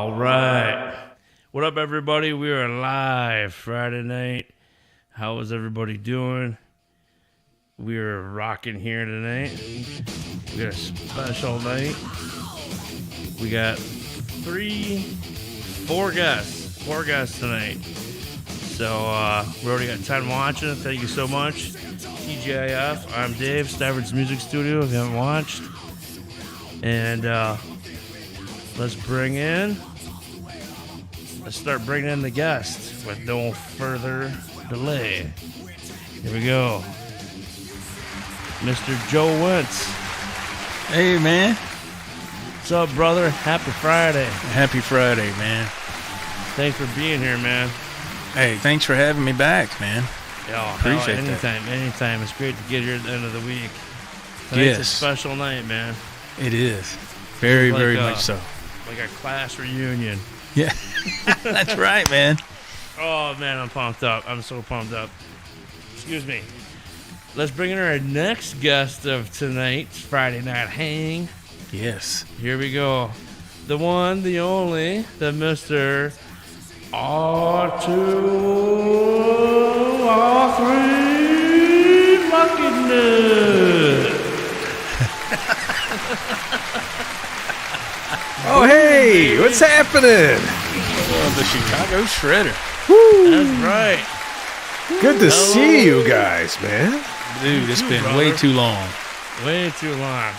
All right. What up, everybody? We are live Friday night. How is everybody doing? We are rocking here tonight. We got a special night. We got four guests tonight. So we already got 10 watching. Thank you so much. TGIF. I'm Dave, Stafford's Music Studio, if you haven't watched. And let's start bringing in the guests with no further delay. Here we go. Mr. Joe Wentz. Hey, man. What's up, brother? Happy Friday. Happy Friday, man. Thanks for being here, man. Hey, thanks for having me back, man. Yo, Appreciate anytime. It's great to get here at the end of the week. Tonight's a special night, man. It is. Very, like very much so. Like a class reunion. Yeah. That's right, man. Oh, man, I'm pumped up. I'm so pumped up. Excuse me. Let's bring in our next guest of tonight's Friday Night Hang. Yes. Here we go. The one, the only, the Mr. R2, R3 Rocket Nut. Oh, hey, what's happening? Oh, the Chicago Shredder. Woo. That's right. Good to see you guys, man. Dude, it's been brother. way too long. Way too long.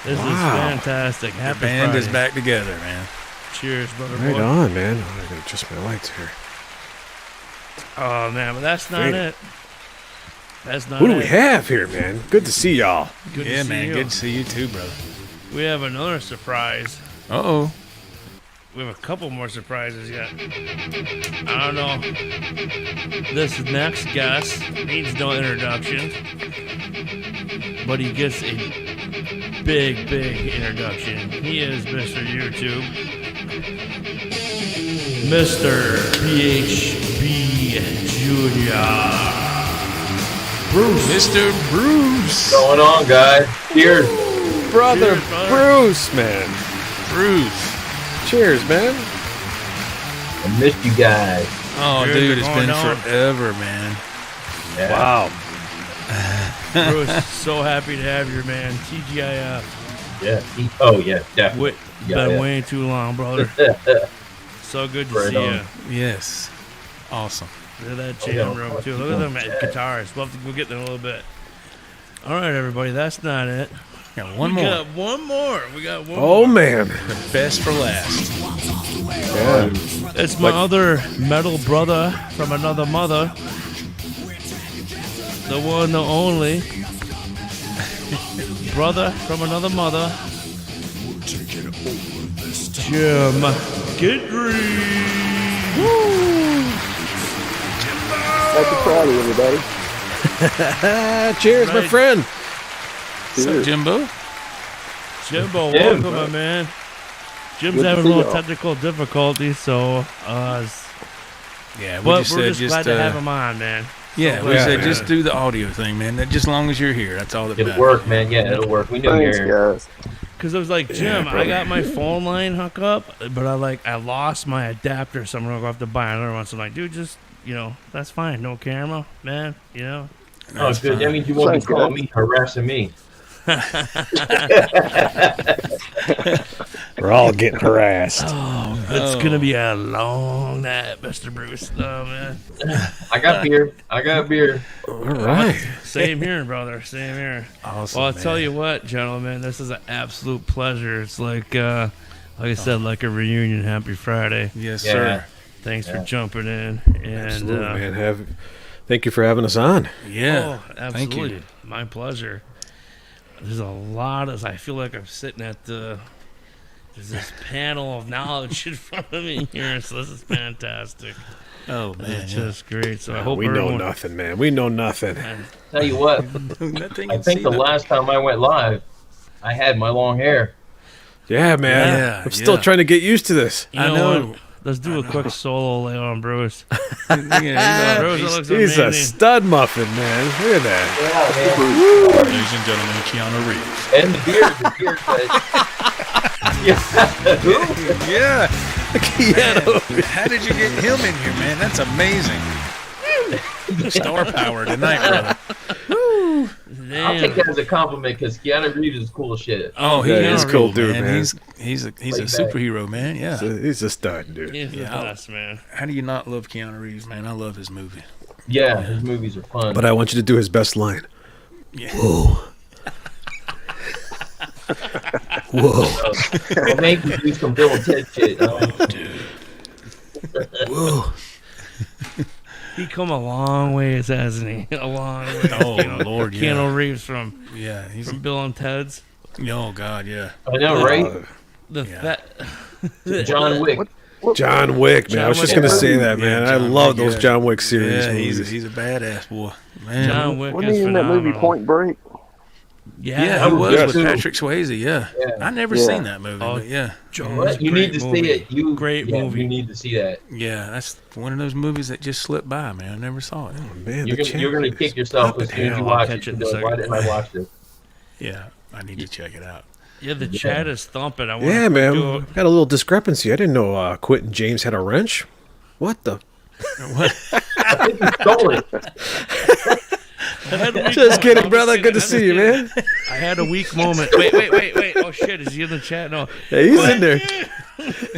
This is Wow. fantastic. Happy The band Friday. is back together, man. Cheers, brother. Right boy. on, man. Oh, I gotta adjust my lights here. Oh, man, but that's not Great. it. That's not Who do it. we have here, man? Good to see y'all. Good to Yeah, see man. you. Good to see you too, brother. We have another surprise. Uh-oh. We have a couple more surprises yet. I don't know. This next guest needs no introduction, but he gets a big, big introduction. He is Mr. YouTube, Mr. PHB Jr. Bruce. Mr. Bruce. What's going on, guys? Cheers. Brother Cheers, brother. Bruce, man. Bruce. Cheers, man. I missed you guys. Oh, Cheers, dude, it's going been down. forever, man. Yeah. Wow. Bruce, so happy to have you, man. TGIF. Yeah. Oh, yeah, definitely. Been Yeah. way too long, brother. So good to Right see on. you. Yes. Awesome. Look at that Oh, jam yeah. room, too. Look at them guitars. We'll have to go get them in a little bit. All right, everybody. That's not it. Got one We more. got one more. We got one Oh, more. man. The best for last. Yeah. It's my other metal brother from another mother. The one, the only. Brother from another mother. Jim Guidry. Happy Friday, everybody. Cheers, my Right. friend. What's up, Jimbo? Jimbo, Jim, welcome, bro. my man. Jim's Good to having a see little y'all. technical difficulties, so Yeah, but we're just glad to have him on, man. Yeah, we Yeah, said man. just do the audio thing, man. That just as long as you're here, that's all that It'll matters. work, man. Yeah, it'll work. We know Thanks, you're guys. Because I was like, Jim, I brother. got my phone line hooked up, but I lost my adapter, so I'm gonna have to buy another one. So I'm like, dude, just that's fine. No camera, man. Oh, That's good. That fine. means you won't be Thanks, calling guys. me, harassing me. We're all getting harassed. It's gonna be a long night, Mr. Bruce. Oh man. I got beer. All right. Same here, brother. Same here. Awesome, Well, I'll tell man. you what, gentlemen, this is an absolute pleasure. It's like I said, like a reunion. Happy Friday. Yes, Yeah. sir. Thanks for Yeah. jumping in. And Absolutely, man. Thank you for having us on. Yeah. Oh, absolutely. Thank you. My pleasure. There's a lot of. I feel like I'm sitting at there's this panel of knowledge in front of me here, so this is fantastic. Oh, man. It's just great. So I Oh, hope we know everyone. nothing, man. We know nothing. Tell you what, Nothing I can think see the that. last time I went live, I had my long hair. Yeah, man. Yeah, I'm still yeah. trying to get used to this. You I know know. what? Let's do a quick solo lay on Bruce. Yeah, Bruce, it he's- looks He's a amazing. stud muffin, man. Look at that. Yeah, man. Ladies and gentlemen, Keanu Reeves. And the beard. Yeah. Yeah. Man, how did you get him in here, man? That's amazing. Star power tonight, brother. I'll take that as a compliment because Keanu Reeves is cool as shit. Oh, he Yeah, is he's a cool cool, dude, man. man. He's a Laid back. superhero, man. Yeah. He's a stud, dude. He's the Yeah. best, man. How do you not love Keanu Reeves, man? I love his movie. Yeah, his movies are fun. But I want you to do his best line. Yeah. Whoa. Whoa. Well, maybe we do some Bill and Ted shit. Whoa. He come a long ways, hasn't he? A long way. Oh, Lord, yeah. Keanu Reeves from Yeah, he's. Bill and Ted's. Oh God, yeah. I know, right? The Yeah. John Wick. John Wick, man. I was just John going to Wick. say that, man. Yeah, I John love Wick, those yeah. John Wick series Yeah, movies. he's a badass boy, man. John Wick Wasn't is he in that movie phenomenal. Point Break? Yeah, Yeah, that he was was good, with too. Patrick Swayze. Yeah, Yeah. I never Yeah. seen that movie, Oh, but yeah, John What? was a You great need to movie. see it. Great yeah, movie. You need to see that. yeah. That's one of those movies that just slipped by, man. I never saw it. Man, You're gonna kick yourself as soon as you I'll watch catch it. it in a You'll be like, Why second. didn't I watch this? Yeah, I need to check it out. Yeah, the chat is thumping. I want Yeah, to man. do Got a little discrepancy. I didn't know Quentin James had a wrench. What the? What? I think you stole it. I had a weak Just moment. kidding, I'm brother. just Good to kidding. see you, I'm man. just kidding. I had a weak moment. Wait. Oh, shit. Is he in the chat? No. Yeah, he's in there.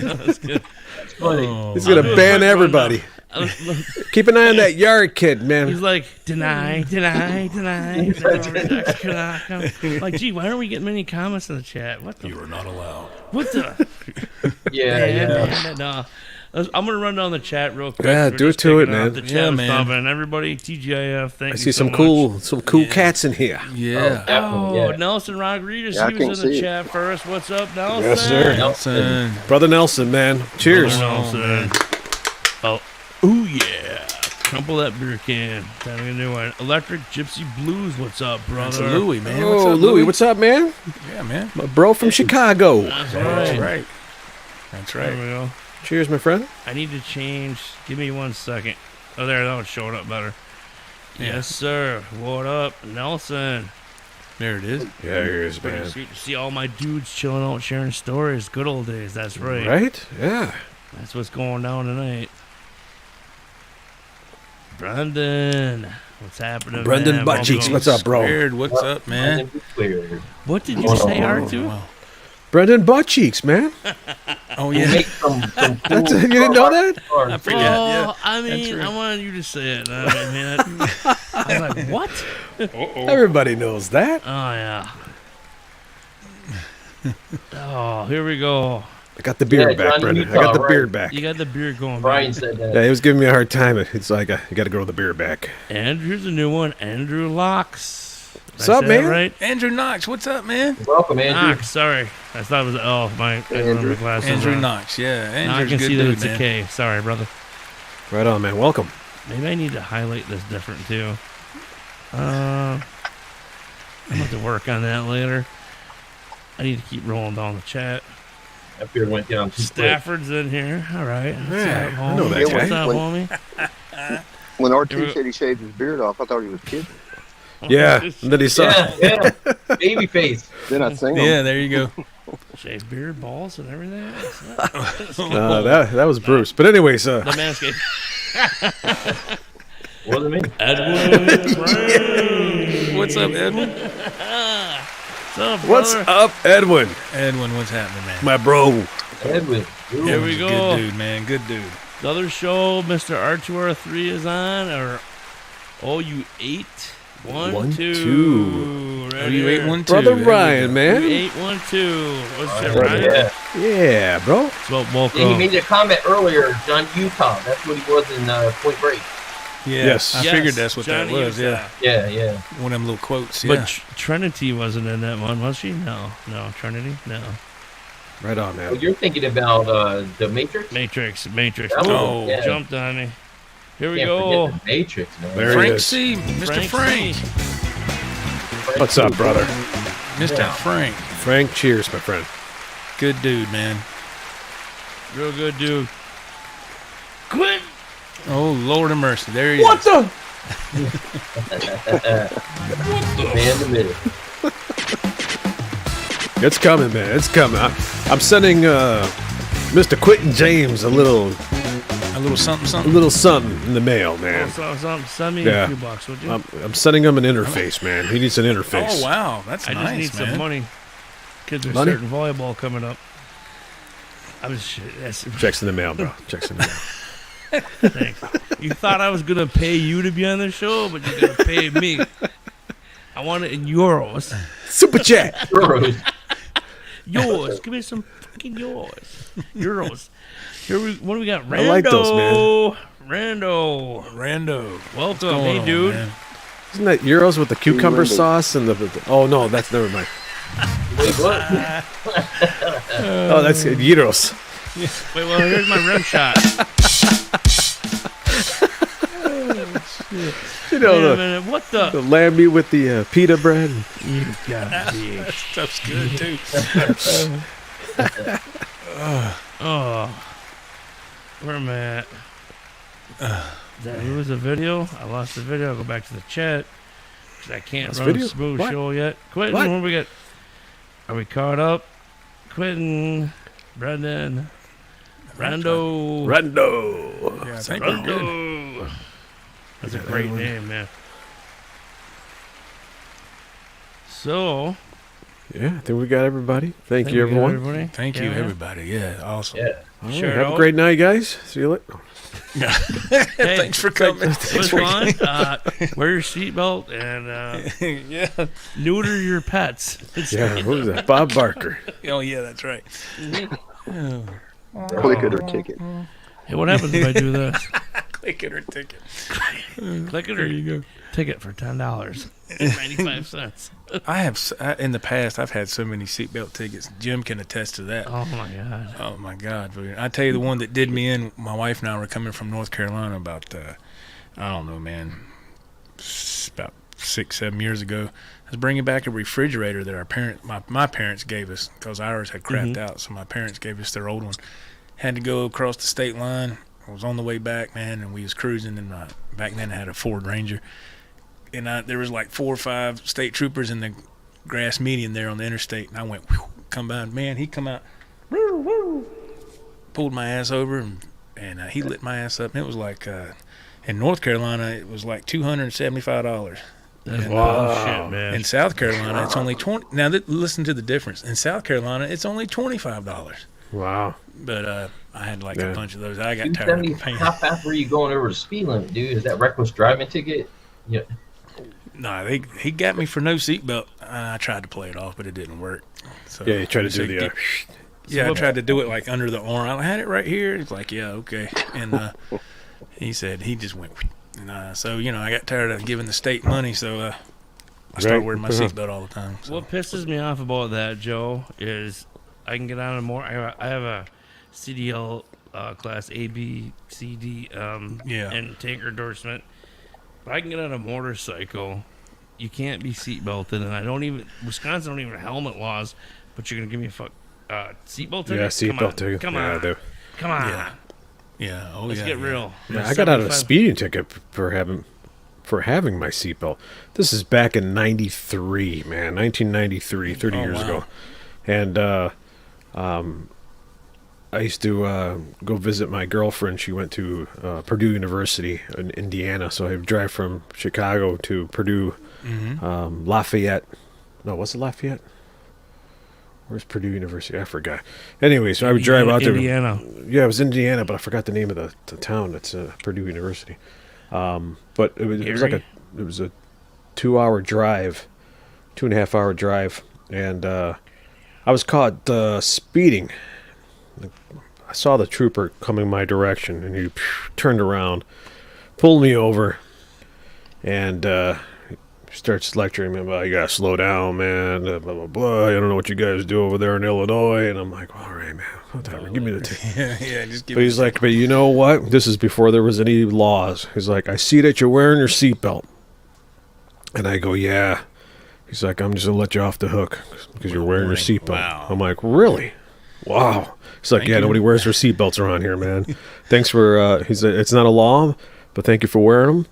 No, that's good. It's funny. He's going I'll to do a ban quick everybody. rundown. Keep an eye on that yard kid, He's man. like, deny. Like, gee, why aren't we getting many comments in the chat? What the? You are not allowed. What the? Yeah. No. I'm gonna run down the chat real quick. Yeah, We're do it just to it, taking off. man. The chat Yeah, is man. thumping. Everybody, TGIF, thank I you see so some much. cool cats in here. Yeah. Definitely, Oh, yeah. Nelson Rodriguez, Yeah, I he can't was in the see it. chat first. What's up, Nelson? Yes, sir. Nelson. Brother Nelson, man. Cheers. Brother Nelson. Oh, ooh yeah. Crumple that beer can. Time to get a new one. Electric Gypsy Blues. What's up, That's brother? Louie, man. Oh, What's up, Louie, what's up, man? Yeah, man. My bro from Chicago. That's That's right. right. That's There we right. go. Cheers, my friend. I need to change. Give me 1 second. Oh, there. That one's showing up better. Yeah. Yes, sir. What up, Nelson? There it is. Yeah, here is, Pretty man. sweet to see all my dudes chilling out, sharing stories. Good old days. That's right. Right? Yeah. That's what's going down tonight. Brendan, what's happening? Brendan man? Butt Cheeks, Welcome. what's up, bro? Squared, what's up, man? Weird. What did you say, R2? Wow. Brendan Butt Cheeks, man. Oh We'll yeah. make some cool That's you didn't know that? I forget. Yeah. Oh, I mean, right. I wanted you to say it. I was like, what? Everybody knows that. Oh, yeah. Oh, here we go. I got the beard Yeah, back, Johnny Brendan. I Utah, got the right. beard back. You got the beard going, Brian man. said that. Yeah, he was giving me a hard time. It's like, you got to grow the beard back. And here's a new one, Andrew Locks. Did What's I up, say that man? Right? Andrew Knox, what's up, man? Welcome, Andrew. Knox, sorry. I thought it was my I don't have my glasses Andrew on. Knox, yeah. Now I Andrew's can good see that dude, it's man. a K. Sorry, brother. Right on, man. Welcome. Maybe I need to highlight this different too. I'm going to work on that later. I need to keep rolling down the chat. That beard went down too quick. Stafford's in here. All right. What's Yeah, up, I know homie? that guy. What's up, homie? When Here RT we- said he shaved his beard off, I thought he was kidding. Yeah. And then he saw. Yeah, baby face. Then I seen him. Yeah, there you go. Shave beard, balls, and everything. That was Bruce. But anyways, The Manscaped. Wasn't me. Edwin. What's up, Edwin? What's up, what's brother? up, Edwin? Edwin, what's happening, man? My bro. Edwin. Ooh. Here we Edwin's a go. Good dude, man. Good dude. The other show, Mr. R2R3 is on, or oh, you ate one, One, two. two. Right Oh, you here. ate one, too. Brother There we Ryan, You man. ate 1, 2. What's that, Yeah, Ryan? yeah. Yeah, bro. So, woke Yeah, he up. made a comment earlier, John Utah. That's what he was in Point Break. Yeah, Yes. I Yes, figured that's what Johnny that was. Utah. Yeah, Yeah. one of them little quotes. But Yeah. Trinity wasn't in that one, was she? No. Trinity? No. Right on, Well, man. you're thinking about the Matrix? Matrix. That Oh, one, yeah. jumped on me. Here we Can't go. forget the Matrix, man. There he Frank is. C, Mr. Frank, C. What's up, brother? Mr. Yeah. Frank, Frank, cheers, my friend. good dude, man. Real good dude. Quit. Oh Lord of mercy, there he is. the? Man the middle. It's coming, man. It's coming. I'm sending Mr. Quentin James, a little something, a something. little something in the mail, man. Send me Yeah. a few bucks, would you? I'm sending him an interface, man. He needs an interface. Oh wow, that's I nice, just need man. some money. Kids are Money? starting volleyball coming up. Checks in the mail, bro. Checks in the mail. Thanks. You thought I was gonna pay you to be on the show, but you're gonna pay me. I want it in euros. Super chat. Euros. Yours. Give me some fucking yours. Euros. What do we got? Rando. I like those, man. Rando. Welcome. Going Hey, on, dude. man? Isn't that gyros with the cucumber Rando. sauce and the? Oh no, that's never mind. Wait, what? Oh, that's gyros. Wait, well, here's my rim shot. You know Wait a the minute. What the the? lamb meat with the pita bread. You gotta be. Stuff's good too. Oh. Where am I at? Who was the video? I lost the video. I'll go back to the chat. 'Cause I can't Lost run a video? smooth What? show yet. Quentin, What? what we got? Are we caught up? Quentin, Brendan, Rando. Rando. Yeah, I think we're good. Rando. That's a great name, man. So, Yeah, I think we got everybody. Thank think you, we got everyone. everybody? Thank you, Yeah. everybody. Yeah, awesome. Yeah. All right, Shout have out. a great night, guys. See you later. Hey, Thanks for coming. it was fun. Wear your seatbelt and Yeah. neuter your pets. Yeah, who was that? Bob Barker. Oh yeah, that's right. Click it or ticket. Hey, what happens if I do this? Click it or ticket. Click it or you go. Ticket for $10 and 95 cents. In the past, I've had so many seatbelt tickets. Jim can attest to that. Oh my god. Oh my God! I tell you, the one that did me in. My wife and I were coming from North Carolina about, I don't know, man, about 6-7 years ago. I was bringing back a refrigerator that my parents gave us because ours had crapped out. So my parents gave us their old one. Had to go across the state line. I was on the way back, man, and we was cruising. And back then I had a Ford Ranger, and there was like 4 or 5 state troopers in the grass median there on the interstate, and I went, whew, come by, man. He come out, woo, woo, pulled my ass over, and he lit my ass up. And it was like in North Carolina, it was like $275. That's And, bullshit, man. In South Carolina, it's only 20. Now listen to the difference. In South Carolina, it's only $25. Wow. But I had like Yeah. a bunch of those. I got tired of paying. How fast were you going over the speed limit, dude? Is that reckless driving ticket? Yeah. No, he got me for no seatbelt. I tried to play it off, but it didn't work. So Yeah, you try to he do said, the. Yeah, I tried to do it like under the arm. I had it right here. It's like, yeah, okay. And he said he just went. And so I got tired of giving the state money, so I started Right. wearing my seatbelt all the time. So. What pisses me off about that, Joe, is I can get on a more. I have a CDL class A, B, C, D, Yeah. and tanker endorsement. But I can get on a motorcycle. You can't be seatbelted, and I don't even. Wisconsin don't even have helmet laws, but you're gonna give me a seatbelt ticket? Yeah, seatbelt ticket. Come Yeah, on, they- come on. Yeah. Yeah. Oh, Let's yeah. get real. Yeah, I got out of a 75 speeding ticket for having my seatbelt. This is back in '93, man, 1993, 30 Oh, years wow. ago, and I used to go visit my girlfriend. She went to Purdue University in Indiana, so I would drive from Chicago to Purdue, Lafayette. No, was it Lafayette? Where's Purdue University? I forgot. Anyway, so I would drive out there. Indiana. Yeah, it was Indiana, but I forgot the name of the town. That's Purdue University. But it was like Gary? it was a 2-hour drive, 2.5-hour drive, and I was caught speeding. I saw the trooper coming my direction, and he turned around, pulled me over, and starts lecturing me about, you gotta slow down, man, blah, blah, blah. I don't know what you guys do over there in Illinois. And I'm like, all right, man, whatever, give me the ticket. Yeah. Just give But he's like, but you know what? This is before there was any laws. He's like, I see that you're wearing your seatbelt. And I go, yeah. He's like, I'm just going to let you off the hook because you're wearing your seatbelt. Wow. I'm like, really? Wow. He's like, Thank yeah, you. nobody wears their seatbelts around here, man. Thanks for, he said, it's not a law, but thank you for wearing them.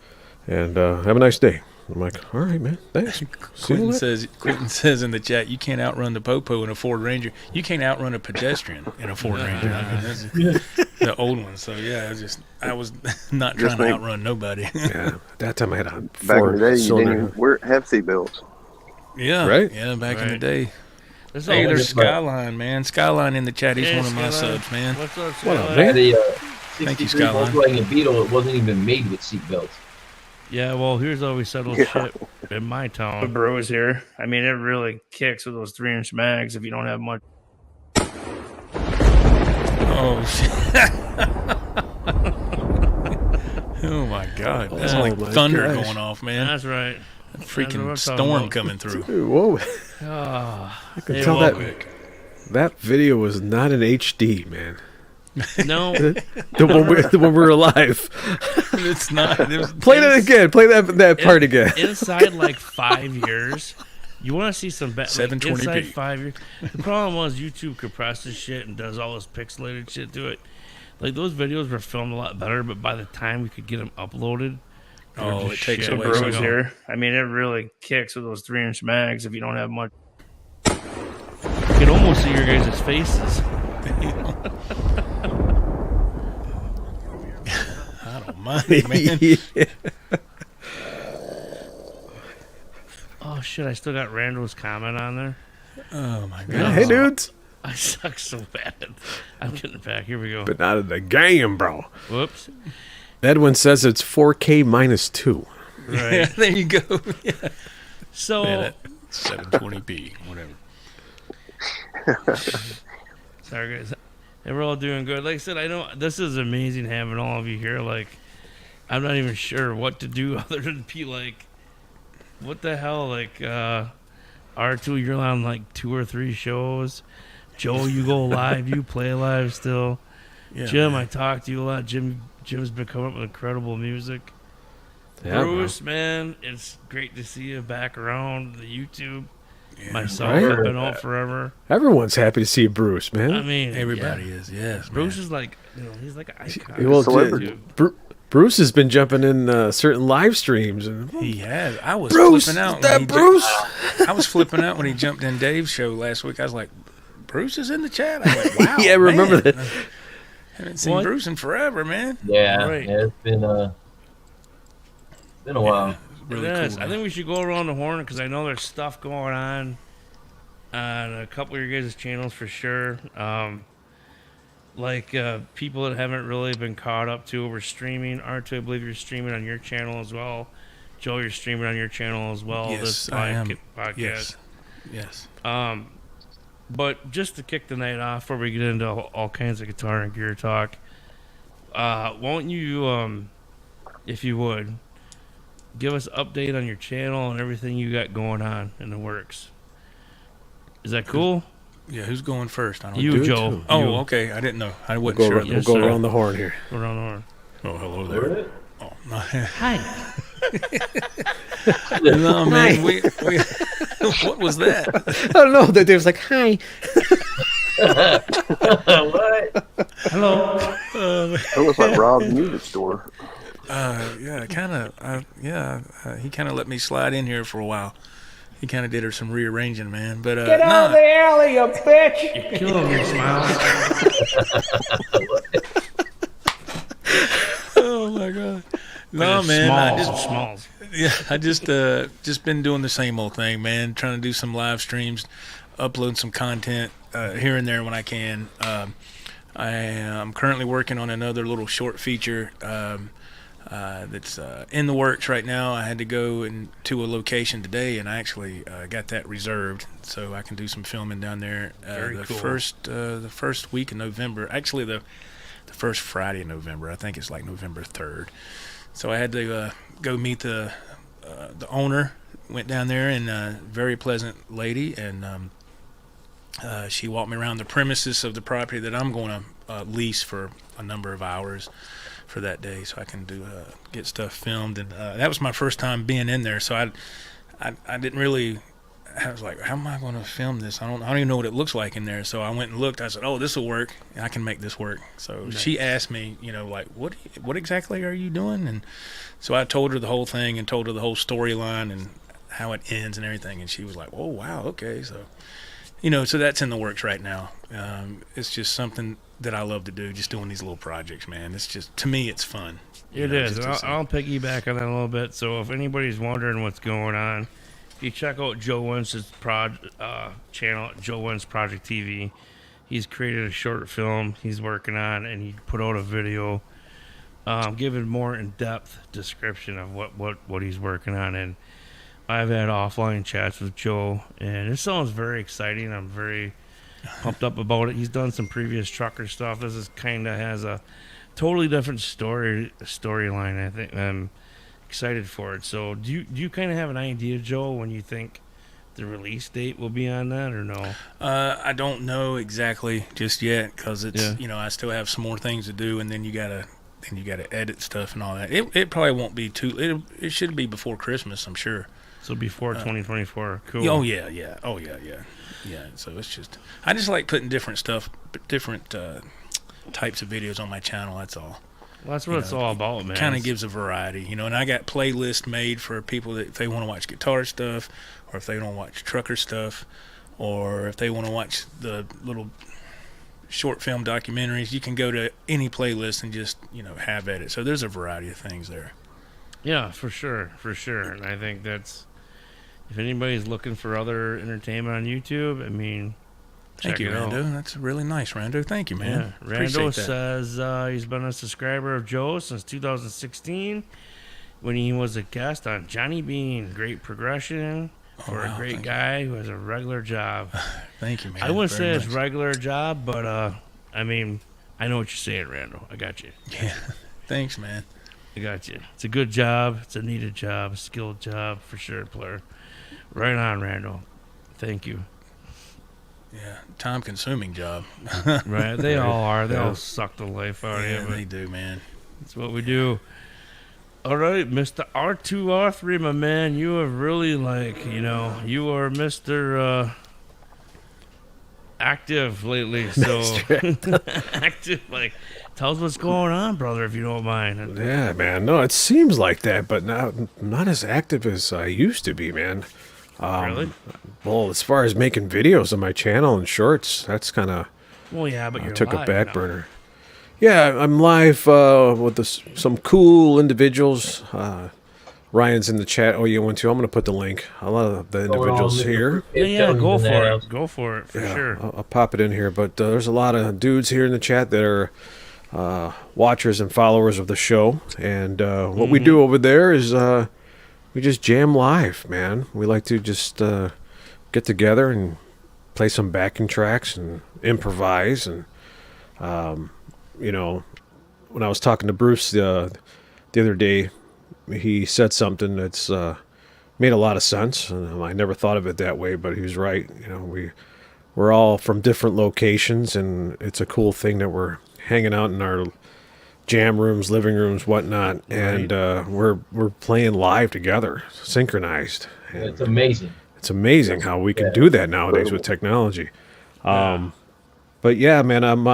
And have a nice day. I'm like, all right, man, thanks. See you Quentin later. says in the chat, you can't outrun the Popo in a Ford Ranger. You can't outrun a pedestrian in a Ford Ranger. I mean, that's the old one. So yeah, I was not trying to outrun nobody. Yeah, that time I had a Back in the day, you four-cylinder. didn't have seatbelts. Yeah, Right? Yeah, back in the Right. day. That's Hey, all there's just Skyline, man. Skyline in the chat. He's Hey, one of my Skyline. subs, man. What's up, What up, Skyline? man? Had a Thank you, 63 Skyline. Volkswagen Beetle. It wasn't even made with seatbelts. Yeah, well, here's how we settle shit in my town. The Brews here. I mean, it really kicks with those 3-inch mags if you don't have much. Oh shit! Oh my God! That's Oh, like my thunder gosh. going off, man. That's right. A That's what freaking I'm storm talking about. coming through. Dude, whoa. Ah, I could hey, tell well, that video was not in HD, man. No, The one we were alive. It's not. It was, Play that again. Play that part again. inside like 5 years, you want to see some like, 720p. inside 5 years. The problem was YouTube compresses shit and does all this pixelated shit to it. Like those videos were filmed a lot better, but by the time we could get them uploaded, they were Oh, just it takes shit. away Brews some- here. I mean, it really kicks with those 3-inch mags if you don't have much. You can almost see your guys' faces. I don't mind it, man. Yeah. Oh shit! I still got Randall's comment on there. Oh my Yeah, God! hey, dudes. I suck so bad. I'm getting it back. Here we go. But not in the game, bro. Whoops. Edwin says it's 4K minus 2. Yeah, Right. there you go. Yeah. So. Man, that 720p, whatever. Sorry, guys. And we're all doing good. Like I said, I know this is amazing having all of you here. Like, I'm not even sure what to do other than be like, what the hell? Like, R2, you're on like 2 or 3 shows. Joe, you go live. You play live still. Yeah, Jim, man. I talk to you a lot. Jim's been coming up with incredible music. Yeah, Bruce, man, it's great to see you back around the YouTube. Yeah. Myself, Right? I've been off forever. Everyone's happy to see Bruce, man. I mean, Everybody yeah. is, yes. Bruce man. is like, he's like an icon. Well, Celebrity. Bruce has been jumping in certain live streams. And, He has. I was Bruce, flipping out. is that when he Bruce? I was flipping out when he jumped in Dave's show last week. I was like, Bruce is in the chat. I went, wow. Yeah, I remember man. that. I haven't seen What? Bruce in forever, man. Yeah, Right. yeah, it's been a while. Really Yes, cool. I man. think we should go around the horn because I know there's stuff going on a couple of your guys' channels for sure. People that haven't really been caught up to, we're streaming. R2, I believe you're streaming on your channel as well. Joe, you're streaming on your channel as well. Yes, this I am. podcast. Yes. Yes. But just to kick the night off before we get into all kinds of guitar and gear talk, won't you, if you would, give us an update on your channel and everything you got going on in the works? Is that cool? Yeah, who's going first? I don't You, do it Joe. too. Oh, You. okay. I didn't know. I We'll wasn't go, sure. around, Yes, we'll go sir. around the horn here. Around the horn. Oh, hello there. Oh, no, Hi. no man. We what was that? I don't know. That Dave's like, hi. What? Hello. That looks like Rob's music store. Yeah, kind of. He kind of let me slide in here for a while. He kind of did some rearranging, man. But Get out of the alley, you bitch! You're killing me, Smiles. Oh my god. No man, I Smalls. I just been doing the same old thing, man. Trying to do some live streams, upload some content here and there when I can. I am currently working on another little short feature that's in the works right now. I had to go to a location today, and I actually got that reserved, so I can do some filming down there. Very the cool. first week of November, actually the first Friday in November. I think it's like November 3rd. So I had to go meet the owner. Went down there, and very pleasant lady, and she walked me around the premises of the property that I'm going to lease for a number of hours for that day, so I can get stuff filmed. And that was my first time being in there, so I didn't really I was like, how am I going to film this? I don't even know what it looks like in there. So I went and looked. I said, oh, this will work. I can make this work. So she asked me, like, what exactly are you doing? And so I told her the whole thing and told her the whole storyline and how it ends and everything. And she was like, oh, wow, okay. So, so that's in the works right now. It's just something that I love to do, just doing these little projects, man. It's just, to me, it's fun. It is. I'll piggyback on that a little bit. So if anybody's wondering what's going on, if you check out Joe Wentz's channel, Joe Wentz Project TV, he's created a short film he's working on, and he put out a video giving more in-depth description of what he's working on. And I've had offline chats with Joe, and it sounds very exciting. I'm very pumped up about it. He's done some previous trucker stuff. This is kind of has a totally different storyline. I think I'm excited for it. So do you kind of have an idea, Joe, when you think the release date will be on that, or no? I don't know exactly just yet, because it's I still have some more things to do, and then you gotta edit stuff and all that. It probably won't be it should be before Christmas, I'm sure. So before 2024. Cool. Oh yeah. So it's just, I just like putting different types of videos on my channel. That's all. Well, that's what it's all about, man. Kind of gives a variety, and I got playlists made for people that if they want to watch guitar stuff, or if they want to watch trucker stuff, or if they want to watch the little short film documentaries. You can go to any playlist and just have at it. So there's a variety of things there. Yeah, for sure. And I think that's, if anybody's looking for other entertainment on YouTube, I mean, thank you, Rando. That's really nice, Rando. Thank you, man. Yeah. Rando says he's been a subscriber of Joe since 2016 when he was a guest on Johnny Bean. Great progression for a great guy who has a regular job. Thank you, man. I wouldn't say it's regular job, but I mean, I know what you're saying, Rando. I got you. Yeah. Thanks, man. I got you. It's a good job. It's a needed job. A skilled job for sure, player. Right on, Randall. Thank you. Yeah, time-consuming job. Right, they all are. They all suck the life out of you. Yeah, they do, man. That's what we do. All right, Mr. R2R3, my man, you have really, you are Mr. Active lately. So, active, tell us what's going on, brother, if you don't mind. Yeah, man. No, it seems like that, but not as active as I used to be, man. Really? Well, as far as making videos on my channel and shorts, that's kind of... Well, yeah, but you took a back burner. Yeah, I'm live with some cool individuals. Ryan's in the chat. Oh, you want to? I'm going to put the link. A lot of the individuals here. Yeah, go for it. Go for it, for sure. I'll pop it in here. But there's a lot of dudes here in the chat that are watchers and followers of the show. And what we do over there is we just jam live, man. We like to just get together and play some backing tracks and improvise. And, when I was talking to Bruce the other day, he said something that's made a lot of sense. I never thought of it that way, but he was right. We're all from different locations, and it's a cool thing that we're hanging out in our jam rooms, living rooms, whatnot, and we're playing live together, synchronized. And it's amazing. It's amazing how we can do that nowadays with technology. But yeah, man, I'm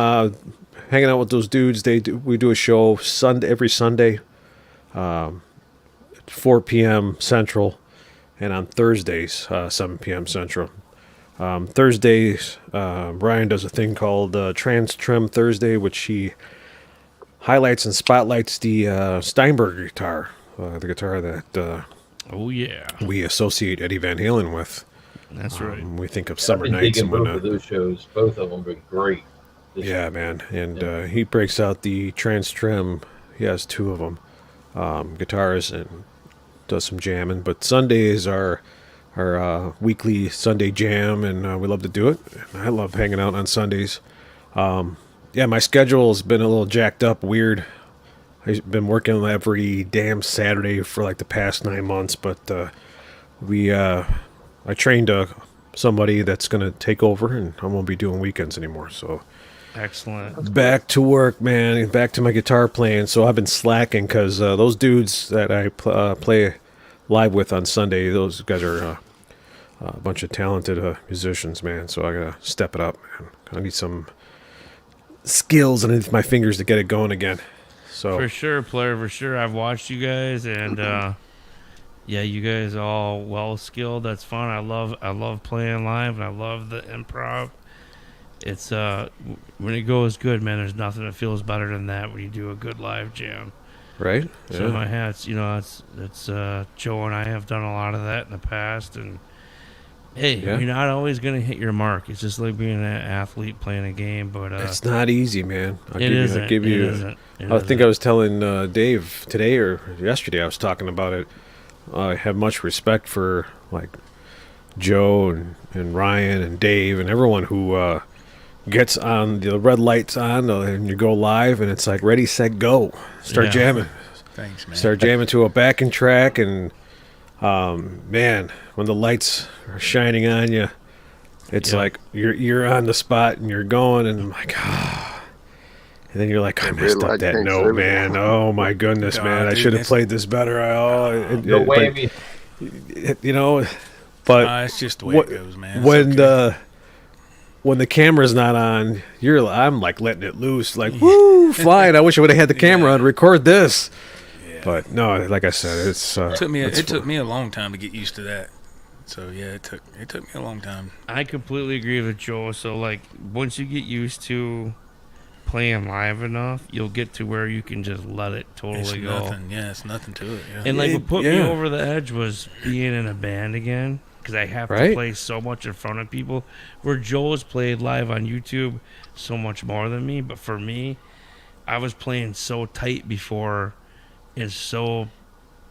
hanging out with those dudes. We do a show every Sunday. 4 p.m. Central, and on Thursdays, 7 p.m. Central. Thursdays, Brian does a thing called Trans Trim Thursday, which he highlights and spotlights the Steinberg guitar, the guitar that we associate Eddie Van Halen with. That's right. We think of Summer Nights and whatnot. Both of those shows, both of them were great. Yeah, man, and he breaks out the Trans Trim. He has 2 of them. Guitars, and does some jamming. But Sundays are our weekly Sunday jam, and we love to do it. And I love hanging out on Sundays. My schedule has been a little jacked up, weird. I've been working every damn Saturday for the past 9 months, but I trained somebody that's going to take over, and I won't be doing weekends anymore. So excellent. Back to work, man. Back to my guitar playing. So I've been slacking because those dudes that I play live with on Sunday, those guys are a bunch of talented musicians, man. So I gotta step it up, man. I need some skills underneath my fingers to get it going again. So For sure, player, for sure. I've watched you guys, and yeah, you guys are all well skilled. That's fun. I love playing live, and I love the improv. It's when it goes good, man. There's nothing that feels better than that when you do a good live jam. right? So my hats, it's Joe and I have done a lot of that in the past, and hey, Yeah. you're not always gonna hit your mark. It's just like being an athlete playing a game, but It's not easy, man. it isn't. It isn't. I think I was telling Dave today or yesterday. I was talking about it. I have much respect for like Joe and Ryan and Dave and everyone who gets on the red lights on and you go live and it's like ready, set, go. Start Yeah. jamming. Thanks, man. Start jamming to a backing track and man, when the lights are shining on you, it's Yeah. like you're on the spot and you're going and I'm like, ah. And then you're like, I The messed red up light that takes note, everything. man. Oh my goodness, Oh, man. I dude, should have that's- played this better. No way. But It's just the way it goes, man. It's when okay. when the camera's not on, I'm like letting it loose, like woo, flying. I wish I would have had the camera on, record this. Yeah. But no, like I said, it's It took me it's- a long time to get used to that. So yeah, it took me a long time. I completely agree with Joe. So like, once you get used to playing live enough, you'll get to where you can just let it It's totally go. nothing. Yeah, it's nothing to it. Yeah. And like, what put me Yeah. over the edge was being in a band again, because I have to Right. play so much in front of people. Where Joe's played live on YouTube so much more than me, but for me, I was playing so tight before and so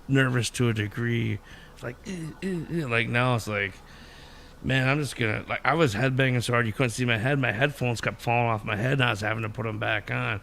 nervous to a degree. Like, like now it's like, man, I'm just gonna, like, I was headbanging so hard you couldn't see my head. My headphones kept falling off my head, and I was having to put them back on.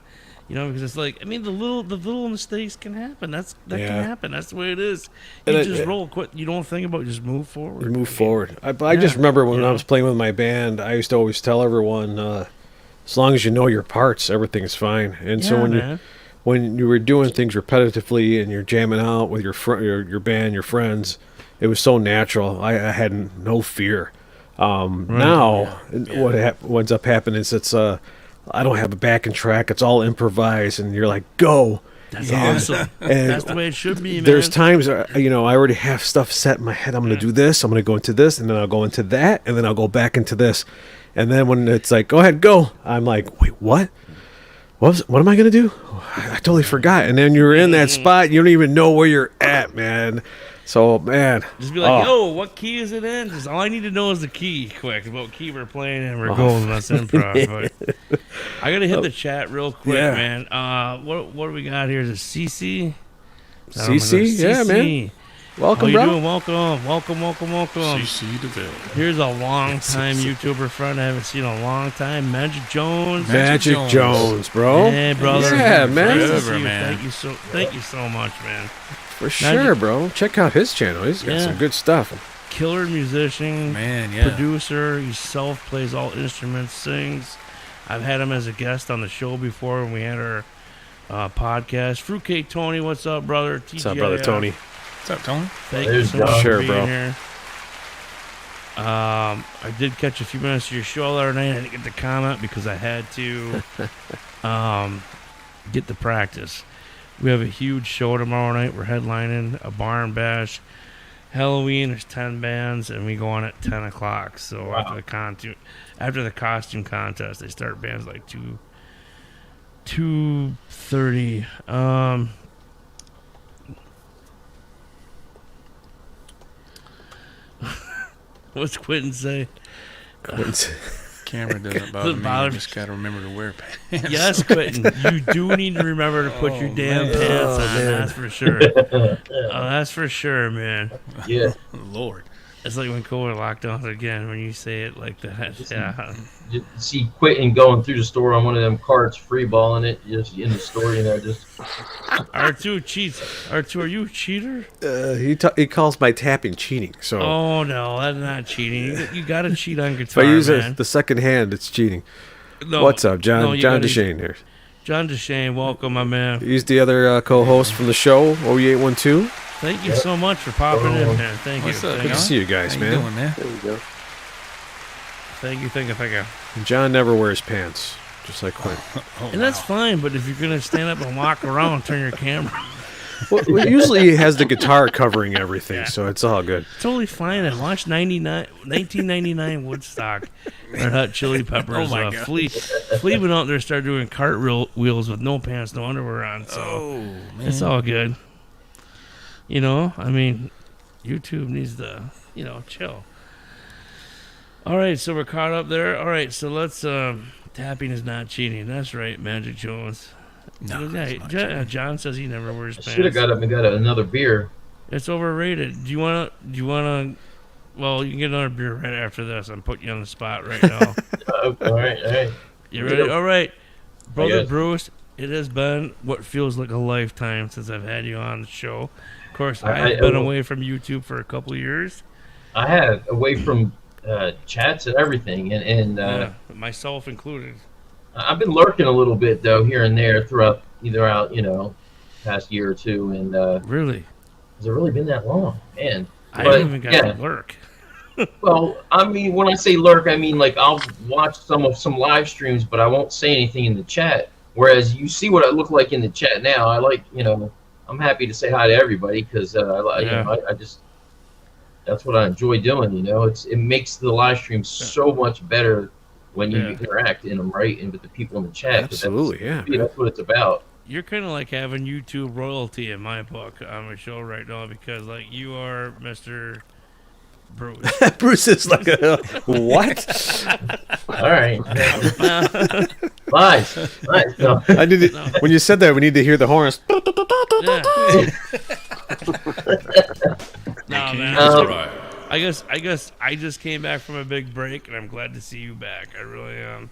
Because it's like, I mean, the little mistakes can happen. That Yeah. can happen. That's the way it is. You And just roll, quit. You don't think about it, just move forward. You move forward. I just remember when you I know? was playing with my band, I used to always tell everyone, as long as you know your parts, everything's fine. And so Yeah, when man. when you were doing things repetitively and you're jamming out with your your band, your friends, it was so natural. I had no fear. Now, what ends up happening is it's I don't have a backing track. It's all improvised, and you're like, go. That's Yeah. awesome. And That's the way it should be, man. there's times, I already have stuff set in my head. I'm going to do this. I'm going to go into this, and then I'll go into that, and then I'll go back into this. And then when it's like, go ahead, go, I'm like, wait, what? What am I going to do? I totally forgot. And then you're in that spot. You don't even know where you're at, man. So, man. Just be like, oh, yo, what key is it in? Just all I need to know is the key, quick. What key we're playing, and we're going. That's improv. But I gotta hit the chat real quick, Yeah. man. What do we got here? Is it CC? CC? Yeah, man. How Welcome, you bro. doing? Welcome. CC DeVille. Here's a long-time YouTuber friend I haven't seen in a long time, Magic Jones. Magic Jones, bro. Hey, brother. Yeah, man. Nice to see Forever, you. man. Thank you so much, man. For sure, bro. Check out his channel. He's got Yeah. some good stuff. Killer musician. Man, yeah. Producer, he plays all instruments, sings. I've had him as a guest on the show before when we had our podcast. Fruitcake Tony, what's up, brother? What's up, brother Tony? What's up, Tony? Thank you There's so John. much Sure, for being bro. here. I did catch a few minutes of your show the other night. I didn't get to comment because I had to get the practice. We have a huge show tomorrow night. We're headlining a barn bash. Halloween, there's 10 bands, and we go on at 10 o'clock. So Wow. after the costume contest, they start bands like 2:30. What's Quentin say? Camera doesn't bother Doesn't me. bother I me. just got to remember to wear pants. Yes, Quentin, you do need to remember to put your damn man. pants on. man. That's for sure. That's for sure, man. Yeah. Lord. It's like when COVID lockdowns again. When you say it like that, yeah. Just see Quentin going through the store on one of them carts, free balling it, just in the store, just. R2 cheats. R2, are you a cheater? He calls my tapping cheating. So Oh no, that's not cheating. You gotta cheat on if guitar, I use man. the second hand, it's cheating. No, What's up, John? no, you John gotta- DeShane here. John DeShane, welcome, my man. He's the other co-host from the show, OE812. Thank you so much for popping in, man. Thank What's you. up, Thank Good to you. see you guys, How man. you doing, man? There you go. Thank you. John never wears pants, just like Quinn. Oh, And that's fine, but if you're going to stand up and walk around, turn your camera. Well, usually he has the guitar covering everything, so it's all good. Totally fine. I watched 1999 Woodstock. Red Hot Chili Peppers. Oh, my God. Flea went out there and started doing cartwheels with no pants, no underwear on. So Oh, man. it's all good. You know, I mean, YouTube needs to, chill. All right, so we're caught up there. All right, so let's. Tapping is not cheating. That's right, Magic Jones. No, Yeah, it's not cheating. John says he never wears pants. Should have got up and got another beer. It's overrated. Do you want to? Well, you can get another beer right after this. I'm putting you on the spot right now. All right. You ready? All right, Brother guess. Bruce. It has been what feels like a lifetime since I've had you on the show. Of course, I- I've been away from YouTube for a couple of years. I have away from chats and everything, and Myself included. I've been lurking a little bit though here and there throughout past year or two. And Really, has it really been that long, man? I But, haven't even got yeah. to lurk. Well, I mean, when I say lurk, I mean like I'll watch some live streams, but I won't say anything in the chat. Whereas you see what I look like in the chat now. I like, I'm happy to say hi to everybody because I just that's what I enjoy doing. It makes the live stream so much better when you interact in them, right, and with the people in the chat. 'cause Absolutely, yeah. that's what it's about. You're kind of like having YouTube royalty in my book on my show right now because, like, you are Mr. Bruce. Bruce is like, what? All right, nice. No. I need to, when you said that, we need to hear the horns. No, man. Um, I guess I just came back from a big break, and I'm glad to see you back. I really am.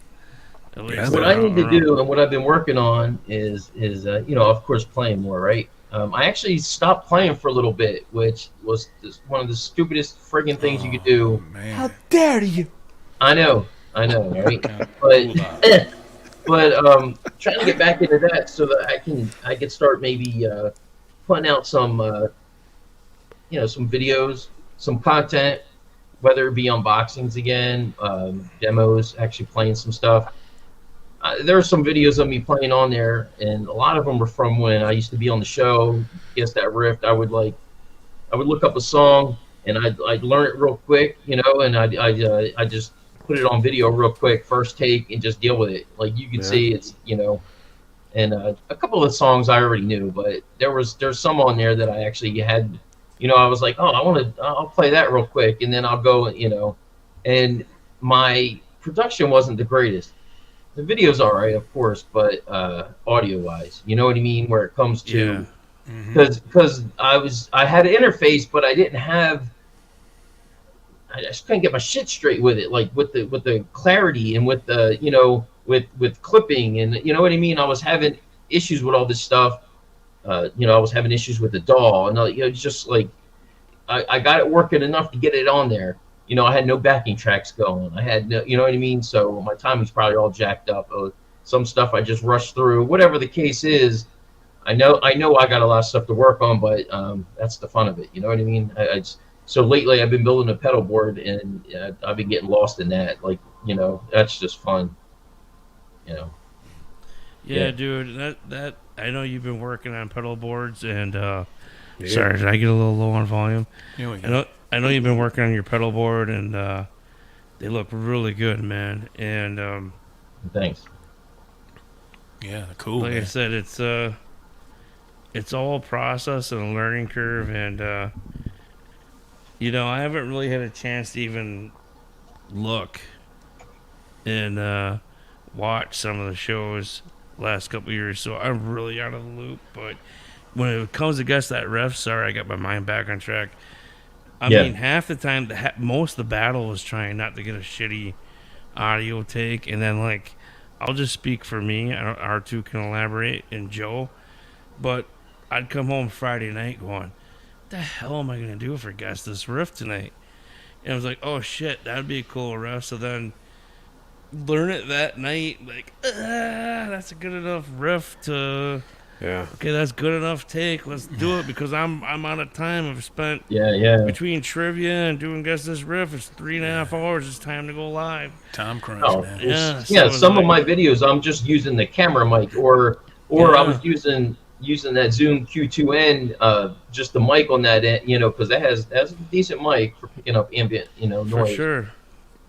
At least What I need to do and what I've been working on is of course playing more, right? I actually stopped playing for a little bit, which was one of the stupidest friggin' things you could do. Man. How dare you? I know, right? but trying to get back into that so that I can start maybe putting out some some videos, some content, whether it be unboxings again, demos, actually playing some stuff. There are some videos of me playing on there, and a lot of them were from when I used to be on the show. Guess that rift. I would look up a song and I'd learn it real quick, and I just put it on video real quick, first take, and just deal with it. Like you can see, it's and a couple of the songs I already knew, but there's some on there that I actually had. I was like, oh, I'll play that real quick, and then I'll go, and my production wasn't the greatest. The video's all right, of course, but audio-wise, you know what I mean? Where it comes to, because I had an interface, but I just couldn't get my shit straight with it, like with the clarity and with the with clipping, and you know what I mean. I was having issues with all this stuff. I was having issues with the DAW, and it's just like I got it working enough to get it on there. I had no backing tracks going. I had no, you know what I mean? So my timing's probably all jacked up. Some stuff I just rushed through. Whatever the case is, I know I got a lot of stuff to work on, but that's the fun of it. You know what I mean? So lately I've been building a pedal board, and I've been getting lost in that. Like, that's just fun. Yeah, dude. That I know you've been working on pedal boards, and sorry, did I get a little low on volume? Here we go. I know you've been working on your pedal board, and they look really good, man. And Thanks. Yeah, cool. like man. I said, it's all a process and a learning curve, and I haven't really had a chance to even look and watch some of the shows last couple of years, so I'm really out of the loop. But when it comes to Guess That Riff, sorry, I got my mind back on track. I mean, half the time, most of the battle was trying not to get a shitty audio take, and then, like, I'll just speak for me. R2 can elaborate, and Joe. But I'd come home Friday night going, what the hell am I going to do for Guess This Riff tonight? And I was like, oh, shit, that'd be a cool riff. So then learn it that night, like, that's a good enough riff to Yeah. Okay, that's good enough take. Let's do it because I'm out of time. I've spent Yeah. between trivia and doing Guess This Riff. It's 3.5 hours. It's time to go live. Time crunch, Oh, man. Yeah, yeah. so Some it's of my videos, I'm just using the camera mic, or I was using that Zoom Q2N, just the mic on that end, because that has a decent mic for picking up ambient, for noise. sure.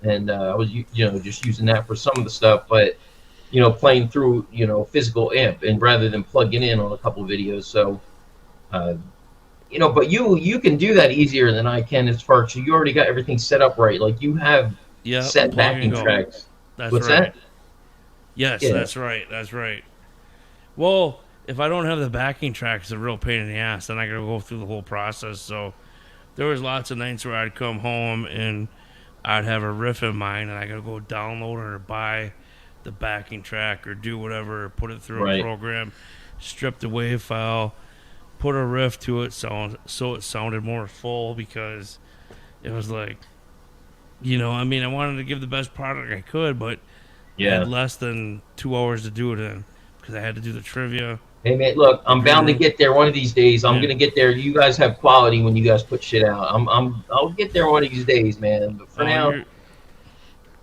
And I was, just using that for some of the stuff, but playing through, physical amp, and rather than plugging in on a couple of videos. So, but you can do that easier than I can, as far as you already got everything set up right. Like you have set plug and backing go. tracks. That's What's right. that? Yes, Yeah. that's right. Well, if I don't have the backing track, it's a real pain in the ass. Then I got to go through the whole process. So there was lots of nights where I'd come home and I'd have a riff in mind, and I got to go download or buy the backing track or do whatever, put it through a program, strip the WAV file, put a riff to it so it sounded more full, because it was like, I wanted to give the best product I could, but I had less than 2 hours to do it in because I had to do the trivia. Hey man, look, I'm bound to get there one of these days. I'm gonna get there. You guys have quality when you guys put shit out. I'll get there one of these days, man. But for now,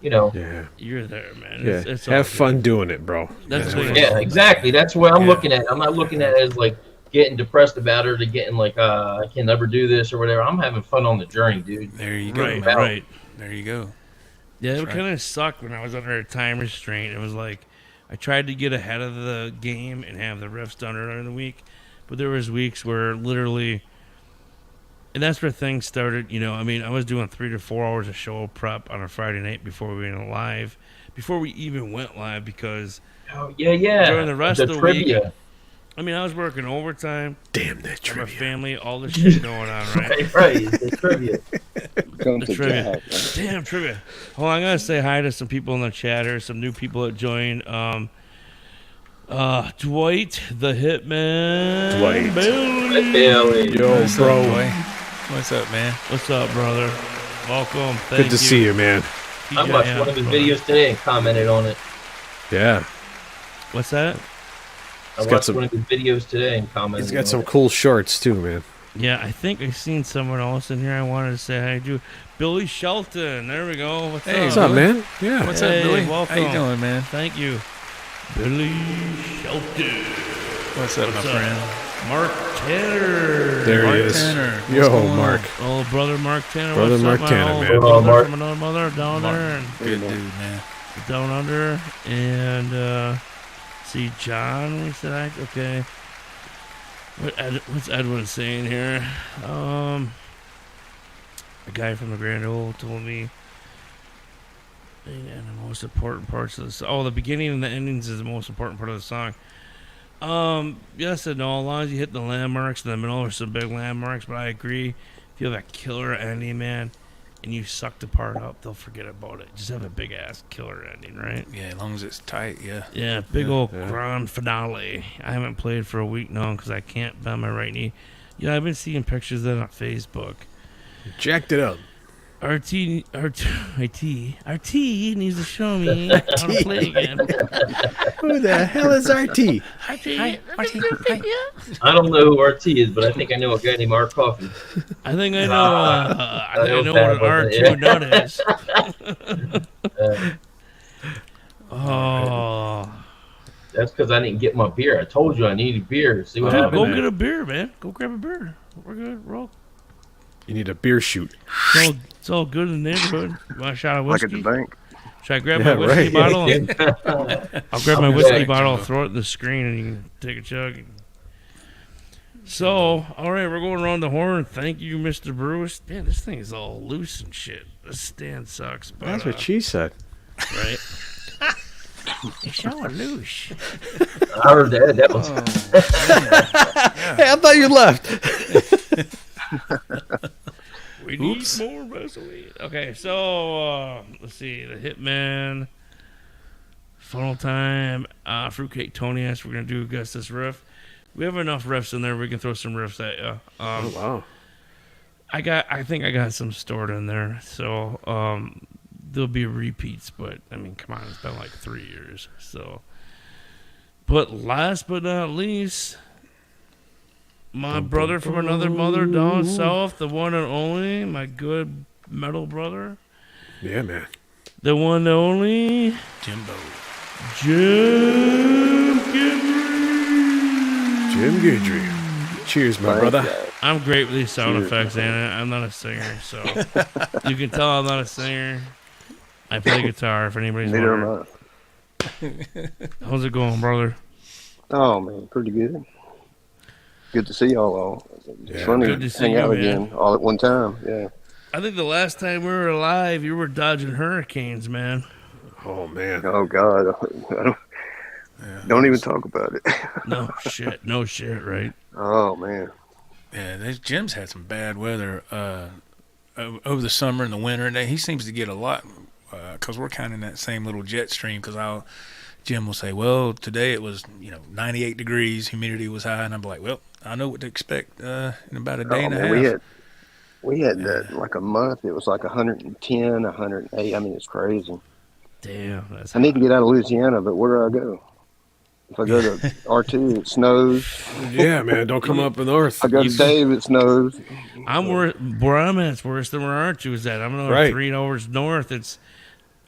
Yeah. You're there, man. Yeah. It's all Have good. fun doing it, bro. That's yeah, exactly. That's what I'm looking at. I'm not looking at it as like getting depressed about it or getting like I can never do this or whatever. I'm having fun on the journey, dude. There you go, Right, man. right. There you go. Yeah, it That's kind of sucked when I was under a time restraint. It was like I tried to get ahead of the game and have the riffs done earlier in the week, but there was weeks where literally, and that's where things started. I was doing 3 to 4 hours of show prep on a Friday night before we went live, before we even went live, because during the rest of the trivia. week, I was working overtime. Damn that My trivia. family, all this shit going on, right? right, the trivia. The trivia. Damn, trivia. Hold on, I'm going to say hi to some people in the chat here, some new people that joined. Dwight, the Hitman. Dwight. Bailey. Yo, What's bro. up, boy? What's up, man? What's up, brother? Welcome. Thank Good to see you, man. I watched one of his videos today and commented on it. Yeah. What's that? I got watched some- one of his videos today and commented. He's got on some it. cool shorts, too, man. Yeah, I think I've seen someone else in here I wanted to say hi to. Billy Shelton. There we go. What's Hey, up? What's up, man? Yeah. What's Hey, up, Billy? welcome. How you doing, man? Thank you. Billy Shelton. What's up, What's my up? friend? Mark Tanner. There Mark he is. Tanner. What's Yo, going on? Mark. Oh, brother Mark Tanner. Brother What's Mark up, Tanner, my old man. brother Mark. from another mother down there, and Good dude, man. down under, and see John. We said, okay. What's Edwin saying here? A guy from the Grand Ole told me, and the most important parts of the song. Oh, the beginning and the endings is the most important part of the song. Yes and no. As long as you hit the landmarks in the middle, there's some big landmarks. But I agree. If you have a killer ending, man, and you suck the part up, they'll forget about it. Just have a big ass killer ending, right? Yeah, as long as it's tight, yeah. Yeah, big old yeah. grand finale. I haven't played for a week now because I can't bend my right knee. Yeah, I've been seeing pictures of it on Facebook. Jacked it up. RT needs to show me how to play again. Who the hell is RT? I don't know who RT is, but I think I know a guy named Mark Coffey. I think I know. I know what an R2 nut is. Oh, That's because I didn't get my beer. I told you I needed beer. See what dude, happened? go man. get a beer, man. Go grab a beer. We're good. We're all. You need a beer shoot. It's all good in the neighborhood. You want a shot of Like at whiskey? the bank. Should I grab Yeah, my whiskey right. bottle? I'll grab my whiskey Okay. bottle, throw it in the screen, and you can take a chug. So, all right, we're going around the horn. Thank you, Mr. Bruce. Man, this thing is all loose and shit. This stand sucks. But, That's what she said. right? You're so loose. I heard that. That was Hey, I thought you left. We need more Vaseline. Okay, so let's see. The Hitman, Funnel Time, Fruitcake Tony asked we're gonna do Guess This Riff. We have enough riffs in there. We can throw some riffs at you. Oh, wow. I think I got some stored in there. So there'll be repeats, but I mean, come on, it's been like 3 years. So But last but not least, my brother from another mother down south, the one and only, my good metal brother. Yeah, man. The one and only Jimbo. Jim Guidry. Jim Guidry. Cheers, my brother. I'm great with these sound Cheers, effects, Anna. I'm not a singer, so you can tell I'm not a singer. I play guitar, if anybody's Neither wondering. am I. How's it going, brother? Oh man, pretty good. Good to see y'all all. It's Yeah, funny good to to see hang you, out man. again all at one time. Yeah. I think the last time we were alive, you were dodging hurricanes, man. Oh, man. Oh God. Don't even talk about it. No shit, right? Oh man. Yeah, Jim's had some bad weather over the summer and the winter, and he seems to get a lot because we're kind of in that same little jet stream. Because Jim will say, "Well, today it was 98 degrees, humidity was high," and I'm like, "Well, I know what to expect in about a day and a half." We had that like a month. It was like 110, 108. I mean, it's crazy. Damn, that's I need to get out of Louisiana, but where do I go? If I go to R2, it snows. Yeah, man. Don't come up north. If I go to Dave, it snows. I'm where I'm at. It's worse than where Archie was at. I'm another Right. 3 hours north. It's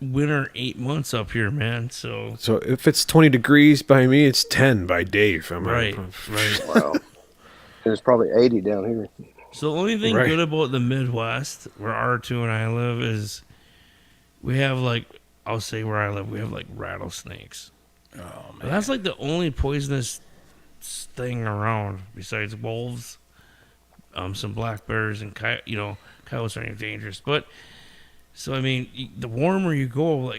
winter 8 months up here, man. So So if it's 20 degrees by me, it's 10 by Dave. right. Wow. It's probably 80 down here. So the only thing Right. good about the Midwest, where R2 and I live, is we have I'll say where I live, we have rattlesnakes. Oh But man, that's the only poisonous thing around besides wolves, some black bears, and coyotes aren't even dangerous. But so I mean, the warmer you go,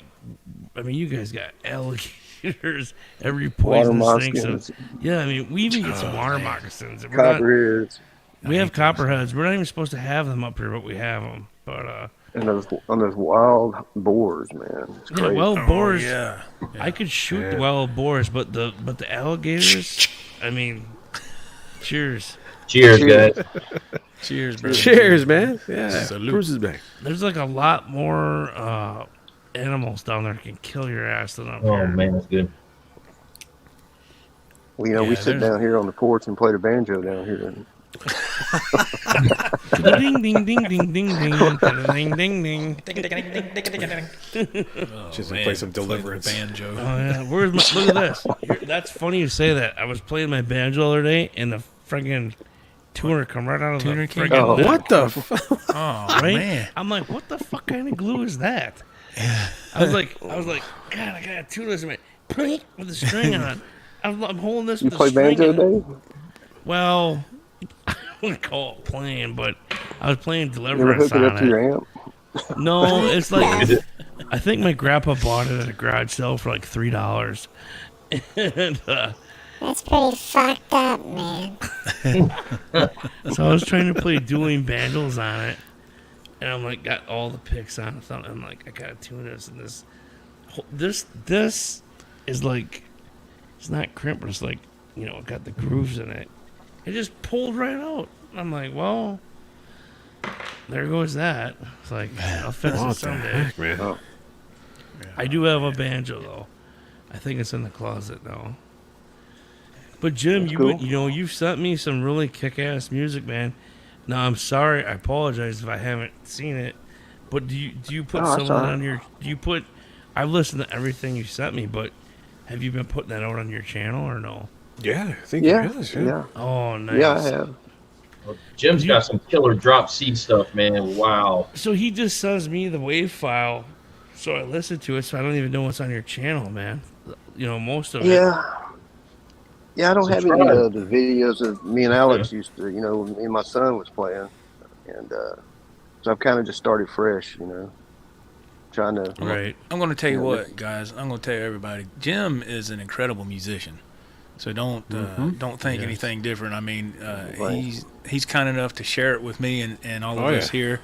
you guys got alligators, every Water poisonous thing. So moccasins, yeah, I mean, we even get some water moccasins. We're not- copperheads, we have copperheads. We're not even supposed to have them up here, but we have them. But and those wild boars, man. It's yeah, crazy. wild boars. yeah. I could shoot the wild boars, but the alligators. I mean, cheers. Cheers, guys. Cheers, bro. Cheers, man. Yeah. Salute. Bruce is back. There's a lot more animals down there that can kill your ass than up Oh here. man, that's good. Well, we Yeah, sit down here on the porch and play the banjo down here. And Ding ding ding ding ding ding ding ding ding. Just play some Deliverance. banjo. Oh yeah, look at this. That's funny you say that. I was playing my banjo the other day, and the friggin' tuner come right out of Tuner the came friggin' out? neck, What the fuck? Oh right? man, I'm like, what the fuck kind of glue is that? I was like, God, I gotta tune this with the string on it. I'm holding this you with the play string banjo, on it. Dave? Well, I wouldn't call it playing, but I was playing You ever Deliverance hook it on up to your amp? No, it's I think my grandpa bought it at a garage sale for $3. And That's pretty fucked up, man. so I was trying to play dueling banjos on it, and I'm got all the picks on it. I'm I gotta tune this, and this is it's not crimped, but it's it got the grooves in it. It just pulled right out. I'm like, well, there goes that. It's I'll fix it What the someday. heck, man? Oh. I do have a banjo though. I think it's in the closet now. But Jim, That's cool. you've sent me some really kick-ass music, man. Now I'm sorry, I apologize if I haven't seen it. But do you put Oh, that's someone all right. on your? I've listened to everything you sent me, but have you been putting that out on your channel or no? Yeah, I think Yeah, it is. yeah, Oh, nice. yeah. I have. Jim's got some killer drop seed stuff, man. Wow. So he just sends me the wave file, so I listen to it. So I don't even know what's on your channel, man. Most of it. Yeah, I don't have any Subscribe. of the videos of me and Alex used to, me and my son was playing. And so I've kind of just started fresh, trying to. Right. I'm going to tell you Yeah, what, guys. I'm going to tell everybody. Jim is an incredible musician. So don't think Yes. anything different. I mean, Right. he's kind enough to share it with me and all of Oh, us yeah. here.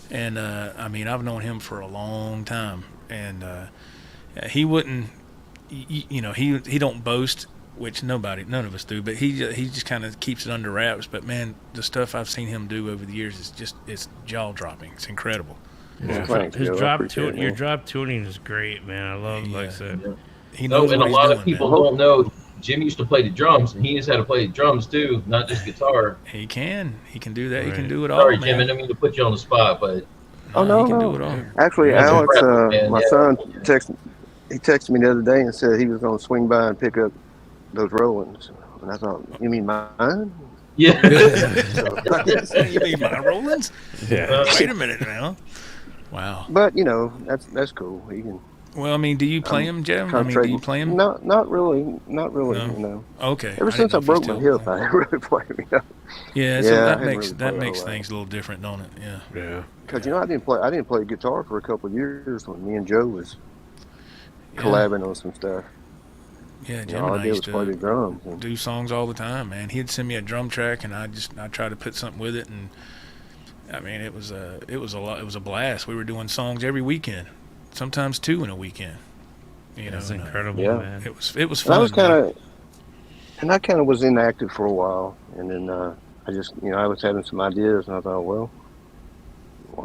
And I mean, I've known him for a long time, and he wouldn't, he don't boast, which none of us do. But he just kind of keeps it under wraps. But man, the stuff I've seen him do over the years is it's jaw dropping. It's incredible. Yeah, thanks, Joe. I appreciate it, Your man. drop tuning is great, man. I love, like I said. He No, knows and what a he's lot doing, of people man. don't know Jim used to play the drums, and he knows how to play the drums too, not just guitar. He can do that. He can Right. do it all, Sorry, Jim, I man. didn't mean to put you on the spot, but Oh, no, he can no. do it all. Actually, That's Alex, impressive, man. my Yeah. son texted me the other day and said he was going to swing by and pick up those Rollins. And I thought, you mean mine? yeah. You mean my Rollins? Yeah. Wait a minute now. Wow. But that's cool. He can Well, I mean, do you play him, Jim? I mean, do you play him? Not really. Not really. No. Okay. Ever since I broke my hip, I didn't really play. Yeah, so Yeah, I that hadn't makes really that played makes all that. things a little different, don't it? Yeah. Yeah. Because I didn't play guitar for a couple of years when me and Joe was Yeah. collabing on some stuff. Yeah, You Jim know, all and I I did was used play the to drums. And, do songs all the time, man. He'd send me a drum track, and I try to put something with it, and I mean, it was a lot. It was a blast. We were doing songs every weekend, sometimes 2 in a weekend. You That's know, incredible, Yeah. man. It was and I fun. was man. kind of was inactive for a while, and then I just I was having some ideas, and I thought, well,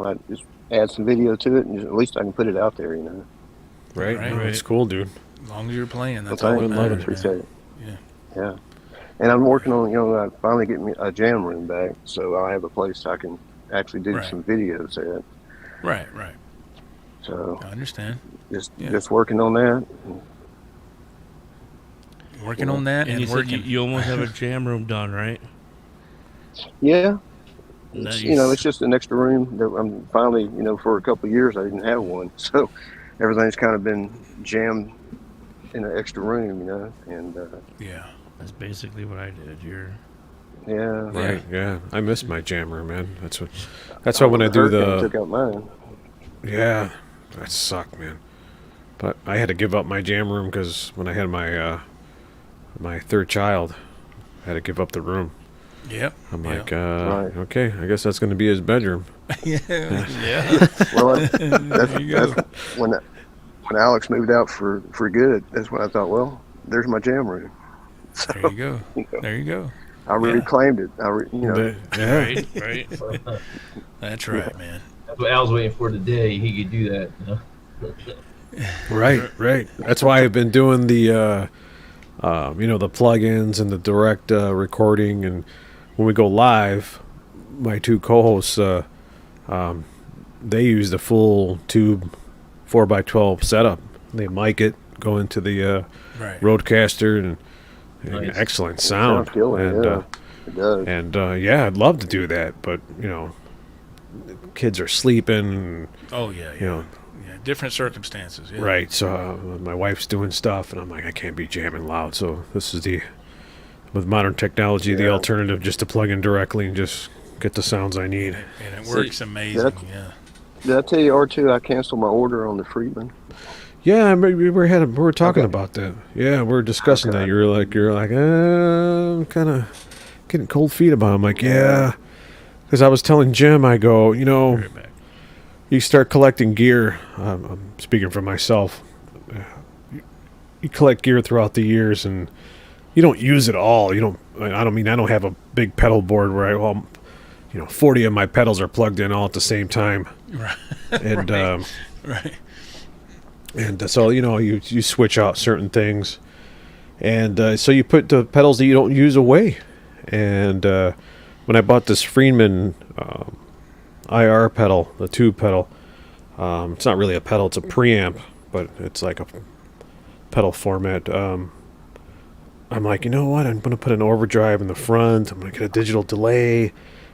I just add some video to it, and at least I can put it out there. Right. Right. No, it's cool, dude. As long as you're playing, that's Well, all that thanks. matters. Appreciate Man. it. Yeah. Yeah. And I'm working on, finally getting me a jam room back, so I have a place I can actually do Right. some videos at. Right. So I understand. just working on that. Working on that And and you said working. you almost have a jam room done, right? Yeah. Nice. It's just an extra room that I'm finally, for a couple of years I didn't have one, so everything's kind of been jammed in an extra room, and Yeah. That's basically what I did. yeah. Right. Yeah. I miss my jam room, man. That's why when I do Hurricane took out mine. yeah, that sucked, man. But I had to give up my jam room because when I had my my third child, I had to give up the room. Yep. I'm Yeah. like, Right. okay, I guess that's going to be his bedroom. Yeah. Well, There you go. that's when Alex moved out for good. That's when I thought, well, there's my jam room. So There you go. There you go. I reclaimed it. Yeah. Right, right. That's right, man. That's what Al's waiting for today. He could do that. Right. That's why I've been doing the, the plugins and the direct recording. And when we go live, my two co-hosts, they use the full tube 4x12 setup. They mic it, go into the Right. Roadcaster, and Nice. excellent sound. Sounds killer, And yeah. It does. and I'd love to do that, but kids are sleeping. Oh yeah. Yeah. Different circumstances. Yeah. Right, so my wife's doing stuff, and I'm like, I can't be jamming loud. So this is with modern technology, the Yeah. alternative, just to plug in directly and just get the sounds I need. And it So works amazing. that's- Yeah. Did I tell you, R2, I canceled my order on the Friedman? Yeah, we were talking Okay. about that. Yeah, we were discussing Okay. that. You're like, I'm kind of getting cold feet about it. I'm like, yeah, because I was telling Jim, I go, Right back. you start collecting gear. I'm speaking for myself. You collect gear throughout the years, and you don't use it all. I don't have a big pedal board where 40 of my pedals are plugged in all at the same time. Right. And Right. and so you switch out certain things, and so you put the pedals that you don't use away. And when I bought this Friedman IR pedal, the tube pedal, it's not really a pedal, it's a preamp, but it's like a pedal format. I'm like, you know what? I'm going to put an overdrive in the front. I'm going to get a digital delay.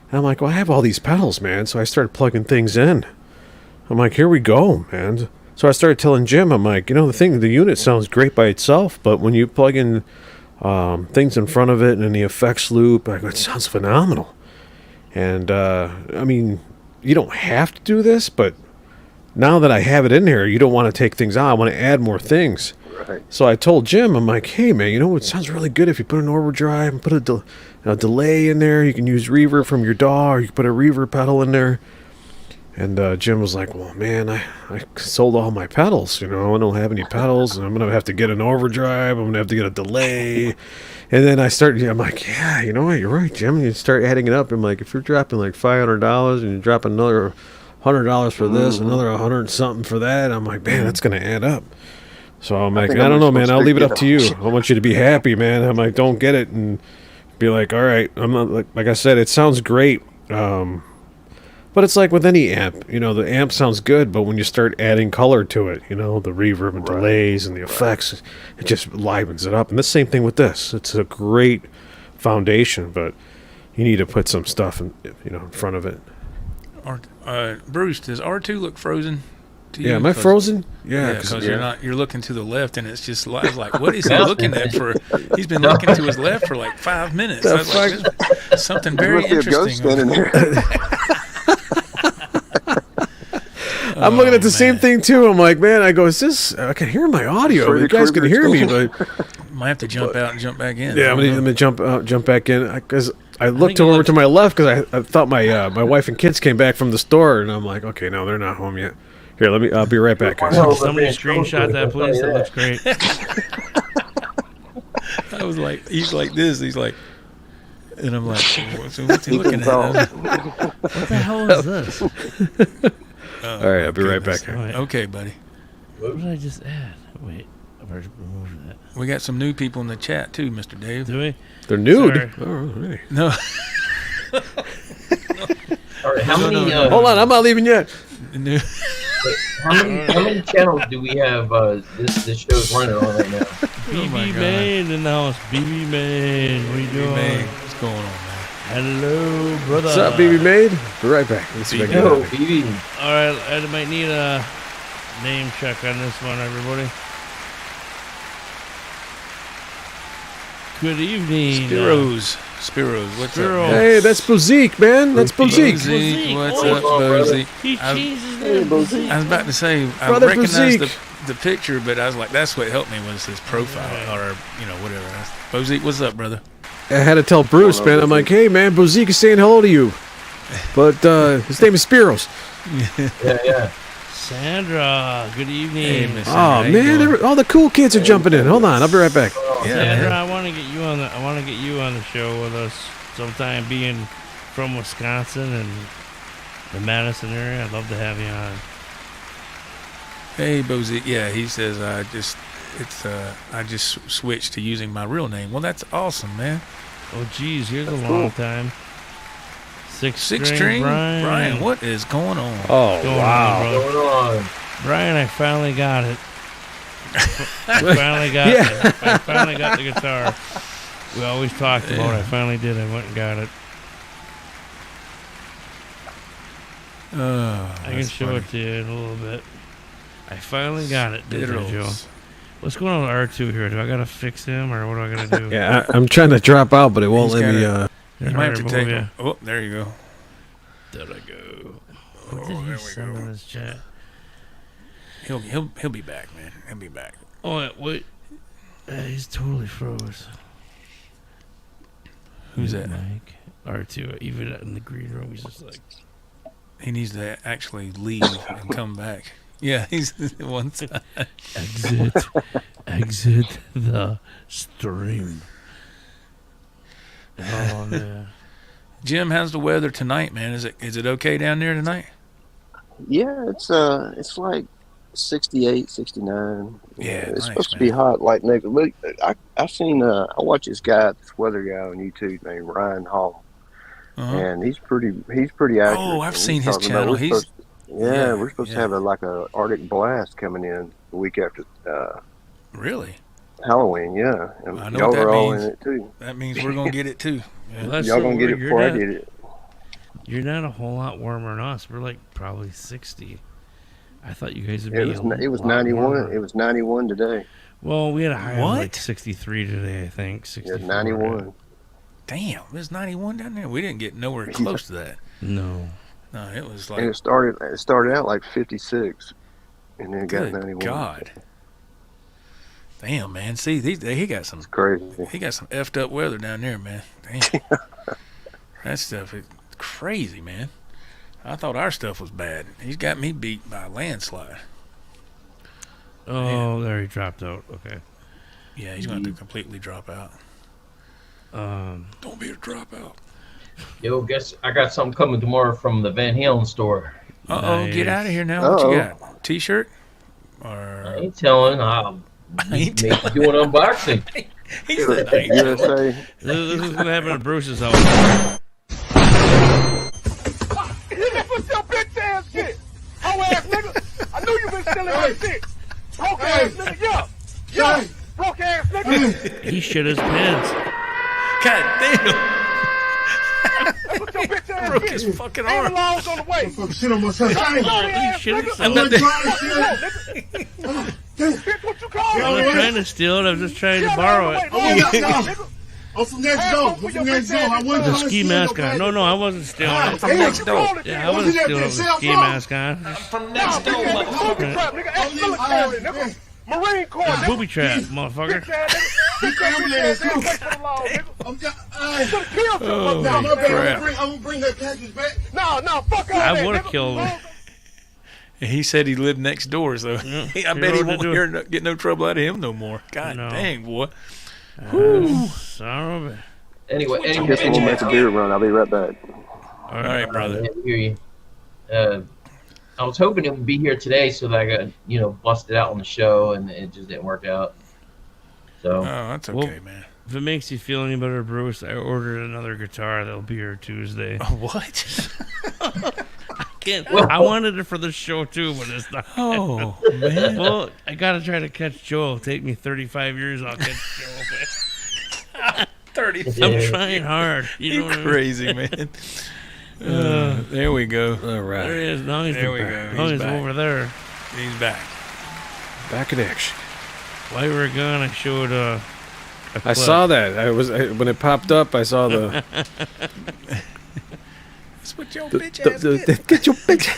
And I'm like, well, I have all these pedals, man. So I started plugging things in. I'm like, here we go, man. So I started telling Jim, I'm like, the unit sounds great by itself, but when you plug in things in front of it and the effects loop, I go, it sounds phenomenal. And you don't have to do this, but now that I have it in there, you don't want to take things out. I want to add more things. Right. So I told Jim, I'm like, hey, man, it sounds really good if you put an overdrive and put a delay in there. You can use reverb from your DAW, or you can put a reverb pedal in there. And Jim was like, well, man, I sold all my pedals. I don't have any pedals, and I'm going to have to get an overdrive. I'm going to have to get a delay. And then I'm like, yeah, you know what? You're right, Jim. You start adding it up. I'm like, if you're dropping like $500 and you drop another $100 for this, another 100 something for that, I'm like, man, that's going to add up. So I'm like, think I I'm don't know, just man. I'll supposed to leave it get up to you. I want you to be happy, man. I'm like, don't get it and be like, all right. I'm not like I said, it sounds great. But it's like with any amp, the amp sounds good, but when you start adding color to it, the reverb and delays and the effects, it just livens it up. And the same thing with this. It's a great foundation, but you need to put some stuff in front of it. Bruce, does R2 look frozen to you? Yeah, am I frozen? Yeah, because you're looking to the left, and it's just I was like, what is he looking at for? He's been looking to his left for like 5 minutes. I was like, there's something very There must be a ghost interesting. standing there. I'm looking at the same thing too. I'm like, man, I go, is this? I can hear my audio. Freddy You guys can hear me, but Might have to jump out and jump back in. yeah, I'm gonna jump back in because I looked over to my left because I thought my wife and kids came back from the store, and I'm like, okay, no, they're not home yet. Here, I'll be right back, guys. Well, Somebody screenshot that, please. That looks great. I was like, he's like this. He's like, and I'm like, what's he looking can at? What the hell is this? All right, I'll be right back. All right. Okay, buddy. What did I just add? Wait, I've already removed that. We got some new people in the chat too, Mr. Dave. Do we? They're nude. Sorry. Oh, really? No, All right, how many? Hold on, I'm not leaving yet. new. How many channels do we have? This show's running on right now. Oh my BB God. Main in the house. BB Main. What are you doing? Man, what's going on, man? Hello, brother. What's up, BB Made? Be right back. Let's see if I can Yo, get it. BB. All right, I might need a name check on this one, everybody. Good evening. Spiros, what's Spiro. up? Man? Hey, that's Bozique, man. That's Bozique. Bozique, what's Oh, up, brother. Bozique? He I- changed his name. Bozique. I was about to say, I Brother recognized Bozique. the picture, but I was like, that's what helped me was his profile or whatever. Bozique, what's up, brother? I had to tell Bruce, man. I'm like, hey, man, Bozique is saying hello to you. But his name is Spiros. Yeah. Sandra, good evening. Hey, Miss Oh, Sandra, how you man, doing? all the cool kids are jumping in. Hold on, I'll be right back. Yeah, Sandra, man. I want to get you on the show with us sometime. Being from Wisconsin and the Madison area, I'd love to have you on. Hey, Bozique. Yeah, he says I just switched to using my real name. Well, that's awesome, man. Oh, geez, here's a long time. Six Six string, string, Brian. what is going on? Oh, Going wow. on, brother? Going on. Brian, I finally got it. I finally got Yeah. it. I finally got the guitar. We always talked about it. I finally did. I went and got it. I can show it to you in a little bit. I finally got it, did I, Joe? What's going on with R2 here? Do I gotta fix him, or what do I gotta do? Yeah, I'm trying to drop out, but it won't He's let me. gotta- You might have to Remove take ya. him. Oh, there you go. There I go. What Oh, did there he we send go. in his chat? He'll be back, man. He'll be back. Oh, wait. He's totally froze. Who's that? Mike. R2. Even in the green room, he's just like... He needs to actually leave and come back. Yeah, he's one side. Exit the stream. Oh, man. Jim, how's the weather tonight, man? Is it okay down there tonight? Yeah, it's like 68, 69. Yeah, It's nice, supposed to man. be hot like next. Look, I watch this guy, this weather guy on YouTube named Ryan Hall, Uh-huh. and he's pretty accurate. Oh, I've And seen he's his talking about channel. we're He's- supposed to- we're supposed yeah. to have a Arctic blast coming in the week after Really? Halloween. Yeah, and I know y'all what that are all means. in it too. That means we're gonna get it too. Yeah. Well, that's Y'all so gonna get it weird. before I get it. You're not a whole lot warmer than us. We're like probably 60. I thought you guys would be It was a lot 91. warmer. It was 91 today. Well, we had a high of What? like 63 today, I think. 64. Yeah, 91. Damn, there's 91 down there. We didn't get nowhere close to that. No. No, it was And like, it started out like 56, and then it got good 91. God. Damn, man. See, he got some It's crazy. effed up weather down there, man. Damn. That stuff is crazy, man. I thought our stuff was bad. He's got me beat by a landslide. Oh, there he dropped out. Okay. Yeah, he's going to completely drop out. Don't be a dropout. Yo, guess I got something coming tomorrow from the Van Halen store. Uh-oh, Nice. get out of here now. What you Uh-oh. got? T-shirt? I or ain't telling. I'll maybe do an unboxing. he said, I ain't USA. This is what happened at Bruce's house. You just put your bitch ass shit. Hoe ass nigga. I knew you been stealing my shit. Broke ass nigga. Yeah. Broke ass nigga. He shit his pants. God damn. Put your bitch ass Broke shit. his fucking Ain't arm. laws on the way. Fuck shit on myself. He shit himself. I'm not there. Bitch, what you call I'm it? not trying to steal it. I'm just trying to borrow it. I'm from next door. I'm from next door. I wasn't The trying to ski steal mask your on. No, I wasn't stealing it. From next door. Yeah, I wasn't stealing it with the ski mask on. From next door, Booby motherfucker. trap, nigga. Ex-military, nigga. Marine Corps, nigga. Booby trap, motherfucker. Bitch ass nigga. Get your bitch ass down, wait for the law, nigga. I'm just, Should've killed you. Oh, no, my bad. crap. I'm gonna bring that package back. No, fuck all I that, would have nigga. killed him. He said he lived next door, so I bet he won't get no trouble out of him no more. God No. dang, boy. Son of a... Anyway, I guess we'll make a beer run. I'll be right back. All All right, brother. I hear you. I was hoping it would be here today so that I got, busted out on the show, and it just didn't work out. So Oh, that's okay, Well- man. If it makes you feel any better, Bruce, I ordered another guitar that'll be here Tuesday. What? I wanted it for the show too, but it's not. Oh, man. Well, I gotta try to catch Joe. It'll take me 35 years. I'll catch Joe. 30. I'm trying hard. You You know what I mean? crazy, man. There we go. All There right. he is. Now he's, There we go. now He's he's back. over there. He's back. Back in action. While we were gone, I showed a I clip. saw that. When it popped up, I saw the. That's what your bitch ass get. Get your bitch.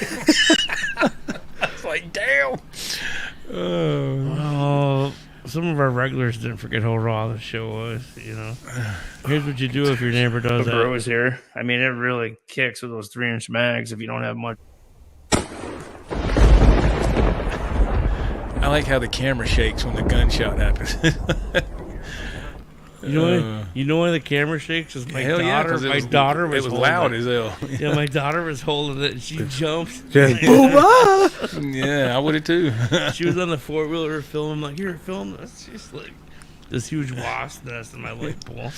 It's like, damn. Oh, some of our regulars didn't forget how raw the show was. Here's what you do if your neighbor does The that. bro is here. I mean, it really kicks with those 3-inch mags if you don't have much. I like how the camera shakes when the gunshot happens. You know why the camera shakes? Is my Hell yeah, daughter. 'cause My daughter was it was holding loud it. as hell. Yeah, my daughter was holding it. And she jumped. Just boom, ah! Yeah, I would have too. She was on the 4-wheeler filming. I'm like, here, film this. She's like this huge wasp nest in my light pole.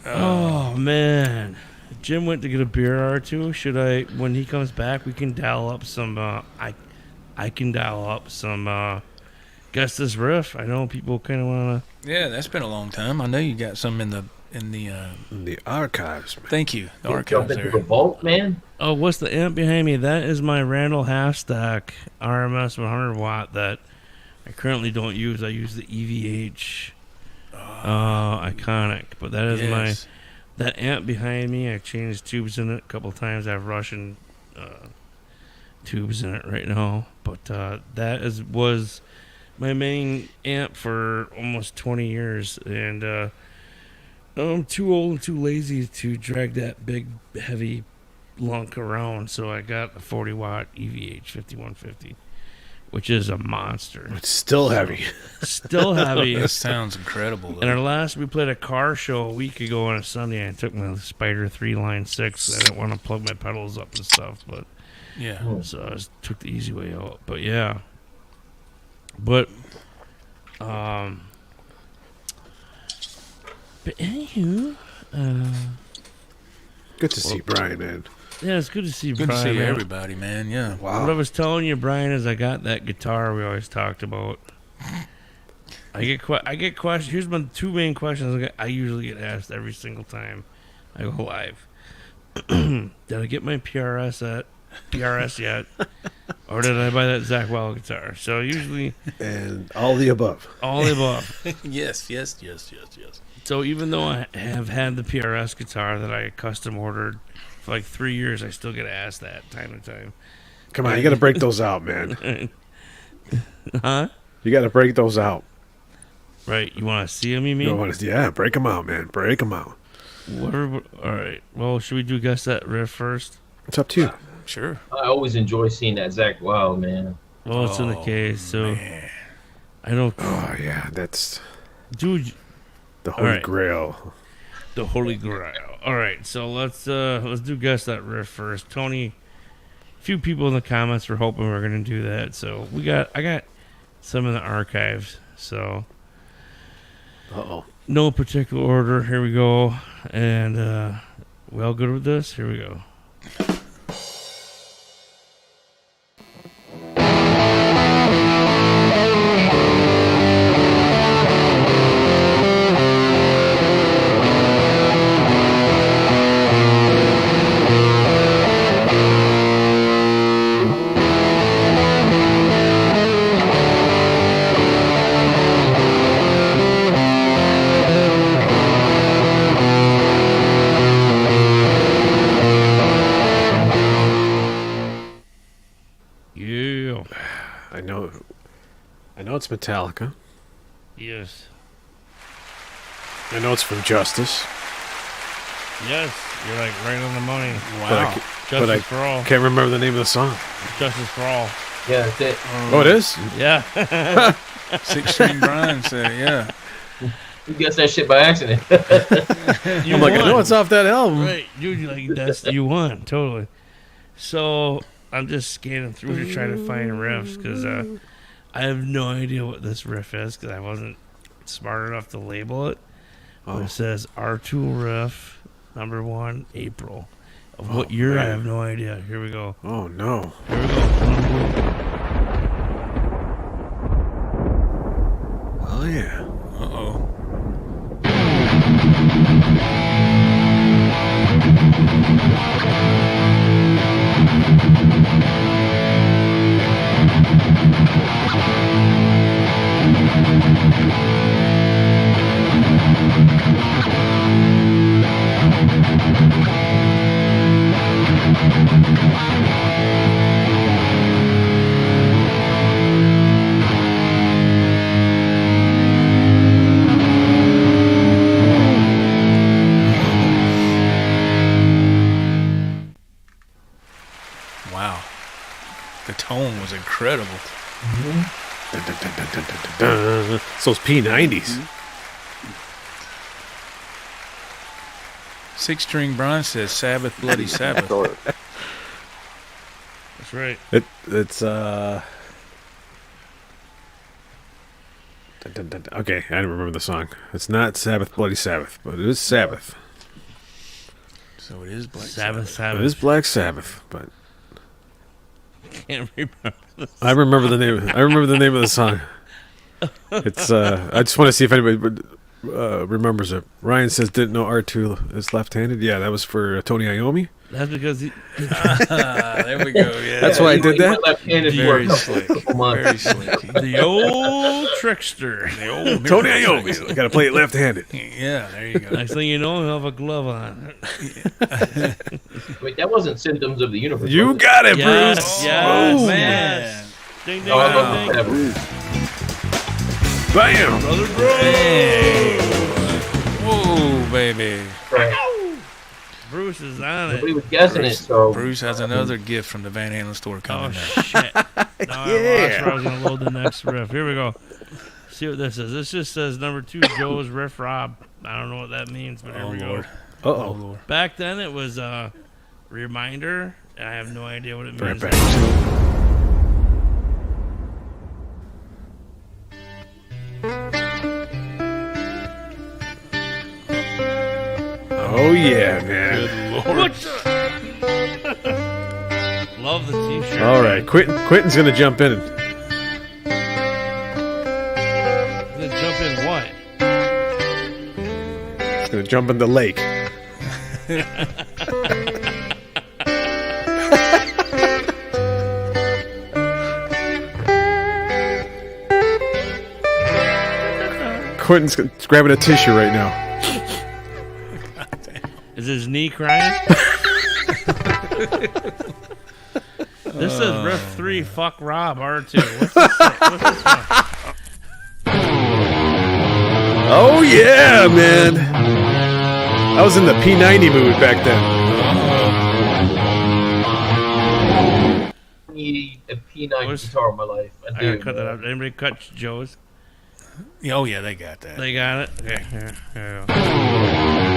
Oh man, Jim went to get a beer or two. Should I? When he comes back, we can dial up some. I can dial up some. Guess this riff. I know people kind of want to. Yeah, that's been a long time. I know you got some in the The archives, man. Thank you. The jump archives into there. the vault, man. Oh, what's the amp behind me? That is my Randall Halfstack RMS 100 watt that I currently don't use. I use the EVH Iconic, but that is Yes. that amp behind me. I changed tubes in it a couple times. I have Russian tubes in it right now, but that was my main amp for almost 20 years, and I'm too old and too lazy to drag that big, heavy lunk around, so I got a 40 watt EVH 5150, which is a monster. It's still heavy. Still heavy. That sounds incredible. And our last, we played a car show a week ago on a Sunday. I took my Spider 3 Line 6. I didn't want to plug my pedals up and stuff, but Yeah. so I just took the easy way out. But yeah. But anywho, Good to see Brian, man. yeah, it's good to see Good Brian. to see man. everybody, man. Yeah. What I was telling you, Brian, is I got that guitar we always talked about. I get questions. Here's my two main questions I usually get asked every single time I go live. Did I get my PRS yet? Or did I buy that Zach Wild guitar? So usually And all the above. all the above. Yes. So even though I have had the PRS guitar that I custom ordered for like 3 years, I still get asked that time to time. Come on, you got to break those out, man. Huh? You got to break those out. Right. You want to see them, you mean? You know what it's- yeah, break them out, man. Break them out. Whatever. All right. Well, should we do guess that riff first? It's up to you. Sure. I always enjoy seeing that Zach Wild, man. Well, it's in the case, so I don't. Oh, yeah, that's Dude, the Holy right. Grail. the Holy Grail. All right, so let's do guess that riff first. Tony, few people in the comments were hoping we were going to do that. So I got some in the archives. So no particular order. Here we go. And we all good with this? Here we go. I know it's Metallica. Yes. I know it's from Justice. Yes, you're like right on the money. Wow. Justice for all. Can't remember the name of the song. Justice for all. Yeah, that's it. Oh, it is? Yeah. 6-String Brian said, yeah. You guessed that shit by accident. I'm like, I know it's off that album. Right, dude, you won, totally. So I'm just scanning through to try to find riffs because I have no idea what this riff is because I wasn't smart enough to label it. But it says R2 riff, number 1, April. Of what year, man. I have no idea. Here we go. Oh, no. Here we go. Oh, yeah. Uh-oh. Wow. The tone was incredible. Dun, dun, dun, dun, dun, dun, dun. It's those P90s. 6-String Brian says Sabbath, Bloody Sabbath. That's right. It's dun, dun, dun, dun. Okay, I don't remember the song. It's not Sabbath, Bloody Sabbath, but it is Sabbath. So it is Black Sabbath. It is Black Sabbath, but Can't remember. I remember the name. I remember the name of the song. It's. I just want to see if anybody remembers it. Ryan says didn't know R2 is left-handed. Yeah, that was for Tony Iommi. That's because there we go. Yeah, that's why I did that. Left-handed Very for a slick. couple months. Very slick. the old trickster. The old Tony miracle Iommi. trickster. Got to play it left-handed. Yeah, there you go. Next thing you know, he'll have a glove on. Wait, that wasn't Symptoms of the Universe. You was it? got it, Yes, Bruce. yes, Boom. man. Ding, ding, Oh, I ding, love ding. that. Bam. Brother Bro. Hey. Whoa, baby. Right. Bruce is on Nobody it. was guessing it, so Bruce has another gift from the Van Halen store Oh, coming up. shit. Now I lost where I was going to load the next riff. Here we go. See what this is. This just says number 2, Joe's Riff Rob. I don't know what that means, but here we go. Uh-oh. Lord. Back then, it was a reminder, and I have no idea what it Right means. back. Oh yeah, man. What the? Love the t-shirt. All right, Quentin's gonna jump in. Gonna jump in what? He's gonna jump in the lake. Quentin's grabbing a tissue right now. Is his knee crying? This says Riff 3, fuck Rob, R2. What's this one? Oh yeah, man. I was in the P90 mood back then. I need a P9 What's- guitar in my life. I I do. gotta cut that up. Anybody cut Joe's? Oh, yeah, they got that. They got it? Okay, here we go.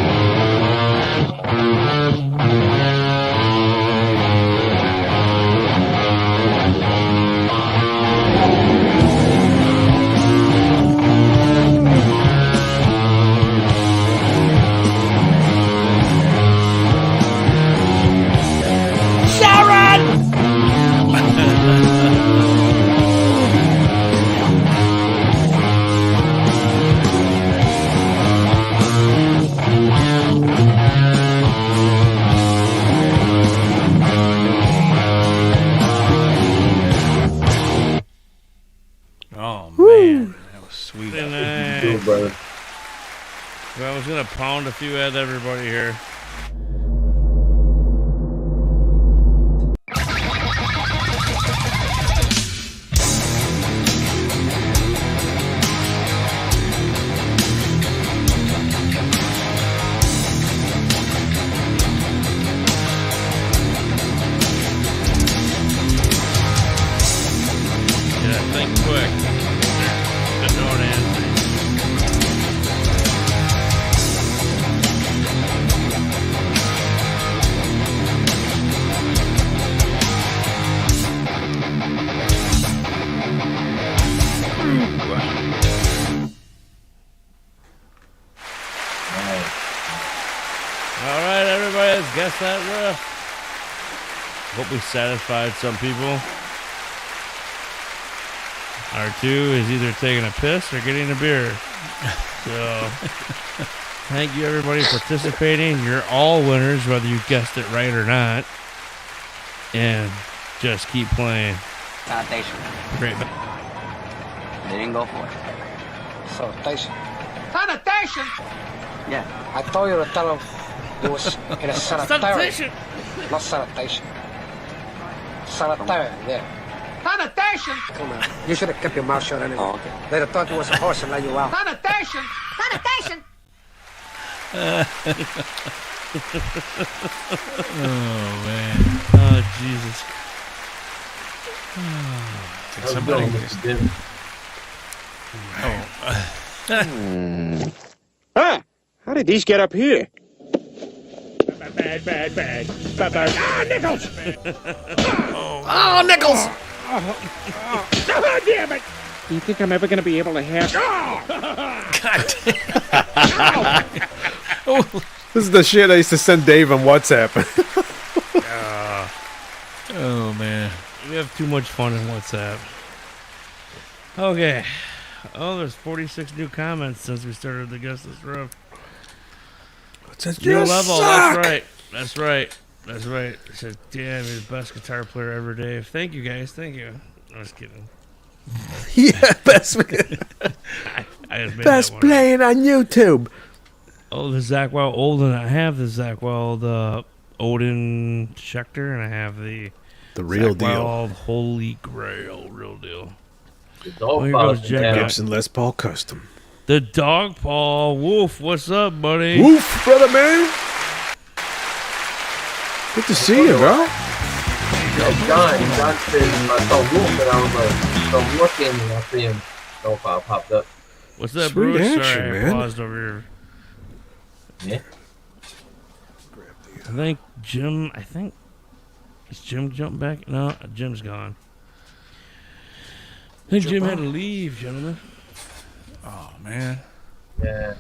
Nice. Cool, brother. Well, I was gonna pound a few at everybody here. Yeah, think quick. But don't answer. All right, everybody, let's guess that riff. Hope we satisfied some people. R2 is either taking a piss or getting a beer. So, thank you, everybody, for participating. You're all winners, whether you guessed it right or not. And just keep playing. Sanitation. Great. They didn't go for it. Sanitation. Sanitation? Yeah. I told you to tell him it was in a sanitarium. Sanitation. Not sanitation. Sanitarium, yeah. Sanitation! Come on. You should have kept your mouth shut anyway. Oh, okay. They'd have thought you was a horse and let you out. Sanitation! Sanitation! Oh man. Oh, Jesus. Did somebody Huh? How did these get up here? Bad. Ah, Nichols! Oh, Nichols! Oh, damn it! Do you think I'm ever going to be able to have... God This is the shit I used to send Dave on WhatsApp. Oh man. We have too much fun in WhatsApp. Okay. Oh, there's 46 new comments since we started the Guess This Riff. New level. That's right. It said, damn, you're the best guitar player ever, Dave. Thank you, guys. Thank you. I was kidding. Yeah, best I just made best that one up. playing on YouTube. Oh, the Zach Wild Olden. I have the Zach Wild Odin Schecter, and I have the real Zach deal. Wild Holy Grail, real deal. The dog Here paws goes in Jack there. Gibson Les Paul Custom. The Dog Paw Wolf. What's up, buddy? Woof, brother man. Good to see you, bro. John said I saw Wolf, and I was like, so I'm looking, and I see him. Dog paw popped up. What's that, Sweet Bruce? action, Sorry, I man. paused over here. Yeah. I think Jim. Is Jim jumped back? No, Jim's gone. I think Jim had to leave, gentlemen. Oh man. Yeah.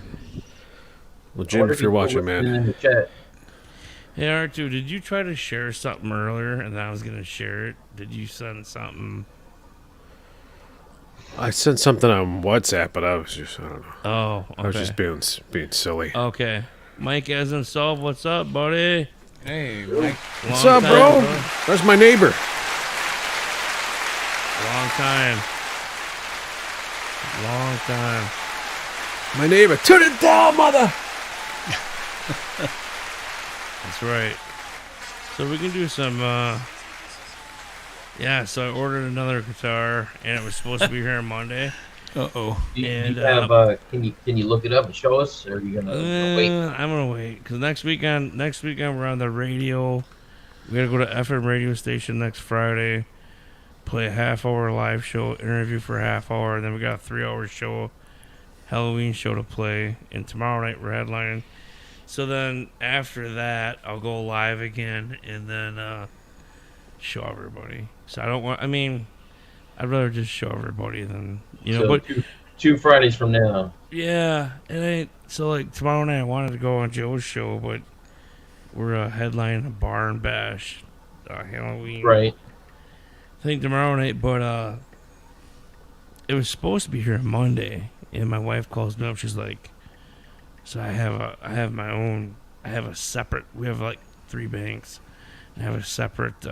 Well, Jim, if you're watching, man. In the chat. Hey, R2, did you try to share something earlier and I was going to share it? Did you send something? I sent something on WhatsApp, but I was just, I don't know. Oh, okay. I was just being silly. Okay. Mike Esensolve, what's up, buddy? Hey, Mike. What's up, bro? That's my neighbor. Long time. My neighbor. Turn it down, mother. That's right. So we can do some, yeah, so I ordered another guitar, and it was supposed to be here on Monday. Uh-oh. Do you And, have, can you look it up and show us, or are you gonna wait? I'm gonna wait because next weekend we're on the radio. We gotta go to FM radio station next Friday, play a half-hour live show, interview for a half hour, and then we got a 3-hour show, Halloween show to play. And tomorrow night we're headlining. So then after that, I'll go live again and then show everybody. So I'd rather just show everybody than So but. two Fridays from now. Yeah, it ain't. So, like, tomorrow night I wanted to go on Joe's show, but we're headlining a bar and bash Halloween. Right. I think tomorrow night, but it was supposed to be here on Monday, and my wife calls me up. She's like, so I have my own, I have a separate, we have like 3 banks. I have a separate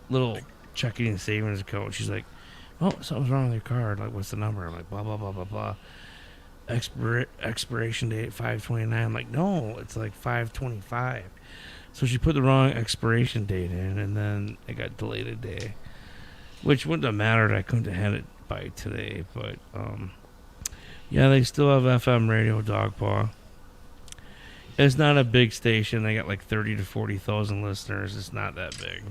little checking and savings account. She's like, oh, something's wrong with your card. Like, what's the number? I'm like, blah, blah, blah, blah, blah. Expiration date 5/29. I'm like, no, it's like 5/25. So she put the wrong expiration date in, and then it got delayed a day, which wouldn't have mattered. I couldn't have had it by today, but yeah, they still have FM radio Dogpaw. It's not a big station. They got like 30 to 40,000 listeners. It's not that big,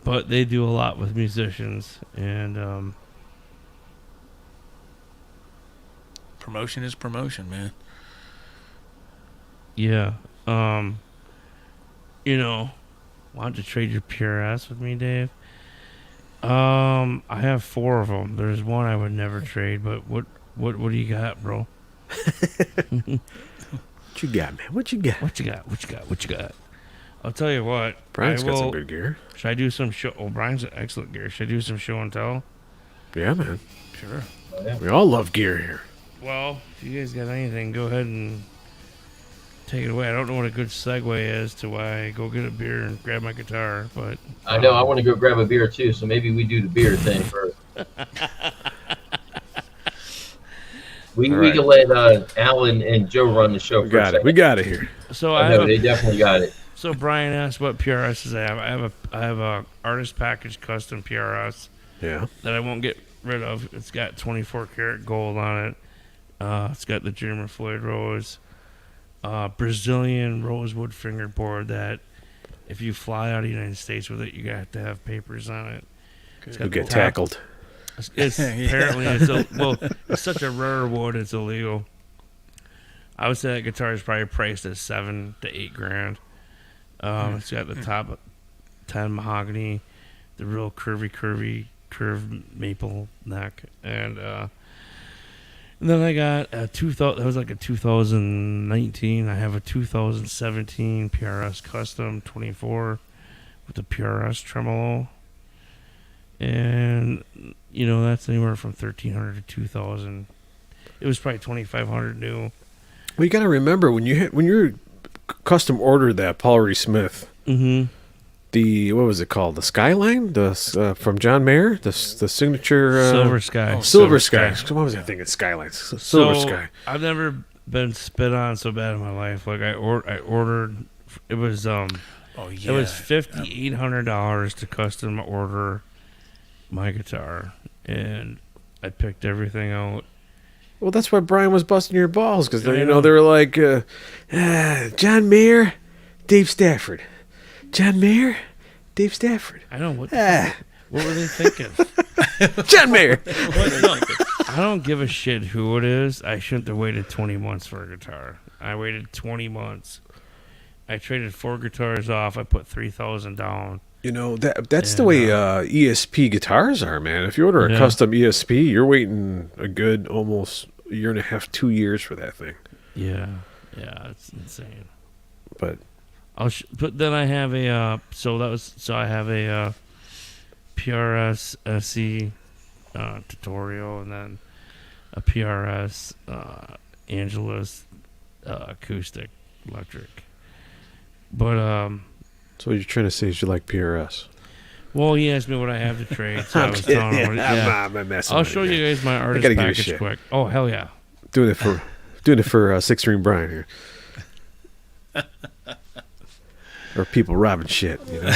but they do a lot with musicians, and Promotion is promotion, man. yeah. You know, want to trade your PRS with me, Dave? I have 4 of them. There's one I would never trade, but what do you got, bro? What you got, man? What you got? What you got? I'll tell you what. Brian's got some good gear. Should I do some show? Oh, Brian's got excellent gear. Should I do some show and tell? Yeah, man. Sure. Oh, yeah. We all love gear here. Well, if you guys got anything, go ahead and take it away. I don't know what a good segue is to why I go get a beer and grab my guitar, but I know I want to go grab a beer too, so maybe we do the beer thing first. We can let Alan and Joe run the show. We got it. We got it here. So I know they definitely got it. So Brian asked what PRSs I have. I have a artist package custom PRS. Yeah. That I won't get rid of. It's got 24 karat gold on it. It's got the German Floyd Rose, Brazilian rosewood fingerboard that if you fly out of the United States with it, you got to have papers on it. You'll get tackled. It's apparently it's such a rare wood, it's illegal. I would say that guitar is probably priced at $7 to $8 grand. It's got the top 10 mahogany, the real curved maple neck, and then I got a 2000. That was like a 2019. I have a 2017 PRS Custom 24 with the PRS tremolo, and you know that's anywhere from $1,300 to $2,000. It was probably $2,500 new. Well, you got to remember when you custom ordered that Paul Reed Smith. Mm-hmm. What was it called? The Skyline, from John Mayer, the signature Silver Sky. Oh, Silver Sky. What was I thinking? Skyline. Silver Sky. I've never been spit on so bad in my life. Like I ordered. It was It was $5,800 to custom order my guitar, and I picked everything out. Well, that's why Brian was busting your balls because they were like John Mayer, Dave Stafford. John Mayer, Dave Stafford. I don't know what were they thinking? John Mayer. I don't give a shit who it is. I shouldn't have waited 20 months for a guitar. I waited 20 months. I traded 4 guitars off. I put $3,000 down. You know that's the way ESP guitars are, man. If you order a custom ESP, you're waiting a good almost a year and a half, 2 years for that thing. Yeah, it's insane. But but then I have a I have a PRS SE tutorial, and then a PRS Angelus acoustic electric. But so what you're trying to say is you like PRS? Well, he asked me what I have to trade, so I was telling him. I'm messing I'll with show you you guys my artist package quick. Oh hell yeah! Doing it for Six String Brian here. Or people robbing shit, you know.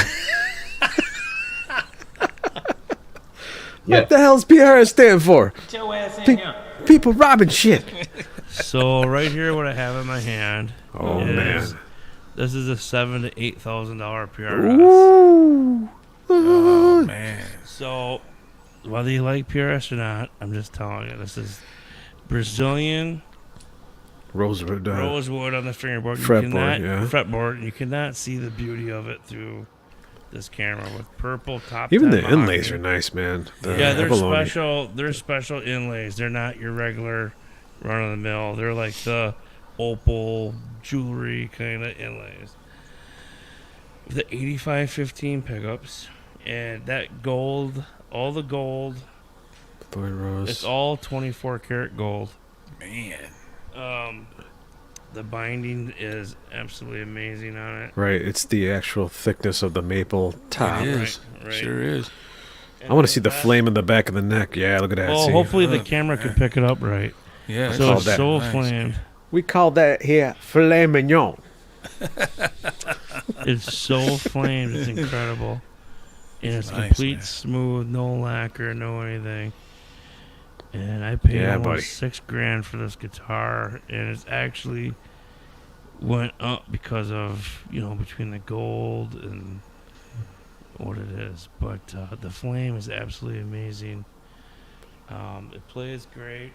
What the hell's PRS stand for? Get your ass in here. People robbing shit. So right here, what I have in my hand. Oh man, this is a $7,000 to $8,000 PRS. Ooh. Oh man. So whether you like PRS or not, I'm just telling you, this is Brazilian. Rosewood on the fingerboard. Fretboard. And you cannot see the beauty of it through this camera with purple top. Even the inlays are nice, man. They're special. They're special inlays. They're not your regular run of the mill. They're like the opal jewelry kind of inlays. The 8515 pickups and that gold, all the gold. Floyd Rose. It's all 24 karat gold. Man. The binding is absolutely amazing on it. Right, it's the actual thickness of the maple top. It is. Right. Sure is. I want to see the flame in the back of the neck. Yeah, look at that. Well, see? hopefully the camera can pick it up right. Yeah, So it's that so nice. flamed. We call that here filet mignon. It's so flamed. It's incredible. And it's Nice, complete man. smooth, no lacquer, no anything. And I paid Yeah, almost $6,000 for this guitar, and it's actually went up because of between the gold and what it is. But the flame is absolutely amazing. It plays great.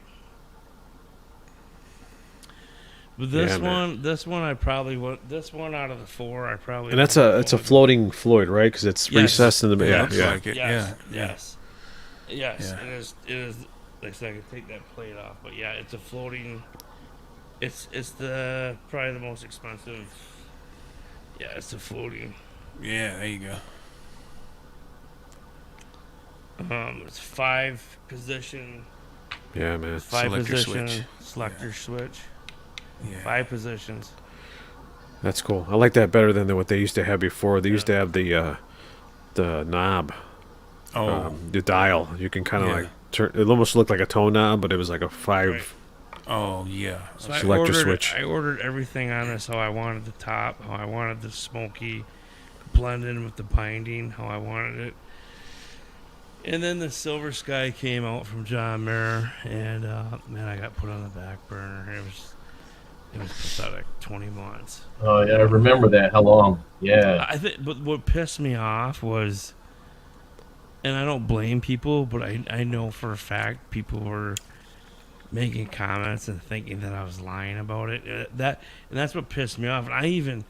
But this one, I probably want. This one out of the 4, I probably. And it's a floating Floyd, right? Because it's recessed in the Looks yeah. like it. Yes. Yeah. It is. It is. Like I said, I can take that plate off, but yeah, it's a floating. It's the probably the most expensive. Yeah, it's a floating. Yeah, there you go. It's 5 position. Yeah, man. 5 Selector position switch. selector switch. Yeah. 5 positions. That's cool. I like that better than what they used to have before. They used to have the knob, Oh. the dial. You can kind of Yeah. like turn. It almost looked like a toe knob, but it was like a 5. Right. Oh yeah. So Selector switch. I ordered everything on this how I wanted the top, how I wanted the smoky blend in with the binding, how I wanted it. And then the Silver Sky came out from John Mayer, and man, I got put on the back burner. It was pathetic. 20 months. Oh yeah, I remember that. How long? Yeah. I think, but what pissed me off was, and I don't blame people, but I know for a fact people were making comments and thinking that I was lying about it. And that's what pissed me off. And I even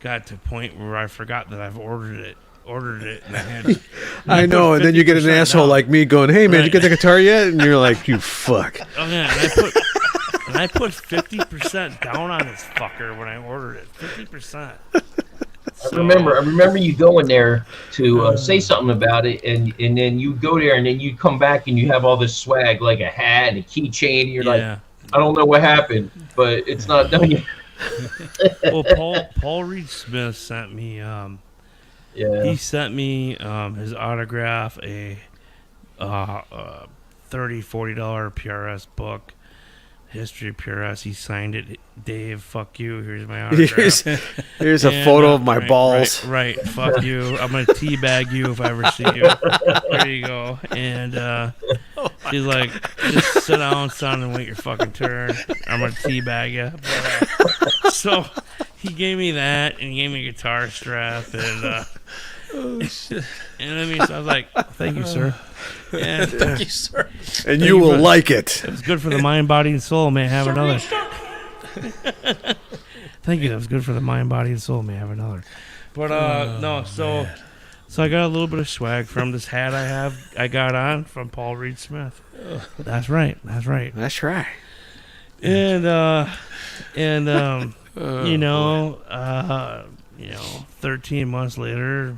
got to a point where I forgot that I've ordered it, and I had. I know, and then you get an 50% asshole down. like me going, "Hey, man, Right. you get the guitar yet?" And you're like, "You fuck." Oh yeah, and I put 50% down on this fucker when I ordered it. 50%. I remember you going there to say something about it, and then you go there, and then you come back, and you have all this swag like a hat and a keychain. And you're like, I don't know what happened, but it's not done yet. Well, Paul Reed Smith sent me. Yeah. He sent me his autograph, a $30-$40 PRS book, History of PRS. He signed it. Dave, fuck you. Here's my autograph. Here's a photo of my balls. Right. Fuck you. I'm gonna teabag you if I ever see you. There you go. And he's like, just sit down, son, and wait your fucking turn. I'm gonna teabag you. But, so he gave me that, and he gave me a guitar strap, and and I mean, so I was like, thank you, sir. And, Thank you, sir. And you will like it. It was good for the mind, body, and soul. May I have another? Thank you. That was good for the mind, body, and soul. May I have another? But no, so I got a little bit of swag from this hat I got on from Paul Reed Smith. That's right. That's right. And you know, 13 months later,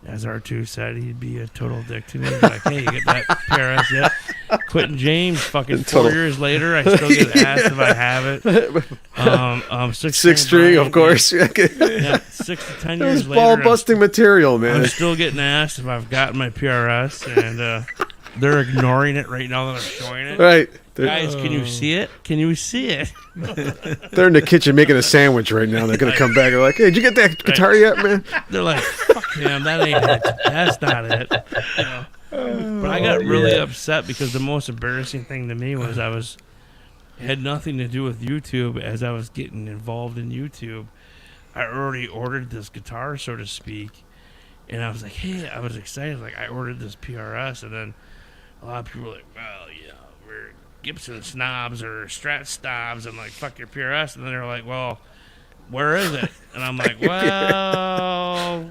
as R2 said, he'd be a total dick to me. He'd be like, hey, you get that PRS yet? Quentin James, fucking 4 years later, I still get asked if I have it. Six string, of course. Yeah, 6 to 10 It was years ball later, busting material, man. I'm still getting asked if I've gotten my PRS, and they're ignoring it right now that I'm showing it. Right. Guys, can you see it? Can you see it? They're in the kitchen making a sandwich right now. They're going to come back and like, hey, did you get that guitar yet, man? They're like, fuck him, that ain't it. That's not it. You know? But I got really upset because the most embarrassing thing to me was it had nothing to do with YouTube. As I was getting involved in YouTube, I already ordered this guitar, so to speak. And I was like, hey, I was excited. Like, I ordered this PRS. And then a lot of people were like, well, we're Gibson snobs or Strat snobs. And like, fuck your PRS. And then they're like, well, where is it? And I'm like, well,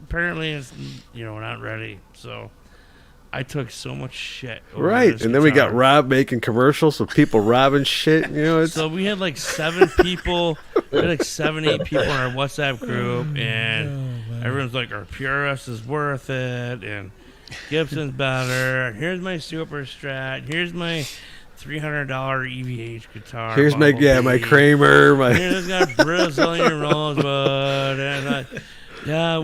apparently it's, not ready. So I took so much shit. Right. And then we got Rob making commercials of people robbing shit. So we had like 7 people. We had like 7, 8 people in our WhatsApp group. And everyone's like, our PRS is worth it. And Gibson's better. Here's my Super Strat. Here's my $300 EVH guitar. Here's my Kramer. Here's got Brazilian Rosewood. And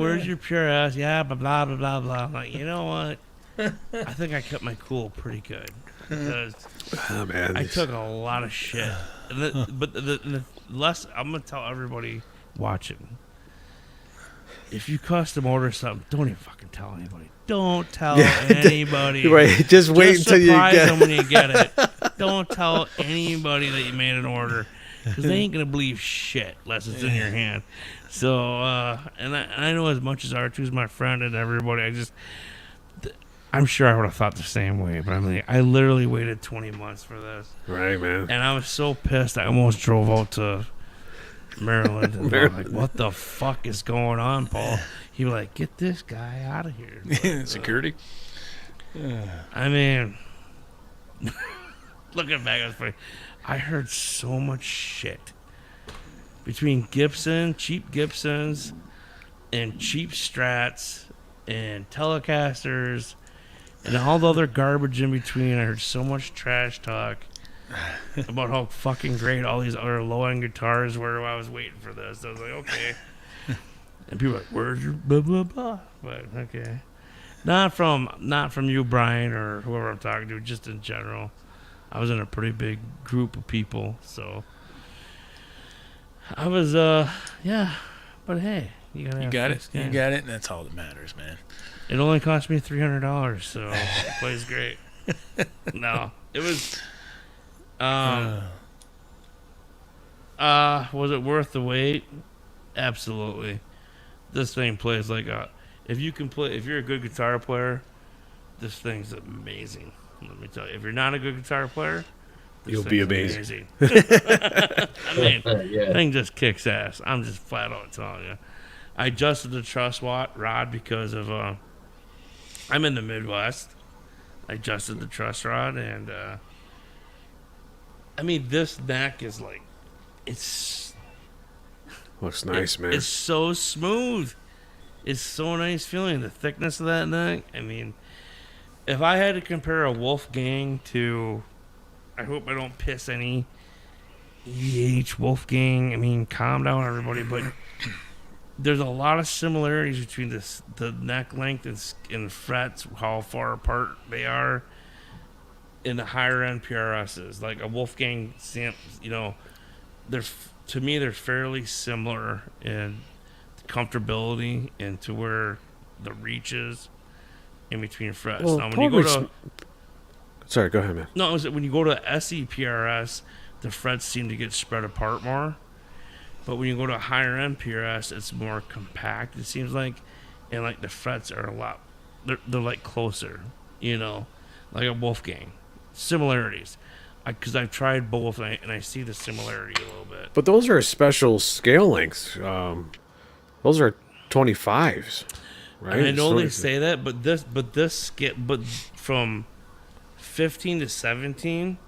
where's your PRS? Yeah, blah, blah, blah, blah, blah. I'm like, you know what? I think I kept my cool pretty good because Oh, man. I took a lot of shit. But the less I'm gonna tell everybody watching, if you custom order something, don't even fucking tell anybody. Don't tell anybody. Right, just wait until you surprise get them when you get it. Don't tell anybody that you made an order because they ain't gonna believe shit unless it's in your hand. So, and I know as much as R2's my friend and everybody, I'm sure I would have thought the same way. But I mean, I literally waited 20 months for this. Right, man. And I was so pissed, I almost drove out to Maryland. And I'm like, what the fuck is going on, Paul? He was like, get this guy out of here. But, Security? I mean, looking back, it was funny. I heard so much shit between cheap Gibsons, and cheap Strats, and Telecasters, and all the other garbage in between. I heard so much trash talk about how fucking great all these other low-end guitars were while I was waiting for this. I was like, okay. And people were like, where's your blah, blah, blah? But, okay. Not from you, Brian, or whoever I'm talking to, just in general. I was in a pretty big group of people, so I was, yeah. But hey, you got it. You got it, and that's all that matters, man. It only cost me $300, so it plays great. No, it was. Was it worth the wait? Absolutely. This thing plays like a. If you're a good guitar player, this thing's amazing. Let me tell you. If you're not a good guitar player, you'll be amazing. I mean, thing just kicks ass. I'm just flat out telling you. I adjusted the truss rod because of I'm in the Midwest. I adjusted the truss rod, and I mean, this neck is like, it's looks nice, man. It's so smooth. It's so nice feeling the thickness of that neck. I mean, if I had to compare a Wolfgang to, I hope I don't piss any Wolfgang. I mean, calm down, everybody. But there's a lot of similarities between the neck length and frets, how far apart they are in the higher end PRSs. Like a Wolfgang to me, they're fairly similar in comfortability and to where the reach is in between frets. Well, now, when you go to sorry, go ahead, man. No, when you go to SE PRS, the frets seem to get spread apart more. But when you go to a higher end PRS, it's more compact, it seems like. And like the frets are a lot, they're like closer, like a Wolfgang. Similarities. Because I've tried both and I see the similarity a little bit. But those are special scale lengths. Those are 25s, right? And I know they say that, but from 15 to 17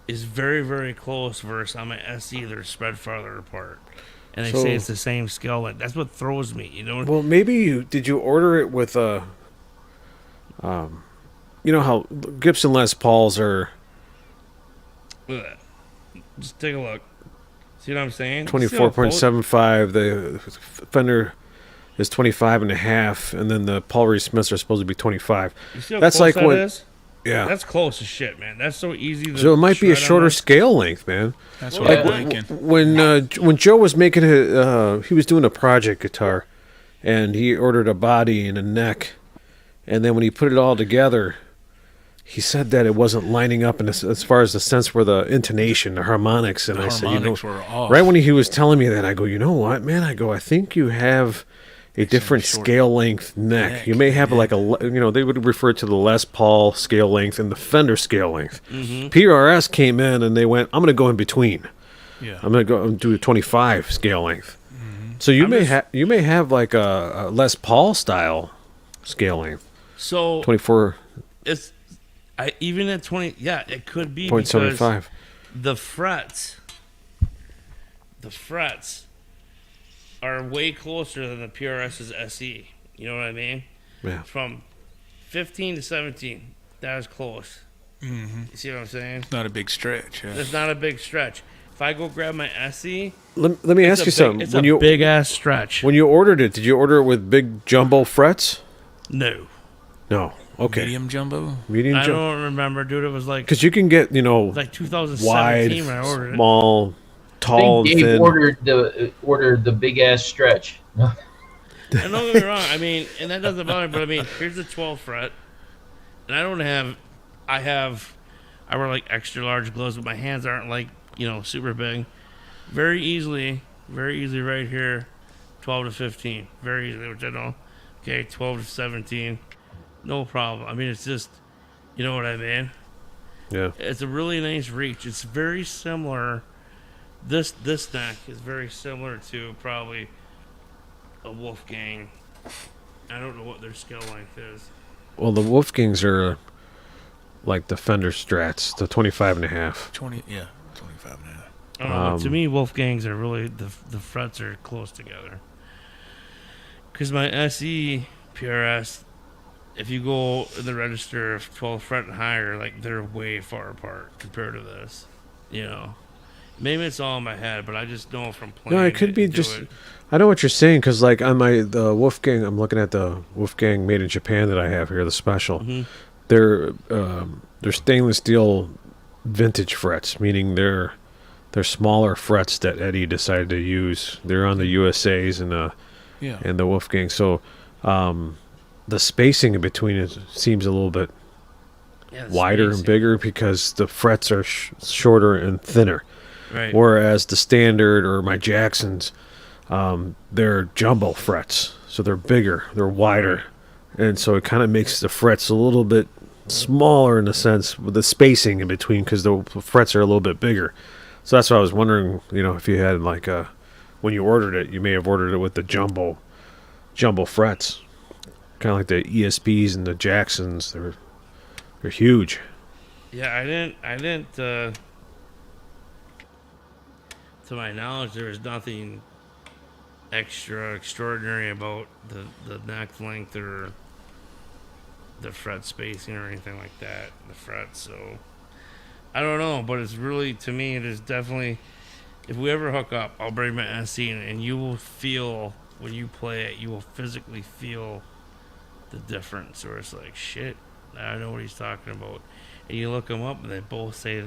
is very, very close versus on my SE, they're spread farther apart. And they say it's the same scale length. That's what throws me, Well, maybe did you order it with a, you know how Gibson Les Pauls are. Just take a look. See what I'm saying? 24.75. The Fender is 25.5, and then the Paul Reed Smiths are supposed to be 25. You see how That's close like what? Is? Yeah. That's close as shit, man. That's so easy to So it might be a shred on shorter that. scale length, man. That's what I'm thinking. When Joe was making he was doing a project guitar, and he ordered a body and a neck, and then when he put it all together, he said that it wasn't lining up as far as the sense where the intonation, the harmonics, and The I said, harmonics were off. right when he was telling me that, I go, you know what, man? I go, I think you have a different scale length neck. You may have like they would refer to the Les Paul scale length and the Fender scale length. Mm-hmm. PRS came in and they went, I'm going to go in between. Yeah. I'm going to go and do a 25 scale length. Mm-hmm. So you may have like a Les Paul style scale length. So 24. It's even at 20. Yeah, it could be 0.75. The frets are way closer than the PRS's SE. You know what I mean? Yeah. From 15 to 17, that is close. Mm-hmm. You see what I'm saying? It's not a big stretch. Yeah. It's not a big stretch. If I go grab my SE, let me ask you something. It's a big ass stretch. When you ordered it, did you order it with big jumbo frets? No. No. Okay. Medium jumbo. Medium I jumbo. don't remember, dude. It was like Because you can get, like 2017 wide, when I ordered it. small, I tall, think and Dave thin. ordered the big ass stretch. And don't get me wrong. I mean, and that doesn't bother me. But I mean, here's the 12 fret, and I wear like extra large gloves, but my hands aren't like super big. Very easily right here, 12 to 15, very easily, which I know. Okay, 12 to 17, no problem. I mean, it's just, you know what I mean? Yeah. It's a really nice reach. It's very similar. This neck is very similar to probably a Wolfgang. I don't know what their scale length is. Well, the Wolfgangs are like the Fender Strats, the 25.5. 20, yeah, 25 and a half. I don't know, but to me, Wolfgangs are really the frets are close together. Because my SE PRS, if you go in the register of 12 fret and higher, like they're way far apart compared to this. Maybe it's all in my head, but I just know from playing. No, it could be just. I know what you're saying because, like, on the Wolfgang, I'm looking at the Wolfgang made in Japan that I have here, the special. Mm-hmm. They're stainless steel vintage frets, meaning they're smaller frets that Eddie decided to use. They're on the USAs and the Wolfgang. So the spacing in between it seems a little bit wider and bigger because the frets are shorter and thinner. Right. Whereas the standard or my Jacksons, they're jumbo frets, so they're bigger, they're wider, and so it kind of makes the frets a little bit smaller in a sense with the spacing in between because the frets are a little bit bigger. So that's why I was wondering, if you had like when you ordered it, you may have ordered it with the jumbo frets, kind of like the ESPs and the Jacksons. They're huge. Yeah, I didn't. To my knowledge, there was nothing extraordinary about the neck length or the fret spacing or anything like that. The frets, so I don't know, but it's really, to me, it is definitely. If we ever hook up, I'll bring my SC and you will feel when you play it. You will physically feel the difference, or it's like shit. I know what he's talking about, and you look them up, and they both say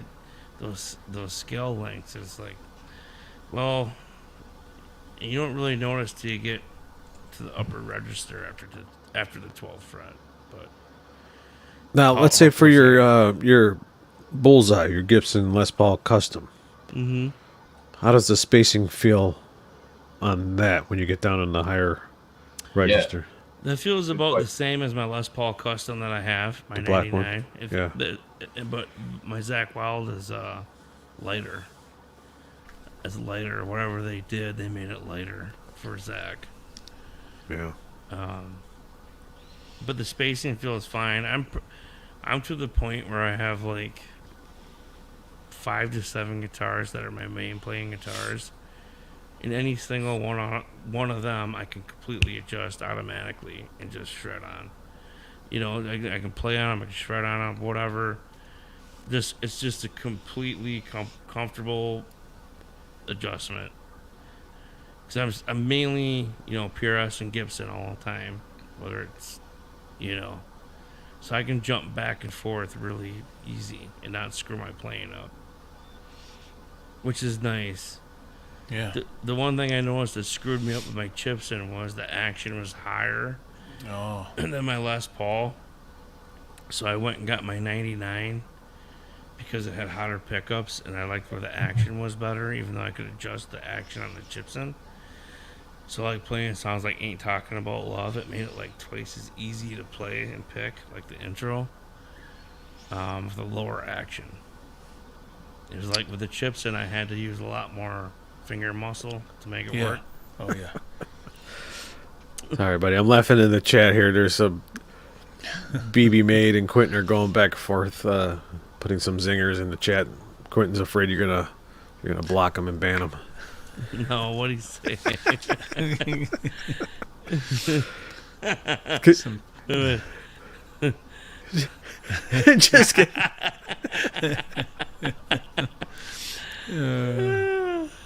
those scale lengths. It's like, well, you don't really notice till you get to the upper register after the 12th fret. But now, let's say for your Bullseye, your Gibson Les Paul Custom. Mm-hmm. How does the spacing feel on that when you get down in the higher register? That feels about the same as my Les Paul Custom that I have, my The black 99. one? But my Zach Wild is lighter. It's lighter. Whatever they did, they made it lighter for Zach. Yeah. But the spacing feels fine. I'm to the point where I have like 5 to 7 guitars that are my main playing guitars. In any single one of them, I can completely adjust automatically and just shred on. I can play on them, I can shred on them, whatever. It's just a completely comfortable adjustment. Because I'm mainly, PRS and Gibson all the time, whether it's, so I can jump back and forth really easy and not screw my playing up, which is nice. Yeah. The one thing I noticed that screwed me up with my Gibson was the action was higher than my Les Paul. So I went and got my 99 because it had hotter pickups, and I liked where the action was better, even though I could adjust the action on the Gibson. So like playing songs like Ain't Talking About Love, it made it like twice as easy to play and pick, like the intro, with the lower action. It was like with the Gibson, I had to use a lot more finger muscle to make it work. Oh yeah. Sorry, buddy. I'm laughing in the chat here. There's some BB Made and Quentin are going back and forth, putting some zingers in the chat. Quentin's afraid you're gonna block him and ban him. No, what do you say? Just kidding.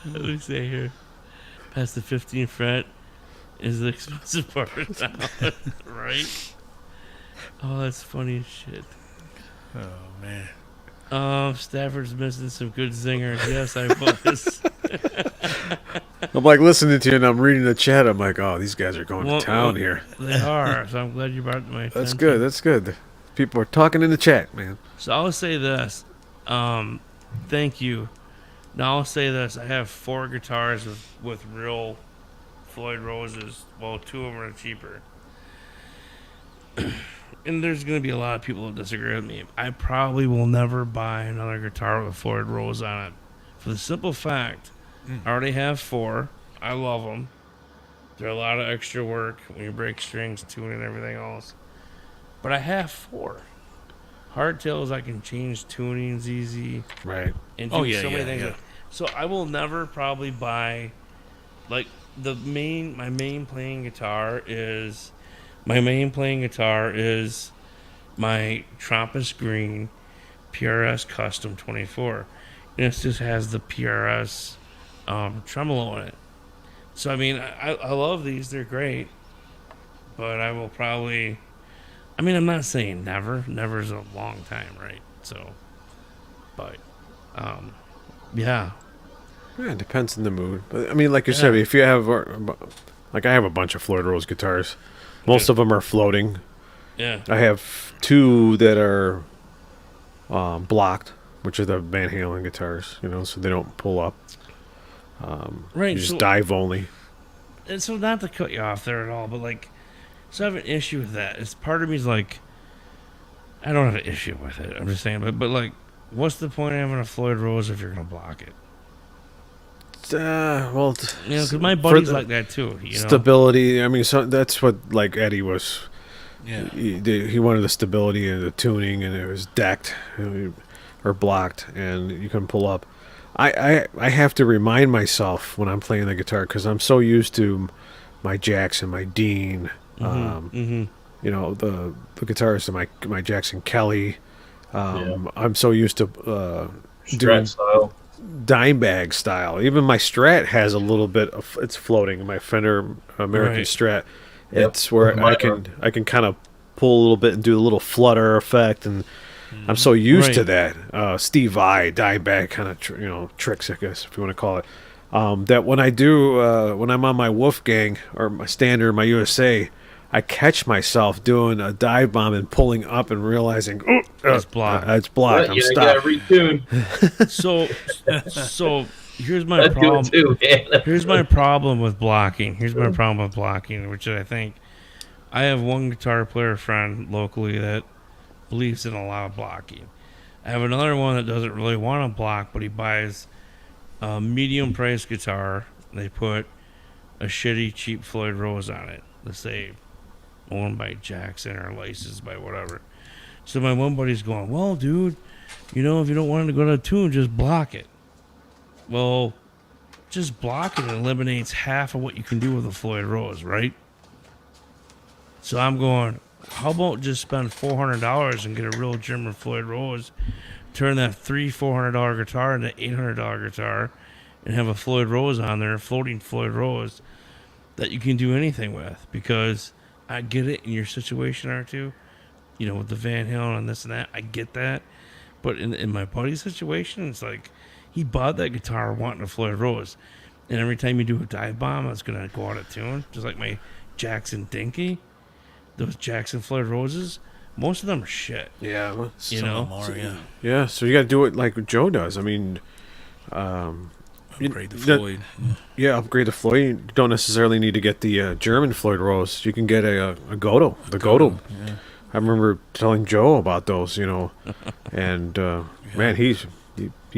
What do we say here? Past the 15th fret is the expensive part of town, right? Oh, that's funny as shit. Oh man. Stafford's missing some good zingers. Yes, I was. I'm like listening to you and I'm reading the chat. I'm like, oh, these guys are going to town here. They are. So I'm glad you brought it to my attention. That's good. That's good. People are talking in the chat, man. So I'll say this. Thank you. Now I'll say this. I have 4 guitars with real Floyd Roses. Well, 2 of them are cheaper. And there's going to be a lot of people that disagree with me. I probably will never buy another guitar with a Floyd Rose on it. For the simple fact, I already have 4. I love them. They're a lot of extra work when you break strings, tuning, and everything else. But I have 4. Hardtails, I can change tunings easy. Right. And do so many things. Yeah. So I will never probably buy, like, my main playing guitar is my Trompus Green PRS Custom 24. And it just has the PRS tremolo in it. So, I mean, I love these. They're great. But I will probably... I mean, I'm not saying never. Never is a long time, right? So, but, yeah. Yeah, it depends on the mood. But, I mean, like you said, if you have... Like, I have a bunch of Floyd Rose guitars. Most of them are floating. Yeah. I have 2 that are blocked, which are the Van Halen guitars, so they don't pull up. Right. You just dive only. And so, not to cut you off there at all, but, like, so I have an issue with that. It's part of me is like, I don't have an issue with it. I'm just saying, but like, what's the point of having a Floyd Rose if you're gonna block it? Well, because my buddy's like that too. Stability. I mean, so that's what like Eddie was. Yeah. He wanted the stability and the tuning, and it was decked or blocked, and you couldn't pull up. I have to remind myself when I'm playing the guitar because I'm so used to my Jackson, my Dean. The guitars of my Jackson Kelly. I'm so used to doing style, dime bag style. Even my Strat has a little bit of it's floating. My Fender American Strat, it's where I can kind of pull a little bit and do a little flutter effect, and I'm so used to that. Steve Vai dime bag kind of tricks, I guess if you want to call it. That when I do when I'm on my Wolfgang or my Standard, my USA. I catch myself doing a dive bomb and pulling up and realizing, it's blocked. It's blocked. I'm stopped. Gotta retune. So here's my problem. Here's my problem with blocking. Which I think I have one guitar player friend locally that believes in a lot of blocking. I have another one that doesn't really want to block, but he buys a medium price guitar. They put a shitty cheap Floyd Rose on it. Let's say owned by Jackson or licensed by whatever. So my one buddy's going, well, dude, if you don't want it to go to tune, just block it. Well, just blocking it eliminates half of what you can do with a Floyd Rose, right? So I'm going, how about just spend $400 and get a real German Floyd Rose, turn that $400 guitar into $800 guitar, and have a Floyd Rose on there, floating Floyd Rose, that you can do anything with. Because I get it in your situation, R2, with the Van Halen and this and that. I get that. But in my buddy's situation, it's like he bought that guitar wanting a Floyd Rose. And every time you do a dive bomb, it's going to go out of tune. Just like my Jackson Dinky. Those Jackson Floyd Roses, most of them are shit. Yeah. Some of them are, yeah, so you got to do it like Joe does. I mean... upgrade the Floyd. Yeah, upgrade the Floyd. You don't necessarily need to get the German Floyd Rose. You can get a Godot. The Godot. Yeah. I remember telling Joe about those, and man, he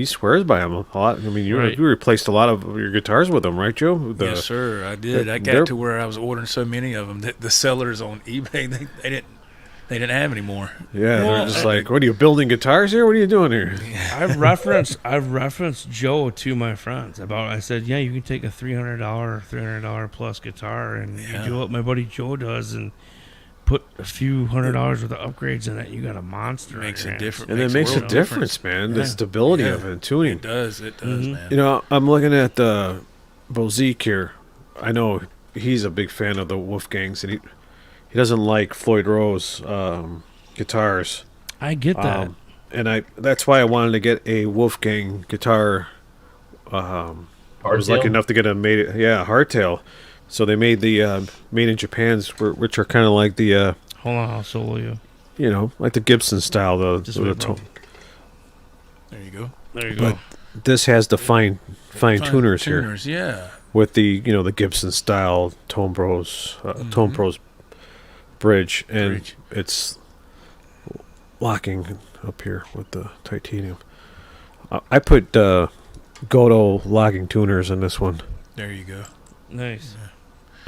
swears by them a lot. I mean, you replaced a lot of your guitars with them, right, Joe? Yes, sir, I did. I got to where I was ordering so many of them that the sellers on eBay they didn't have any more. Yeah, they're just like, what are you building guitars here? What are you doing here? I've referenced Joe to my friends about. I said, yeah, you can take a $300 plus guitar and you do what my buddy Joe does and put a few $100 worth of upgrades in it. You got a monster. Makes a difference. And it makes a difference, man. The stability of it and tuning. It does, man. I'm looking at Bozique here. I know he's a big fan of the Wolfgangs, and he doesn't like Floyd Rose guitars. I get that. And that's why I wanted to get a Wolfgang guitar. I was lucky enough to get a hardtail. So they made the made in Japans, which are kind of like the Hold on, I'll solo you. you know, like the Gibson style. Just wait, bro. There you go. There you go. But this has the fine tuners here. Tuners, yeah. With the the Gibson style Tone Pros bridge, and it's locking up here with the titanium. I put Goto locking tuners in this one. There you go. Nice.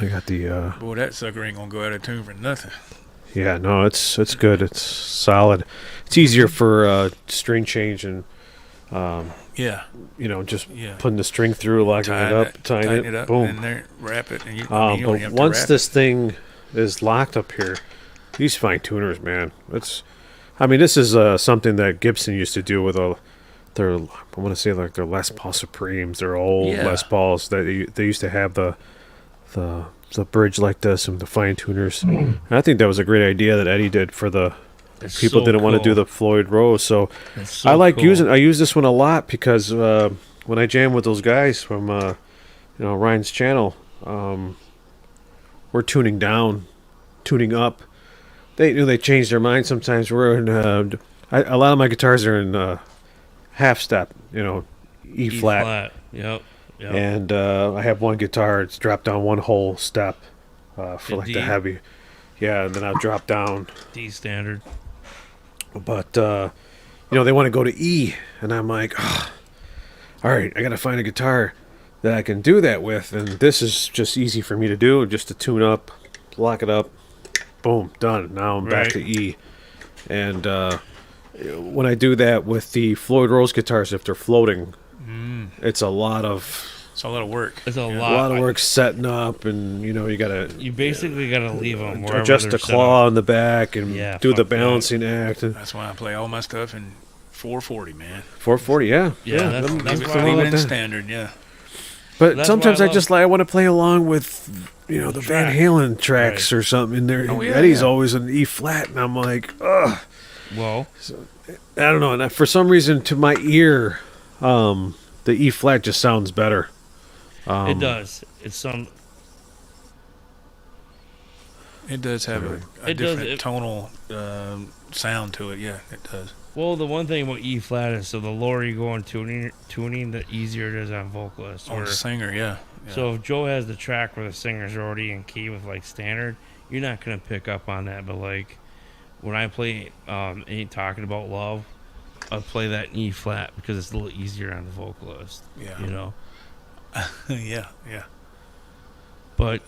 I got the Boy, that sucker ain't gonna go out of tune for nothing. yeah, no, it's good. It's solid. It's easier for string change and Yeah. just Yeah. putting the string through, locking it up, tying it, up, boom. and there, wrap it, and you don't even have But once to wrap this thing is locked up here, these fine tuners, man, this is something that Gibson used to do with their, I want to say like their Les Paul Supremes, their old Les Pauls that they used to have the bridge like this and the fine tuners. And I think that was a great idea that Eddie did for the people didn't want to do the Floyd Rose. So, I like I use this one a lot because when I jam with those guys from Ryan's channel, we're tuning down, tuning up. They change their mind sometimes. We're in a lot of my guitars are in half step, E flat. Yep. And I have one guitar, it's dropped down one whole step for like the heavy. Yeah, and then I'll drop down. D standard. But, they want to go to E, and I'm like, oh, all right, I got to find a guitar that I can do that with, and this is just easy for me to do, just to tune up, lock it up, boom, done. Now I'm back to E. And when I do that with the Floyd Rose guitars, if they're floating, it's a lot of work. It's a lot of work setting up, and you basically gotta leave them wherever adjust the claw on the back and do the balancing act. That's why I play all my stuff in 440, man. 440, yeah. That's why leave it in standard, yeah. But sometimes I want to play along with the Van Halen tracks or something in there. Eddie's always in E flat, and I'm like, ugh. Well, I don't know. And for some reason, to my ear, the E flat just sounds better. It does. It does have a different tonal sound to it. Yeah, it does. Well, the one thing about E flat is so the lower you go in tuning, the easier it is on vocalists. Or the singer, yeah. So if Joe has the track where the singer's already in key with like standard, you're not gonna pick up on that. But like when I play Ain't Talking About Love, I'll play that in E flat because it's a little easier on the vocalist. Yeah. yeah. But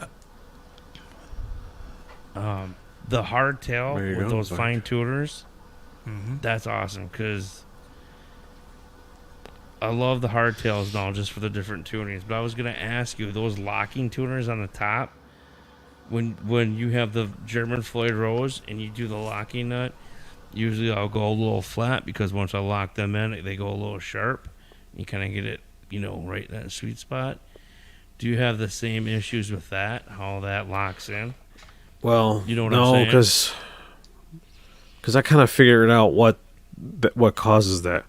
the hardtail with those fine tuners, that's awesome because I love the hardtails now just for the different tunings. But I was gonna ask you, those locking tuners on the top, when you have the German Floyd Rose and you do the locking nut, usually I'll go a little flat because once I lock them in, they go a little sharp. You kind of get it, right in that sweet spot. Do you have the same issues with that? How that locks in? Well, you know what I'm saying? because I kind of figured out what causes that.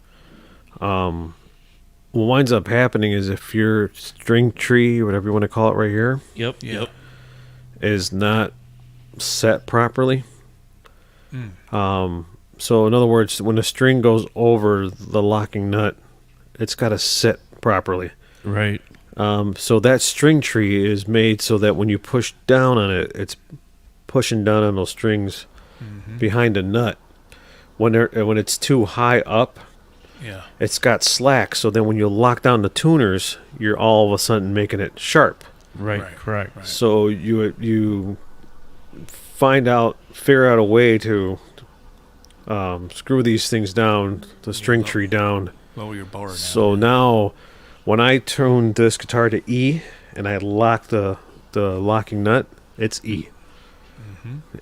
What winds up happening is if your string tree, whatever you want to call it, right here, yep, is not set properly. So in other words, when the string goes over the locking nut, it's got to sit properly. Right. So that string tree is made so that when you push down on it, it's pushing down on those strings behind the nut. When it's too high up, it's got slack. So then when you lock down the tuners, you're all of a sudden making it sharp. Right. Correct. Right. So you figure out a way to screw these things down, the string tree down. Lower your bar down. So now, when I tune this guitar to E and I lock the locking nut, it's E,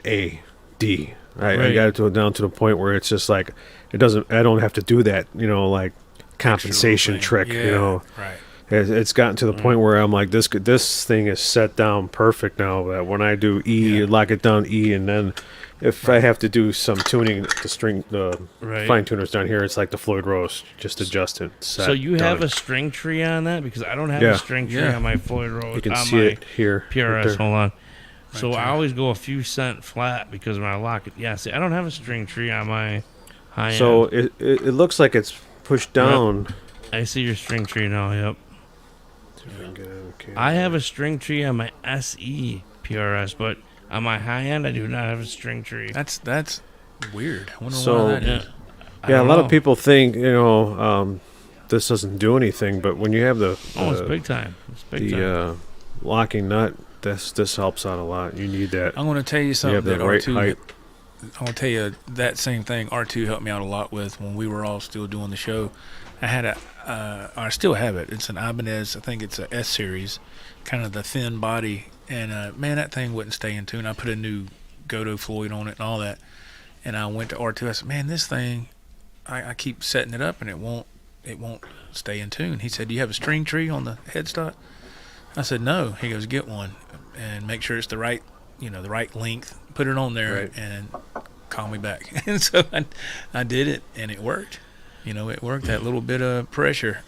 A, D. I got it down to the point where it's just like I don't have to do that, like compensation trick, Right. It's gotten to the point where I'm like, this thing is set down perfect now. That when I do E, lock it down E, and then if I have to do some tuning, the fine tuners down here, it's like the Floyd Rose, just adjust it. Set, So you have done. a string tree on that? Because I don't have a string tree on my Floyd Rose. You can on see my it here. PRS. Right there. Hold on. So I always go a few cent flat because when I lock it, see, I don't have a string tree on my high So end. it looks like it's pushed down. Yep. I see your string tree now. Yep. I have a string tree on my SE PRS, but on my high end, I do not have a string tree. That's weird. I wonder So, why that is. Yeah, a lot of people think this doesn't do anything, but when you have it's big time. It's big time. Locking nut, this helps out a lot. You need that. I'm going to tell you something. You have the that right R2 height. I'm going to tell you that same thing R2 helped me out a lot with when we were all still doing the show. I had I still have it. It's an Ibanez, I think it's a S series, kind of the thin body. And man, that thing wouldn't stay in tune. I put a new Godo Floyd on it and all that. And I went to R2. I said, man, this thing, I keep setting it up and it won't stay in tune. He said, do you have a string tree on the headstock? I said, no. He goes, get one and make sure it's the right length. Put it on there and call me back. And so I did it and it worked. It worked. That little bit of pressure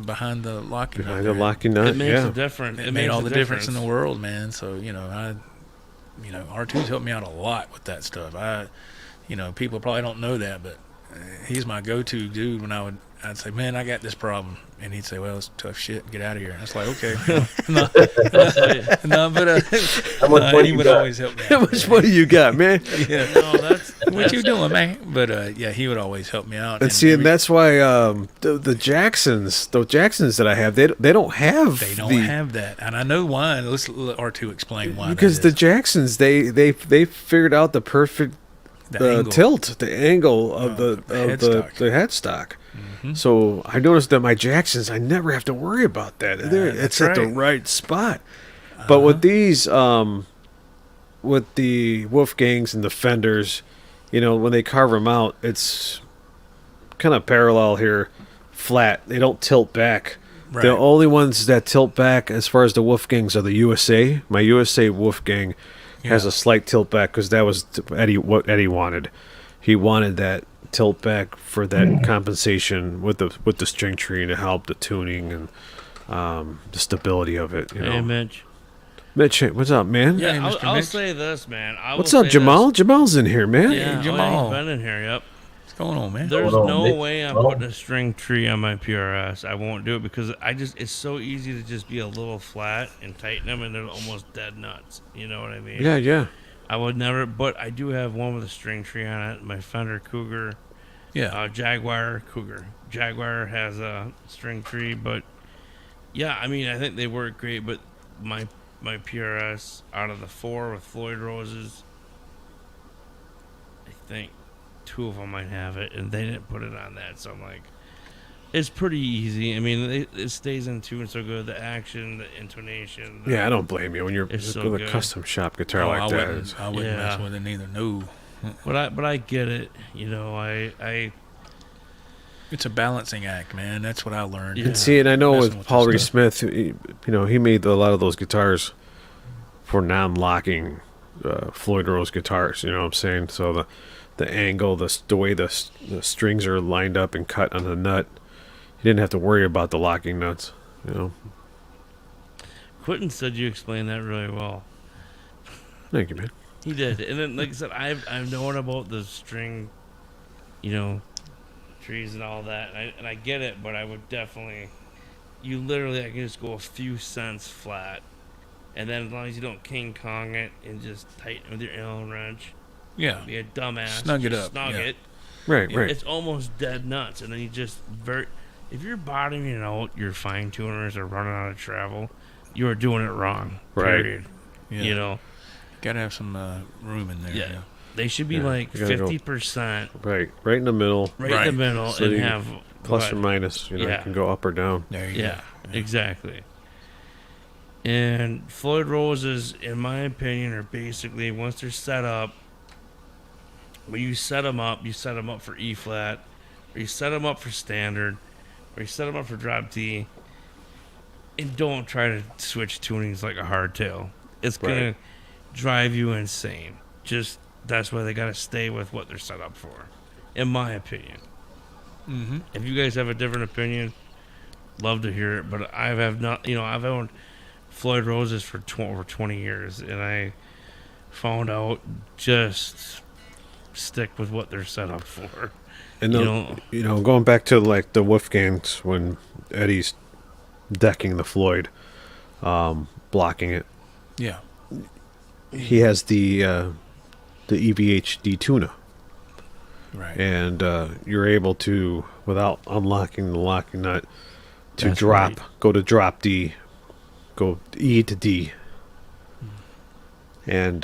behind the locking nut. Behind the locking nut, It makes a difference. It made all the difference in the world, man. So, R2's helped me out a lot with that stuff. People probably don't know that, but he's my go-to dude when I'd say, man, I got this problem. And he'd say, well, it's tough shit. Get out of here. And I was like, okay. He would always help me out. How much money you got, man? Yeah. What you doing, man? But, he would always help me out. And that's why the Jacksons that I have, they don't have have that. And I know why. Let's let R2 explain why. Because the Jacksons, they figured out the perfect tilt, the angle of the headstock. Mm-hmm. So I noticed that my Jacksons, I never have to worry about that. It's at the right spot. But with these, with the Wolfgangs and the Fenders, when they carve them out, it's kind of parallel here, flat. They don't tilt back. Right. The only ones that tilt back as far as the Wolfgangs are the USA. My USA Wolfgang has a slight tilt back because that was what Eddie wanted. He wanted that tilt back for that compensation with the string tree to help the tuning and the stability of it. Hey, Mitch. Mitch, what's up, man? Yeah, I'll say this, man. What's up, Jamal? Jamal's in here, man. Yeah, Jamal. He's been in here, yep. What's going on, man? There's no way I'm putting a string tree on my PRS. I won't do it because it's so easy to just be a little flat and tighten them and they're almost dead nuts. You know what I mean? Yeah. I would never, but I do have one with a string tree on it. My Fender Cougar. Yeah. Jaguar Cougar. Jaguar has a string tree, but yeah, I mean, I think they work great, but my PRS out of the 4 with Floyd Roses, I think 2 of them might have it, and they didn't put it on that, so I'm like, it's pretty easy. I mean, it stays in tune so good. The action, the intonation. I don't blame you when you're so with a custom shop guitar like that. I wouldn't mess with it neither. No. But I get it. I it's a balancing act, man. That's what I learned. And see, and I know with Paul Reed Smith, he made a lot of those guitars for non-locking Floyd Rose guitars. You know what I'm saying? So the angle, the way the strings are lined up and cut on the nut, you didn't have to worry about the locking nuts. Quentin said you explained that really well. Thank you, man. He did, and then like I said, I've known about the string, trees and all that, and I get it, but I would definitely, I can just go a few cents flat, and then as long as you don't King Kong it and just tighten with your Allen wrench, be a dumbass, snug it up, it, right. It's almost dead nuts, and then you just if you're bottoming out your fine tuners or running out of travel, you are doing it wrong. Period. Yeah. Gotta have some room in there. Yeah. They should be like 50%. Right in the middle. Right in the middle, so and have plus or minus. You can go up or down. There you go. Exactly. And Floyd Roses, in my opinion, are basically once they're set up. When you set them up for E flat, or you set them up for standard, or you set them up for drop D. And don't try to switch tunings like a hardtail. It's gonna drive you insane. Just that's why they gotta stay with what they're set up for, in my opinion. Mm-hmm. If you guys have a different opinion, love to hear it. But I have not. I've owned Floyd Roses for over 20 years, and I found out just stick with what they're set up for. And going back to like the Wolfgangs when Eddie's decking the Floyd, blocking it. Yeah. He has the EVHD tuna. Right. And you're able to, without unlocking the locking nut, to That's drop, right. go to drop D, go E to D. And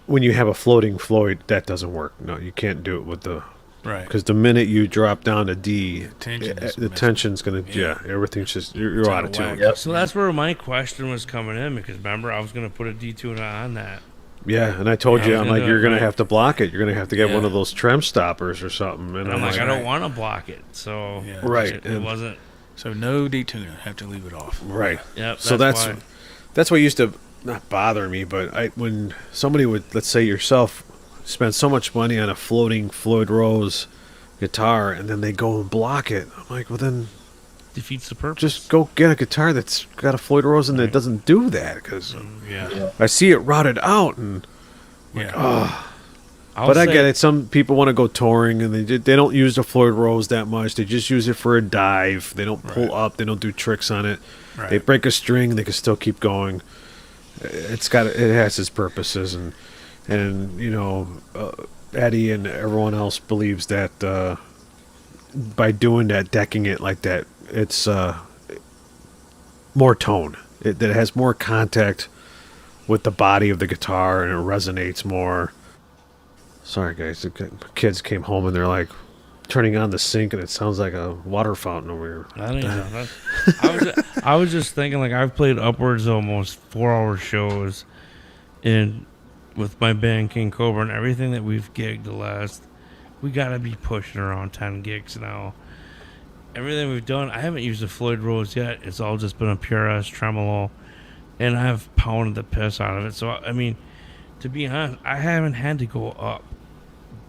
when you have a floating Floyd, that doesn't work. No, you can't do it with the... Right. Because the minute you drop down to D, Tension the tension's going to... everything's just... You're out of tune. Yep. So that's where my question was coming in, because remember, I was going to put a D tuna on that. Yeah, and I told you, I was I'm gonna like, do you're it, going to right. have to block it. You're going to have to get Yeah. one of those trim stoppers or something. And I'm like, I right. don't want to block it. So Yeah. Right. it wasn't... So no D-tuna. Have to leave it off. Right. Yep, So that's that's what used to not bother me, but when somebody would, let's say yourself, spend so much money on a floating Floyd Rose guitar and then they go and block it, I'm like, well then defeats the purpose. just go get a guitar that's got a Floyd Rose and that doesn't do that, because Yeah. I see it routed out and Yeah. but I get it. Some people want to go touring and they don't use the Floyd Rose that much. They just use it for a dive. They don't pull up. They don't do tricks on it. Right. They break a string. They can still keep going. It has its purposes, and Eddie and everyone else believes that by doing that, decking it like that, it's more tone. That it has more contact with the body of the guitar and it resonates more. Sorry, guys. The kids came home and they're like turning on the sink and it sounds like a water fountain over here. I was just thinking, like, I've played upwards of almost 4-hour shows with my band King Cobra, and everything that we've gigged we gotta be pushing around 10 gigs now. Everything we've done, I haven't used a Floyd Rose yet. It's all just been a pure ass tremolo, and I've pounded the piss out of it. So I mean, to be honest, I haven't had to go up,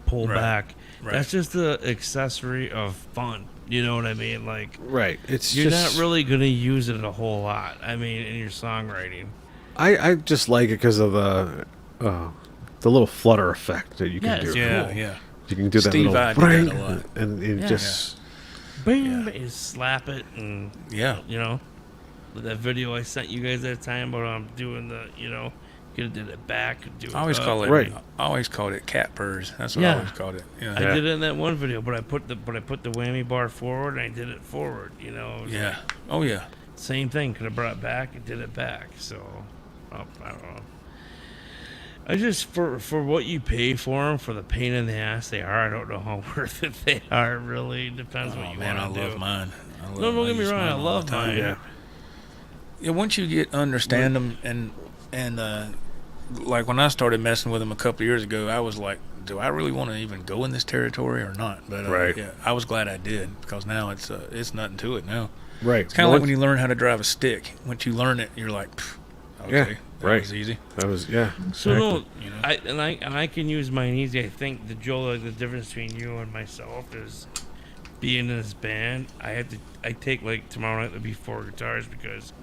pull back. Right. That's just the accessory of fun. You know what I mean? Like, Right. you're not really gonna use it a whole lot. I mean, in your songwriting. I just like it because of the little flutter effect that you can do. Yeah. Cool. Yeah. You can do Steve that I little did that a lot. and it just Bing, bing, slap it, and Yeah. with that video I sent you guys that time, but I'm doing the, could have did it back. Do it I always up. call it. Right. I always called it cat purrs. That's what I Yeah. always called it. Yeah. I did it in that one video, but I put the whammy bar forward and I did it forward. It was Yeah. like, Oh yeah. same thing. Could have brought it back and did it back. So I don't know. I just for what you pay for them, for the pain in the ass they are, I don't know how worth it they are. Really depends what you Man, I want to do. love mine. Don't get me use wrong, I all the love time. mine. yeah. Yeah, once you get understand them and like when I started messing with them a couple of years ago, I was like, do I really want to even go in this territory or not? But Right. yeah, I was glad I did, because now it's nothing to it now. Right. It's kind of like when you learn how to drive a stick. Once you learn it, you're like, "Pff, okay, Yeah, that right. was easy. That was yeah. So no, You know? I can use mine easy. I think the difference between you and myself is being in this band. I take, like, tomorrow night there'll be 4 guitars, because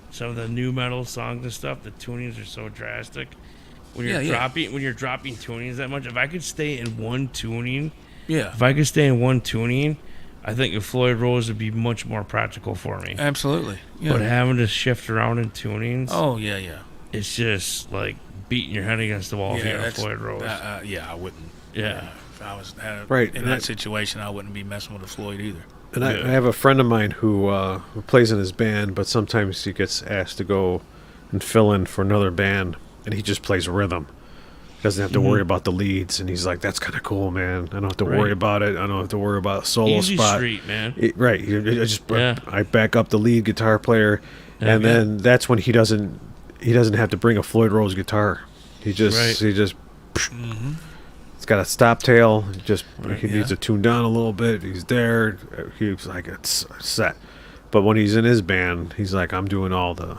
some of the new metal songs and stuff, the tunings are so drastic. When you're dropping tunings that much, if I could stay in one tuning, Yeah, I think a Floyd Rose would be much more practical for me. absolutely. Yeah. But having to shift around in tunings, Oh yeah, yeah. it's just like beating your head against the wall if you have a Floyd Rose. Yeah, I wouldn't. Yeah. If I was Right, in and that situation, I wouldn't be messing with a Floyd either. And I have a friend of mine who plays in his band, but sometimes he gets asked to go and fill in for another band, and he just plays rhythm. Doesn't have to worry about the leads, and he's like, "That's kind of cool, man. I don't have to worry about it. I don't have to worry about a solo Easy spot." street, man. Right. I back up the lead guitar player, and then that's when he doesn't have to bring a Floyd Rose guitar. He just it's got a stop tail. He needs to tune down a little bit. He's there. He's like, it's set. But when he's in his band, he's like, I'm doing all the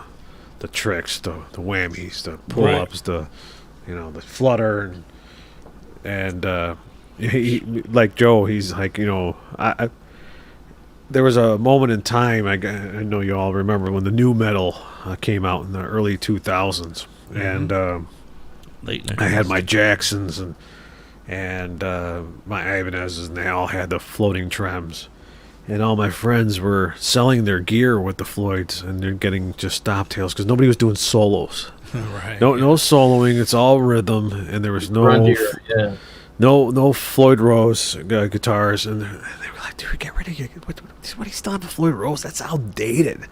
tricks, the whammies, the pull-ups, the flutter, and he like Joe. He's like, I there was a moment in time, I know you all remember, when the new metal came out in the early 2000s, and Late 90s. I had my Jacksons and my Ibanez's, and they all had the floating trems. And all my friends were selling their gear with the Floyds, and they're getting just stop tails because nobody was doing solos. Right. No soloing. It's all rhythm, and there was no Grondier, yeah. no Floyd Rose guitars. And they were like, "Dude, get rid of it. What do you still have a Floyd Rose? That's outdated."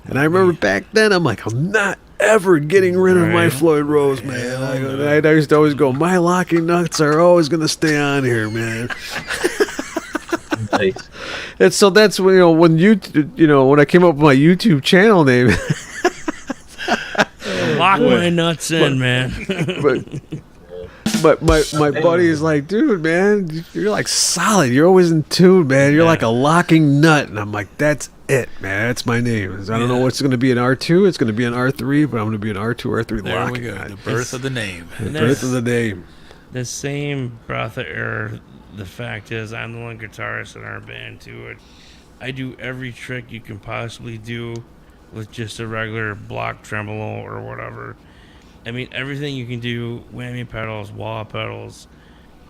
And I remember back then, I'm like, I'm not ever getting rid of my Floyd Rose, man. I used to always go, my locking nuts are always going to stay on here, man. Nice. And so that's when when I came up with my YouTube channel name. Lock my nuts in, man. but my buddy is like, dude, man, you're like solid. You're always in tune, man. You're like a locking nut, and I'm like, that's it, man. That's my name. I don't know what's going to be an R2. It's going to be an R3, but I'm going to be an R2, R3 There lock. we go. The birth of the name. The birth of the name. The same breath of air. The fact is, I'm the one guitarist in our band too. I do every trick you can possibly do with just a regular block tremolo or whatever. I mean, everything you can do, whammy pedals, wah pedals,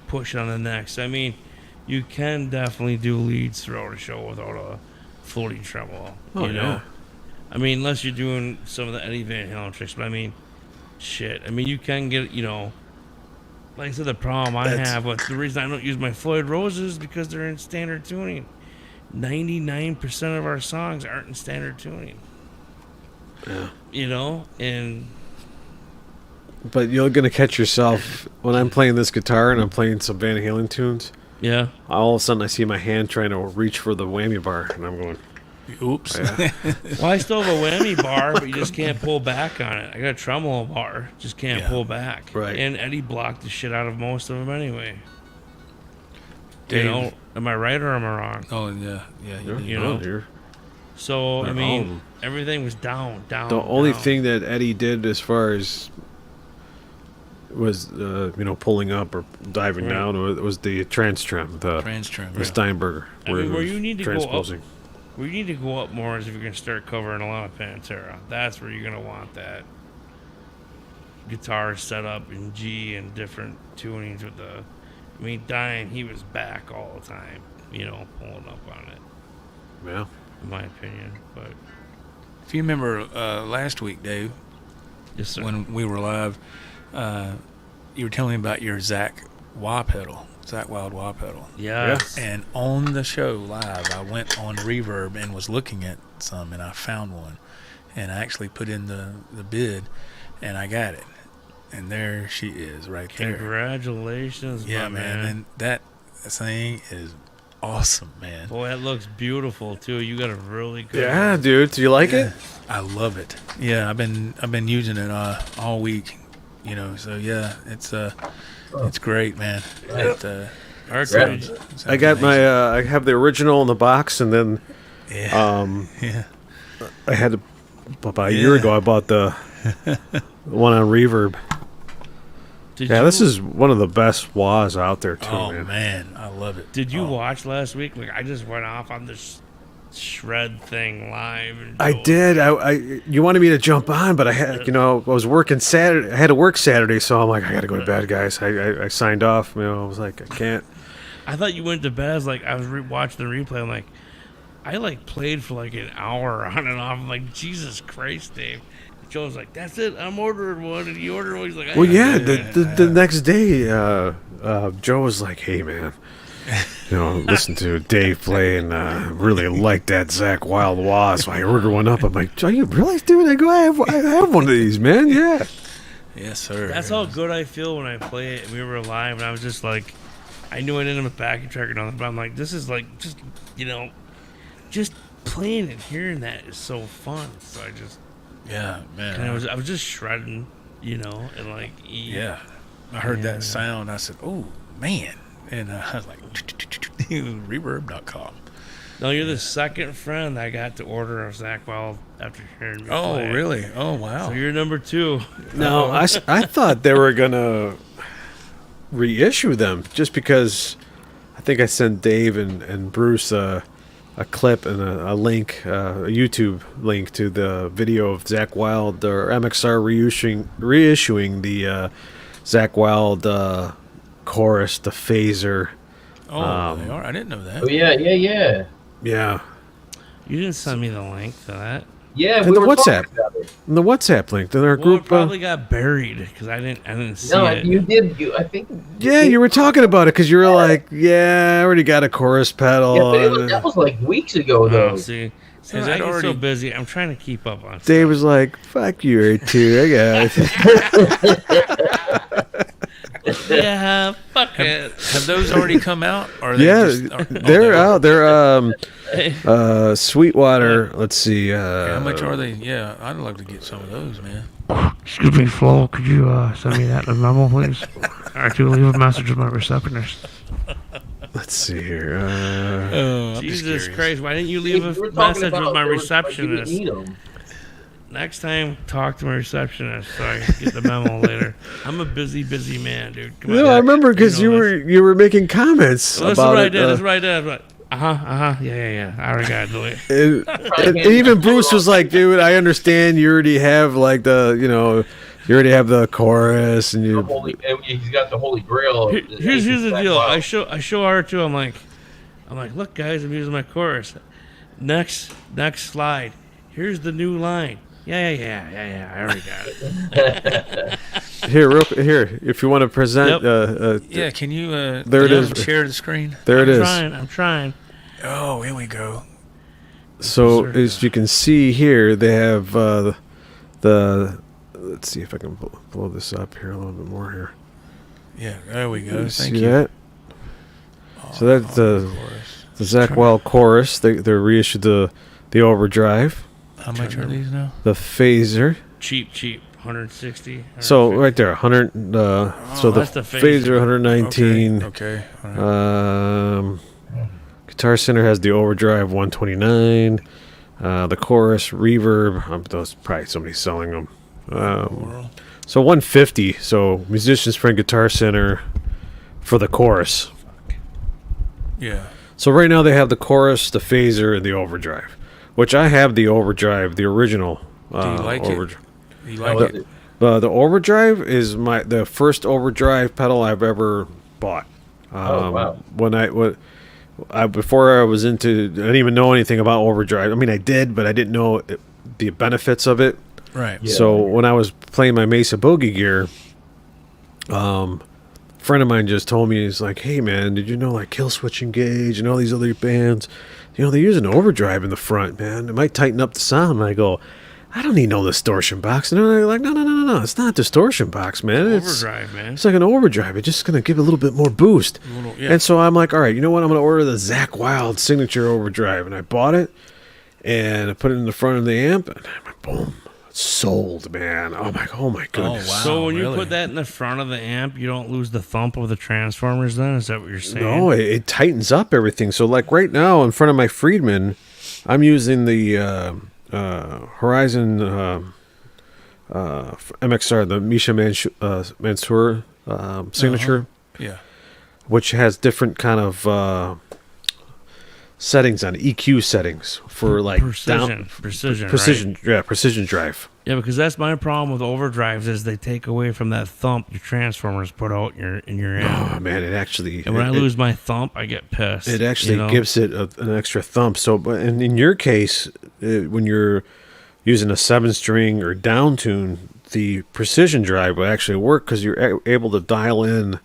push on the necks. I mean, you can definitely do leads throughout a show without a floating tremolo. Oh, you know? yeah. I mean, unless you're doing some of the Eddie Van Halen tricks, but I mean, shit. I mean, you can get, like I said, the problem I have with the reason I don't use my Floyd Roses is because they're in standard tuning. 99% of our songs aren't in standard tuning. Yeah. And But you're going to catch yourself when I'm playing this guitar and I'm playing some Van Halen tunes. yeah. All of a sudden, I see my hand trying to reach for the whammy bar, and I'm going, Oops. yeah. Well, I still have a whammy bar, but you just can't pull back on it. I got a tremolo bar, just can't pull back. Right. And Eddie blocked the shit out of most of them anyway. Dave. Am I right or am I wrong? Oh, yeah. Yeah. You know? You're- So, I They're all of mean, them. everything was down. the only down. thing that Eddie did as far as was pulling up or diving Right. down was the trans trim, the Trans-trim. the Steinberger, I mean, where it was you need to transposing. go up. Where you need to go up more is if you're going to start covering a lot of Pantera. That's where you're going to want that guitar set up in G and different tunings with the. I mean, Diane, he was back all the time, pulling up on it, Yeah. in my opinion. But If you remember last week, Dave, yes, sir. when we were live, you were telling me about your Zach Wild wah pedal. Yes. And on the show live, I went on Reverb and was looking at some, and I found one. And I actually put in the bid, and I got it. And there she is right there. Congratulations, Yeah, my man. And that thing is awesome, man. Boy, that looks beautiful, too. You got a really good Yeah, one. dude. Do you like it? I love it. Yeah, I've been using it all week, So yeah, it's great, man. Our sounds I got amazing. my I have the original in the box, and then yeah. I had to about a year ago I bought the one on Reverb. This is one of the best wahs out there too, Oh man. man, I love it. Did you watch last week? Like, I just went off on this shred thing live. And I did. You wanted me to jump on, but I had, I was working Saturday. I had to work Saturday, so I'm like, I got to go to bed, guys. I signed off. I was like, I can't. I thought you went to bed. I was like, I was watching the replay. I'm like, I played for like an hour on and off. I'm like, Jesus Christ, Dave. Joe was like, that's it. I'm ordering one. And he ordered one. He's like, Well, yeah. The next day, Joe was like, hey, man. Listen to Dave play and really like that Zach Wild Wah, so I ordered one up. I'm like, are you really, dude? I go, I have one of these, man. Yeah. Yes, sir. That's how good I feel when I play it. And we were live, and I was just like, I knew I didn't have a backing track or nothing, but I'm like, this is like, just playing and hearing that is so fun. So I just, Yeah, man. and I was just shredding, and like, Yeah. I heard that sound. I said, oh, man. And I was like, reverb.com. No, you're the second friend I got to order a Zach Wild after hearing me Oh, play. really? Oh, wow. So you're number 2. No, I thought they were gonna reissue them just because I think I sent Dave and Bruce a clip and a link, a YouTube link to the video of Zach Wild or MXR reissuing the Zach Wild chorus, the phaser. Oh, they are? I didn't know that. Oh yeah. Yeah. You didn't send me the link to that. Yeah, And we the were WhatsApp. talking about it. And the WhatsApp link in our Well, group. it probably got buried because I didn't see No, it. you did. I think. Yeah, you were talking about it because you were like, "Yeah, I already got a chorus pedal." Yeah, but that was like weeks ago, though. Oh, see, so Is I that get so already- busy. I'm trying to keep up on. Dave was like, "Fuck you, R2. I got it." Yeah, fuck it. Have those already come out? Or are they Yeah, just, they're out. They're Sweetwater. Let's see. How much are they? Yeah, I'd love to get some of those, man. Excuse me, Flo. Could you send me that in a memo, please? Or to leave a message with my receptionist. Let's see here. Oh, I'm just Jesus curious. Christ! Why didn't you leave We a were talking message about with my those, but you didn't receptionist? need 'em. Next time, talk to my receptionist so I can get the memo later. I'm a busy man, dude. Come on. No, I remember because You you know were making comments Well, that's about what I it. did. That's what I did. Yeah. I already got it. And even Bruce was like, "Dude, I understand. You already have like the, you already have the chorus, and The you." holy, and he's got the Holy Grail. Here's the Zach deal. Wild. I show R2. I'm like, look, guys, I'm using my chorus. Next slide. Here's the new line. Yeah. I already got it. Here, if you want to present, Yeah, can you There it is. share the screen? there it is. I'm trying. Oh, here we go. So Yes, sir. as you can see here, they have the. Let's see if I can blow this up here a little bit more here. Yeah, there we go. See Thank you. that? So that's the Zach Wild chorus. They reissued the overdrive, How much are these now? the phaser. Cheap. 160. So 150. right there, 100. So the that's the phaser. phaser 119. Okay. All right. Guitar Center has the overdrive 129. The chorus reverb. Those probably somebody's selling them. So 150. So Musicians Friend Guitar Center for the chorus. Yeah. So right now they have the chorus, the phaser, and the overdrive, which I have the overdrive, the original. Do you like overdrive. it? You How like was it? it? The overdrive is the first overdrive pedal I've ever bought. Oh, wow. Before I was into, I didn't even know anything about overdrive. I mean, I did, but I didn't know the benefits of it. Right. Yeah. So when I was playing my Mesa Boogie gear, a friend of mine just told me, he's like, "Hey man, did you know like Killswitch Engage and all these other bands, they use an overdrive in the front, man. It might tighten up the sound." And I go, "I don't need no distortion box." And they're like, No, it's not a distortion box, man. Overdrive, man. It's like an overdrive. It's just gonna give it a little bit more boost. Yeah. And so I'm like, all right, you know what? I'm gonna order the Zach Wild signature overdrive, and I bought it, and I put it in the front of the amp, and boom, sold, man. Oh my goodness. wow. So when you really? put that in the front of the amp, you don't lose the thump of the transformers. Then is that what you're saying? No, it tightens up everything. So like right now in front of my Friedman, I'm using the Horizon MXR, the Misha Mansour signature, Yeah. which has different kind of settings on EQ settings for like precision, precision, right? precision drive. Yeah, because that's my problem with overdrives is they take away from that thump your transformers put out in your amp. Oh man, it actually. And when I lose my thump, I get pissed. It actually you know? gives it an extra thump. So, but in your case, when you're using a 7-string or down tune, the precision drive will actually work because you're able to dial in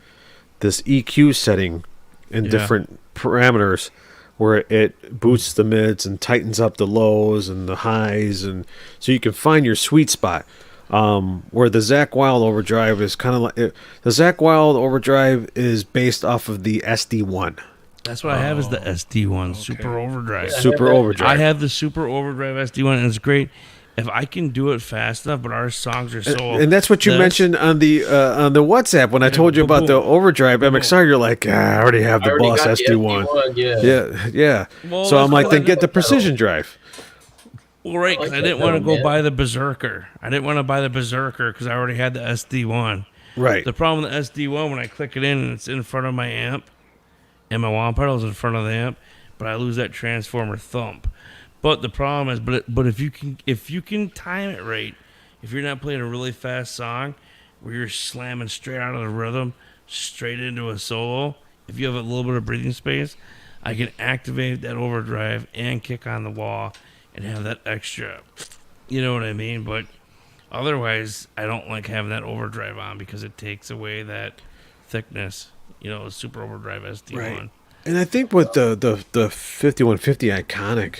this EQ setting in different parameters where it boosts the mids and tightens up the lows and the highs, and so you can find your sweet spot. Where the Zach Wild overdrive is kind of like the Zach Wild overdrive is based off of the SD1. That's what I have is the SD1 Super Overdrive. Super overdrive. I have the Super Overdrive SD1, and it's great. if I can do it fast enough, but our songs are so. And that's what you mentioned on the WhatsApp when I told you about the overdrive MXR. You're like, I already have the Boss SD1. Yeah. Well, so I'm like, then get the pedal. Precision Drive. Well, right, because I didn't want to go buy the Berserker. I didn't want to buy the Berserker because I already had the SD1. Right. The problem with the SD1, when I click it in and it's in front of my amp, and my wah pedal is in front of the amp, but I lose that transformer thump. But the problem is, but if you can time it right, if you're not playing a really fast song where you're slamming straight out of the rhythm, straight into a solo, if you have a little bit of breathing space, I can activate that overdrive and kick on the wall and have that extra, you know what I mean? But otherwise, I don't like having that overdrive on because it takes away that thickness, super overdrive SD1. Right. And I think with the 5150 Iconic,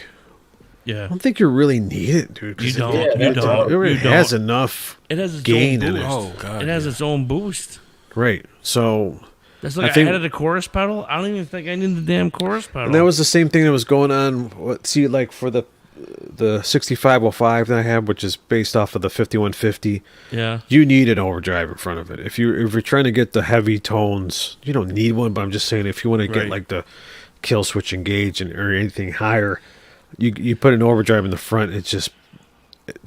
yeah, I don't think you really need it, dude. You don't. It has enough it has its gain own in boost. it. Oh, God. It has its own boost. Right. So That's like I added a chorus pedal. I don't even think I need the damn chorus pedal. And that was the same thing that was going on. Like for the 6505 that I have, which is based off of the 5150. Yeah. You need an overdrive in front of it. If you're trying to get the heavy tones, you don't need one. But I'm just saying, if you want to get like the kill switch engage or anything higher, you put an overdrive in the front. It's just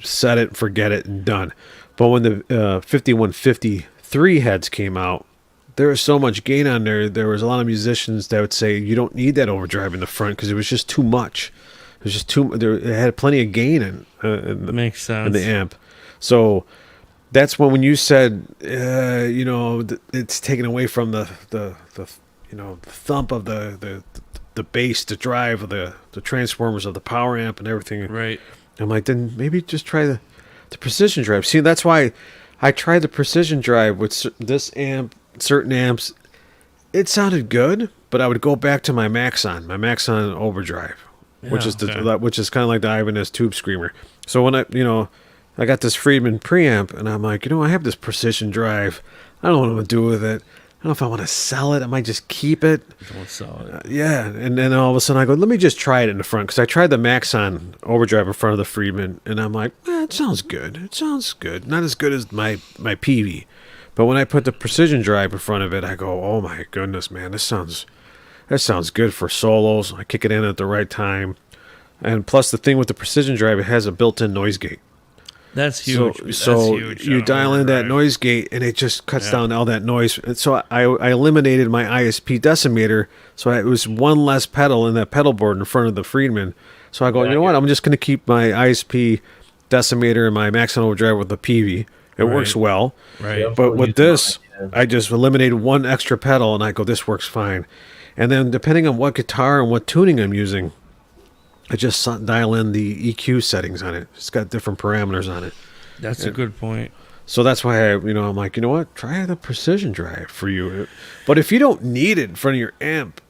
set it, forget it, and done. But when the 5153 heads came out, there was so much gain on there. There was a lot of musicians that would say you don't need that overdrive in the front because it was just too much. It was just too. It had plenty of gain Makes sense. in the amp. So that's when you said, it's taken away from the thump of the bass, the drive of the transformers of the power amp and everything. Right. I'm like, then maybe just try the precision drive. See, that's why I tried the precision drive with this amp, certain amps. It sounded good, but I would go back to my Maxon overdrive, which is kind of like the Ibanez Tube Screamer. So when I got this Friedman preamp, and I'm like, I have this precision drive. I don't know what I'm gonna do with it. I don't know if I want to sell it. I might just keep it. Don't sell it. Yeah, and then all of a sudden I go, let me just try it in the front, because I tried the Maxon overdrive in front of the Friedman, and I'm like, it sounds good. It sounds good. Not as good as my PV, but when I put the precision drive in front of it, I go, oh my goodness, man, that sounds good for solos. I kick it in at the right time, and plus the thing with the precision drive, it has a built-in noise gate. That's huge. So That's huge you dial in that noise gate, and it just cuts down all that noise. And so I eliminated my ISP decimator, so it was one less pedal in that pedal board in front of the Friedman. So I go, you know what? I'm just going to keep my ISP decimator and my Maxon overdrive with the PV. It works well. Right. But with this, I just eliminated one extra pedal, and I go, this works fine. And then depending on what guitar and what tuning I'm using, I just dial in the EQ settings on it. It's got different parameters on it. That's a good point. So that's why I'm like, you know what? Try the precision drive for you. But if you don't need it in front of your amp,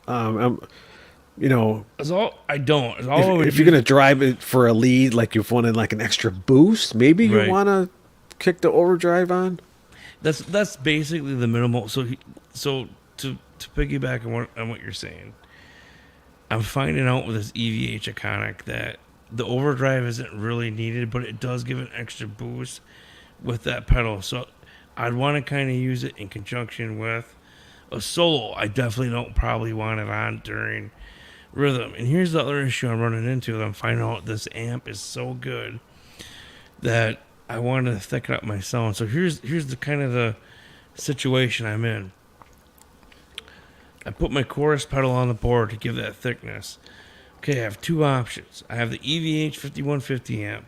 It's all I don't. It's all if you're gonna drive it for a lead, like you've wanted like an extra boost, maybe you want to kick the overdrive on. That's basically the minimal. So to piggyback on what you're saying, I'm finding out with this EVH Iconic that the overdrive isn't really needed, but it does give an extra boost with that pedal. So I'd want to kind of use it in conjunction with a solo. I definitely don't probably want it on during rhythm. And here's the other issue I'm running into. That I'm finding out this amp is so good that I want to thicken up my sound. So here's the kind of the situation I'm in. I put my chorus pedal on the board to give that thickness. Okay, I have two options. I have the EVH 5150 amp.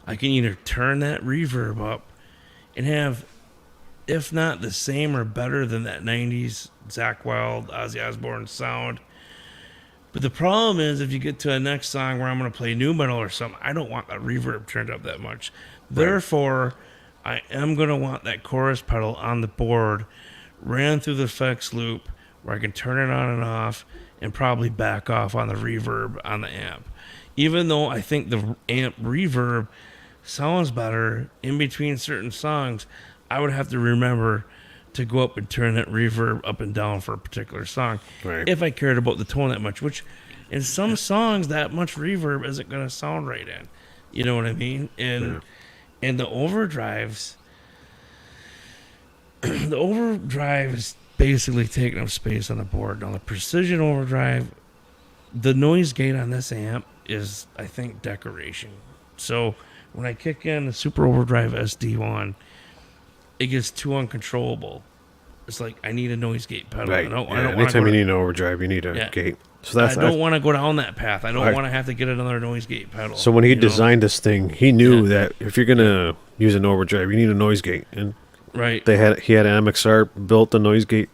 I can either turn that reverb up and have, if not the same or better than that 90s Zakk Wylde, Ozzy Osbourne sound. But the problem is, if you get to a next song where I'm going to play new metal or something, I don't want that reverb turned up that much. Right. Therefore, I am going to want that chorus pedal on the board, ran through the effects loop, where I can turn it on and off and probably back off on the reverb on the amp. Even though I think the amp reverb sounds better in between certain songs, I would have to remember to go up and turn that reverb up and down for a particular song. Right. If I cared about the tone that much, which in some songs that much reverb isn't going to sound right in. You know what I mean? And the overdrives, the overdrive is basically taking up space on the board. Now the precision overdrive, the noise gate on this amp is, I think, decoration. So when I kick in the Super Overdrive SD1, it gets too uncontrollable. It's like I need a noise gate pedal. Right. I don't Anytime you need an overdrive, you need a gate. So I don't want to go down that path. I don't want to have to get another noise gate pedal. So when he designed this thing, he knew that if you're gonna use an overdrive, you need a noise gate, and he had an MXR built the noise gate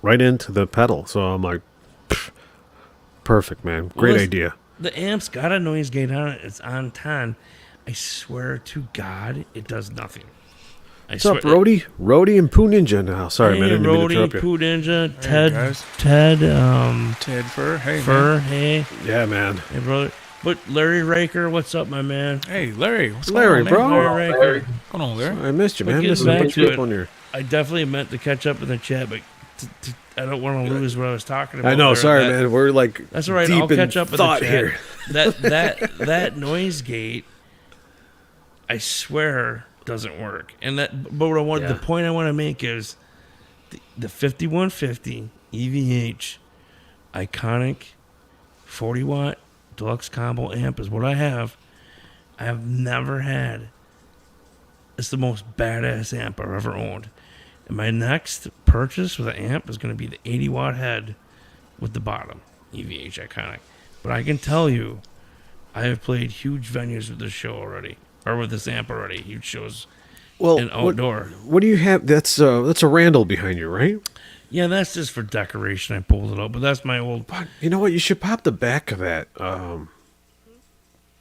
right into the pedal. So I'm like, perfect, man, great idea. The amp's got a noise gate on it. It's on 10. I swear to God, it does nothing. What's up, Rody? Rody and Poo Ninja now. Sorry, man. I didn't mean to interrupt you. Poo Ninja, Hey, Ted Fur. Hey, Fur. man. Hey. Yeah, man. Hey, brother. But Larry Riker, what's up, my man? Hey, Larry. What's Larry, going on, bro? Larry Riker. What's going on, Larry? I missed you, man. Getting Missing back to up on your... I definitely meant to catch up in the chat, but I don't want to lose what I was talking about. I know. there. Sorry, man. We're like that's all right. deep I'll catch up in in thought the chat. here. That noise gate, I swear, doesn't work. And that, but the point I want to make is the 5150 EVH iconic 40 watt deluxe combo amp is what I have. I have never had. It's the most badass amp I've ever owned. And my next purchase with an amp is going to be the 80 watt head with the bottom EVH iconic. But I can tell you, I have played huge venues with this show already, or with this amp already. Huge shows. And outdoor. What do you have? That's a Randall behind you, right? Yeah, that's just for decoration. I pulled it up, but that's my old. But you know what? You should pop the back of that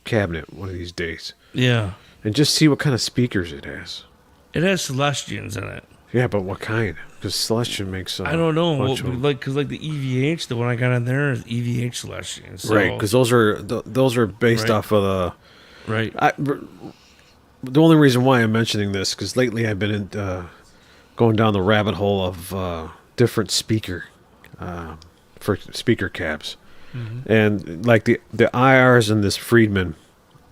cabinet one of these days. Yeah. And just see what kind of speakers it has. It has Celestians in it. Yeah, but what kind? Because Celestion makes. I don't know. Because the EVH, the one I got in there is EVH Celestion. So, right, because those are based off of the. Right. The only reason why I'm mentioning this because lately I've been going down the rabbit hole of different speaker for speaker cabs, and like the IRs and this Friedman,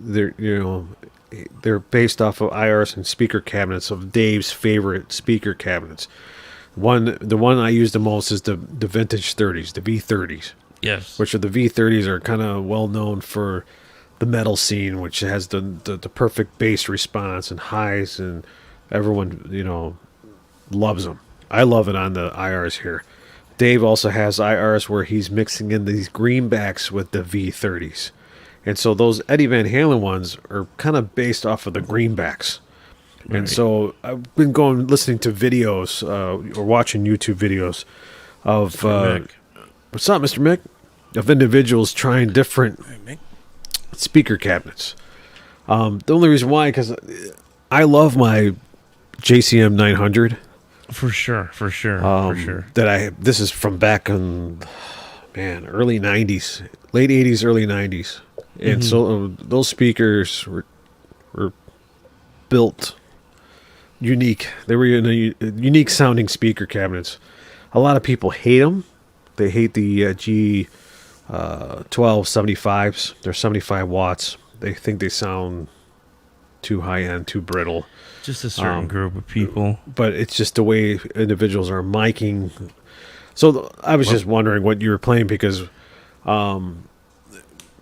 they're based off of IRs and speaker cabinets of Dave's favorite speaker cabinets. The one I use the most is the vintage 30s, the V30s. Yes. Which are the V30s are kind of well known for the metal scene, which has the perfect bass response and highs, and everyone loves them. I love it on the IRs here. Dave also has IRs where he's mixing in these greenbacks with the V30s, and so those Eddie Van Halen ones are kind of based off of the greenbacks. Right. And so I've been listening to videos or watching YouTube videos of what's up, Mr. Mick, of individuals trying different speaker cabinets. The only reason why, because I love my JCM 900. For sure. This is from back in, early 90s, late 80s, early 90s. And so those speakers were built unique. They were unique sounding speaker cabinets. A lot of people hate them. They hate the G 1275s. They're 75 watts. They think they sound too high end, too brittle. Just a certain group of people. But it's just the way individuals are miking. So I was just wondering what you were playing because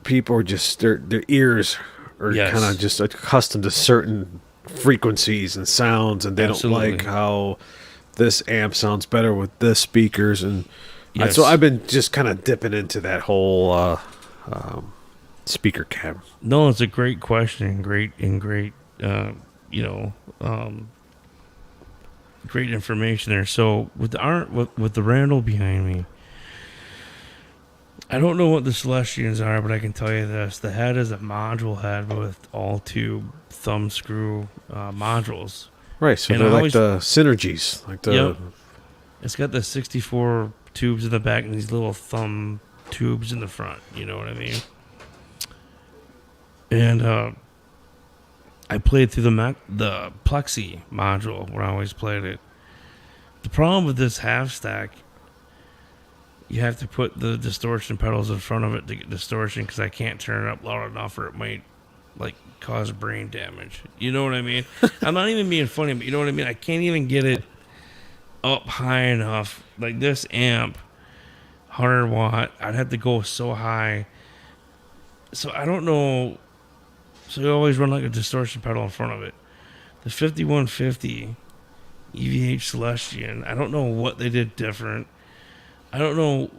people are just their ears are kind of just accustomed to certain frequencies and sounds, and they don't like how this amp sounds better with this speakers and. Yes. So I've been just kind of dipping into that whole speaker cab. No, it's a great question. Great information there. So with the Randall behind me, I don't know what the Celestians are, but I can tell you this: the head is a module head with all tube thumb screw modules. Right. So they're like the synergies, like the. Yep. It's got the 64 tubes in the back and these little thumb tubes in the front. You know what I mean? And I played through the Plexi module where I always played it. The problem with this half stack, you have to put the distortion pedals in front of it to get distortion because I can't turn it up loud enough or it might like cause brain damage. You know what I mean? I'm not even being funny, but you know what I mean? I can't even get it up high enough. Like this amp, 100 watt, I'd have to go so high. So I don't know. So you always run like a distortion pedal in front of it. The 5150 EVH Celestion, I don't know what they did different. I don't know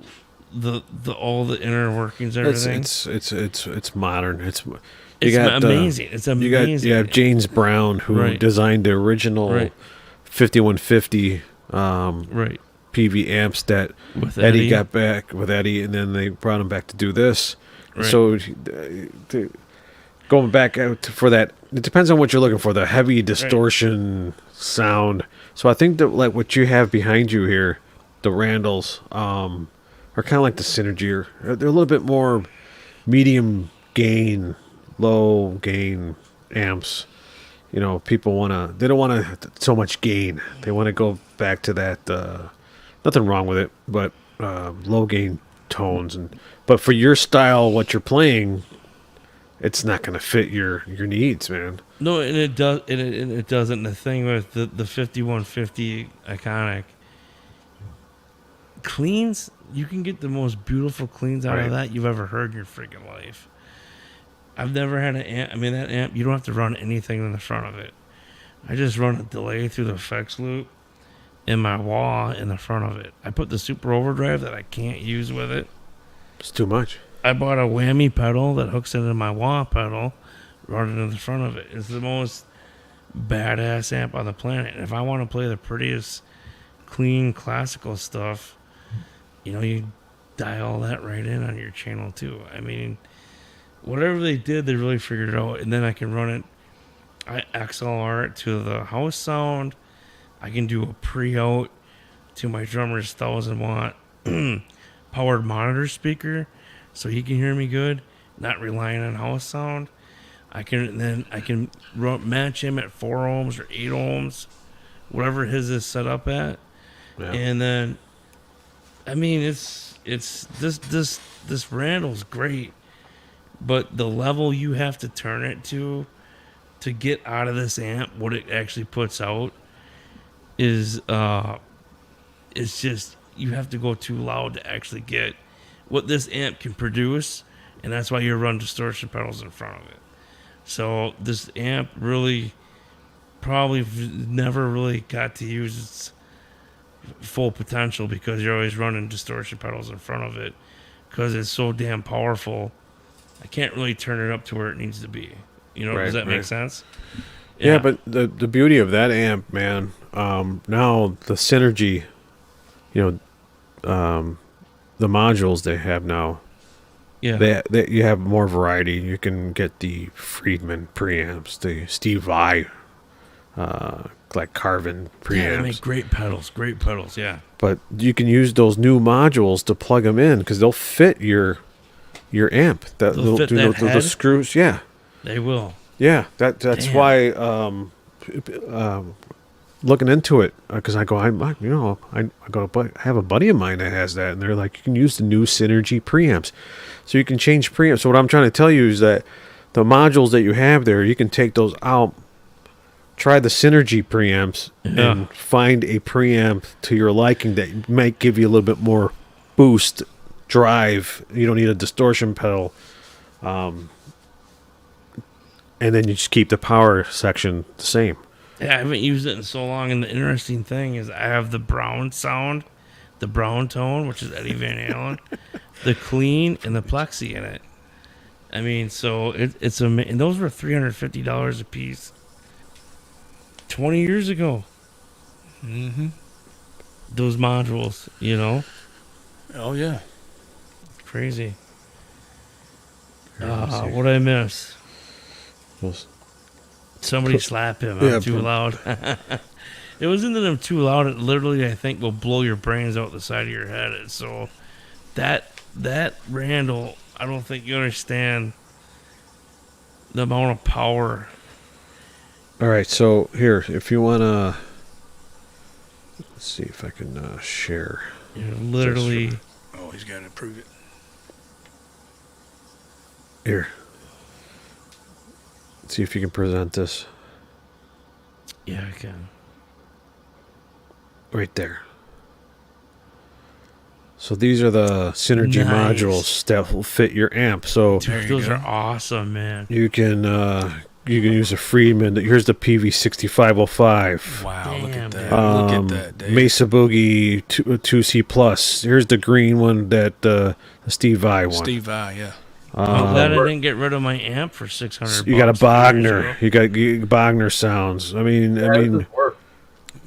the all the inner workings and everything. It's modern. It's amazing. It's amazing. You have James Brown, who designed the original 5150 PV amps that with Eddie got back with Eddie, and then they brought him back to do this. Right. So going back out for that, it depends on what you're looking for. The heavy distortion sound. So I think that like what you have behind you here, the Randalls, are kind of like the Synergy. They're a little bit more medium gain, low gain amps. You know, people they don't want so much gain. They want to go back to that. Nothing wrong with it, but low gain tones. But for your style, what you're playing, it's not going to fit your needs, man. No, and it does. And it doesn't. The thing with the 5150 Iconic cleans, you can get the most beautiful cleans out of that you've ever heard in your freaking life. I've never had an amp. I mean, that amp, you don't have to run anything in the front of it. I just run a delay through the effects loop in my wah in the front of it. I put the super overdrive that I can't use with it. It's too much. I bought a whammy pedal that hooks into my wah pedal, run it in the front of it. It's the most badass amp on the planet. And if I want to play the prettiest, clean, classical stuff, you know, you dial that right in on your channel too. I mean, whatever they did, they really figured it out. And then I can run it, I XLR it to the house sound. I can do a pre-out to my drummer's 1,000 watt powered monitor speaker, so he can hear me good, not relying on house sound. I can match him at 4 ohms or 8 ohms, whatever his is set up at. Yeah. And then, I mean, it's this Randall's great, but the level you have to turn it to get out of this amp, what it actually puts out, is it's just, you have to go too loud to actually get what this amp can produce, and that's why you run distortion pedals in front of it. So this amp really probably never really got to use its full potential because you're always running distortion pedals in front of it because it's so damn powerful. I can't really turn it up to where it needs to be. You know, does that make sense? Yeah, but the beauty of that amp, man, now the Synergy, you know, the modules they have now, they you have more variety. You can get the Friedman preamps, the Steve Vai, like Carvin preamps. Yeah, they make great pedals, yeah. But you can use those new modules to plug them in because they'll fit your amp. The screws, yeah. They will. Yeah, that's why looking into it, because I have a buddy of mine that has that, and they're like, you can use the new Synergy preamps, so you can change preamps. So what I'm trying to tell you is that the modules that you have there, you can take those out, try the Synergy preamps, and find a preamp to your liking that might give you a little bit more boost, drive. You don't need a distortion pedal. And then you just keep the power section the same. Yeah, I haven't used it in so long. And the interesting thing is I have the brown sound, the brown tone, which is Eddie Van Halen, the clean, and the plexi in it. I mean, so it's amazing. And those were $350 a piece 20 years ago. Mm-hmm. Those modules, you know? Oh, yeah. Crazy. What did I miss? Somebody slap him. I'm too loud. It wasn't that I'm too loud. It literally, I think, will blow your brains out the side of your head. So that Randall, I don't think you understand the amount of power. All right, so here, if you want to, let's see if I can share. You're literally. Oh, he's got to prove it. Here. see if you can present this Yeah, I can. right there. So these are the Synergy Nice. modules that will fit your amp. So Dude, those are awesome, man. you can use a Friedman. Here's the PV6505. Wow, look Damn, at that. dude. Look at that, Dave. Mesa Boogie 2C Plus. Here's the green one that the Steve Vai one. Steve Vai, yeah. I'm glad I didn't get rid of my amp for $600. You got a 2 years Bogner. ago. You got Bogner sounds. I mean, That work.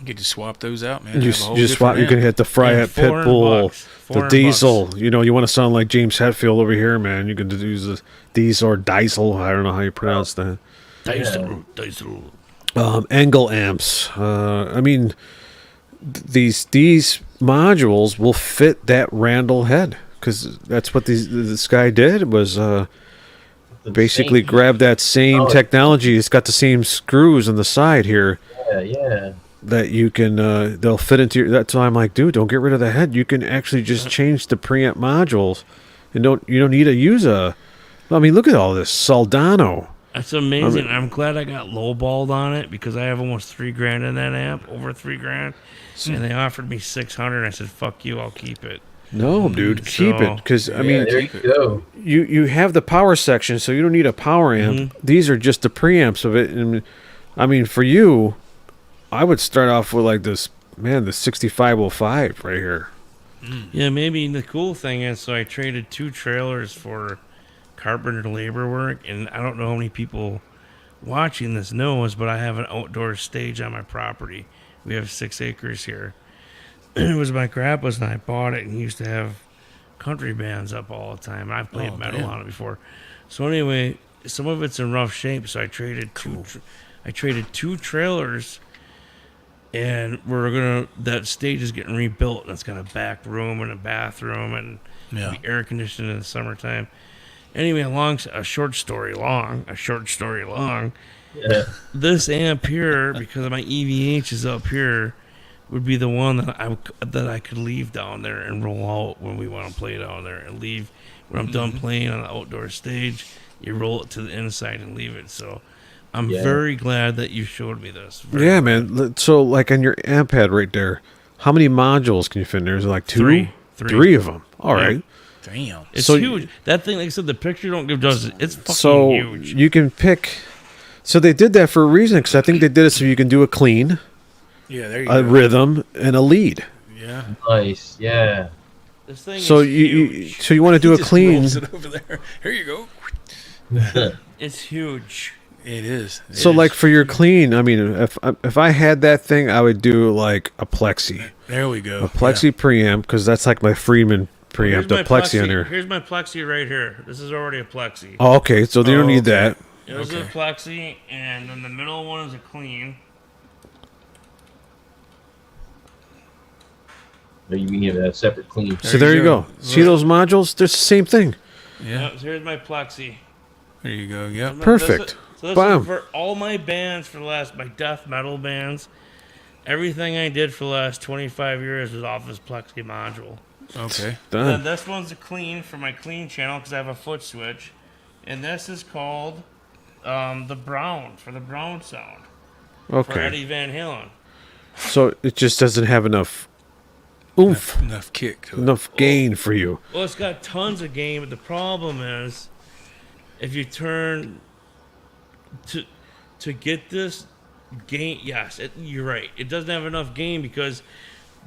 Get to swap those out, man. you Have a whole just swap. You different can hit the Fryette $400. Pitbull, the $400. Diesel. You know, you want to sound like James Hetfield over here, man. You can use the Diesel or Diesel. I don't know how you pronounce that. Diesel. Engel amps. I mean, these modules will fit that Randall head because that's what this guy did was basically same- grab that same Oh. technology. It's got the same screws on the side here Yeah. that you can they'll fit into your. That's why I'm like, dude, don't get rid of the head. You can actually just change the preamp modules, and you don't need to use a. I mean, look at all this Soldano. That's amazing. I'm glad I got lowballed on it because I have almost $3,000 in that amp, over $3,000, and they offered me $600. I said, "Fuck you, I'll keep it." No, dude, keep it because I mean, there you go. you have the power section, so you don't need a power amp. These are just the preamps of it, and I mean, for you, I would start off with like this, man, the 6505 right here. Yeah, maybe the cool thing is, so I traded 2 trailers for carpenter labor work, and I don't know how many people watching this knows, but I have an outdoor stage on my property. We have 6 acres here. It was my grandpa's, and I bought it, and he used to have country bands up all the time. And I've played metal damn. on it before. So anyway, some of it's in rough shape, so I traded two trailers, and that stage is getting rebuilt, and it's got a back room and a bathroom and Yeah. be air conditioned in the summertime. Anyway, a short story long. Yeah. This amp here, because my EVH is up here, would be the one that I could leave down there and roll out when we want to play down there, and leave when I'm done playing on the outdoor stage. You roll it to the inside and leave it. So I'm very glad that you showed me this. Yeah, man. So like on your amp head right there, how many modules can you fit in there? Is it like 2? Three of them. All right. Damn. It's So- huge. That thing, like I said, the picture don't give justice. It's fucking So huge. you can pick. So they did that for a reason because I think they did it so you can do a clean, Yeah, there you a go. rhythm, and a lead. Yeah. Nice. Yeah. This thing So is you huge. so you want to do a Just clean. rolls it over there. Here you go. It's huge. It is. It So is. like for your clean, I mean, if I had that thing, I would do like a plexi, There we go. a plexi preamp because that's like my Friedman preamp, the my plexi on there. Here's my plexi right here. This is already a plexi. Oh, okay, so you don't need okay. that. This is a plexi, and then the middle one is a clean. Or you mean a separate clean. So there you go. See those modules? They're the same thing. Yeah. So here's my plexi. There you go. Yep. Perfect. This Bam. is for all my bands for my death metal bands. Everything I did for the last 25 years was off this plexi module. Okay. And Done. then this one's a clean for my clean channel because I have a foot switch. And this is called the Brown, for the Brown sound. For Okay. Eddie Van Halen. So it just doesn't have enough oomph, Enough kick to it. enough gain for you. Well, it's got tons of gain, but the problem is if you turn to get this gain, yes, you're right. It doesn't have enough gain because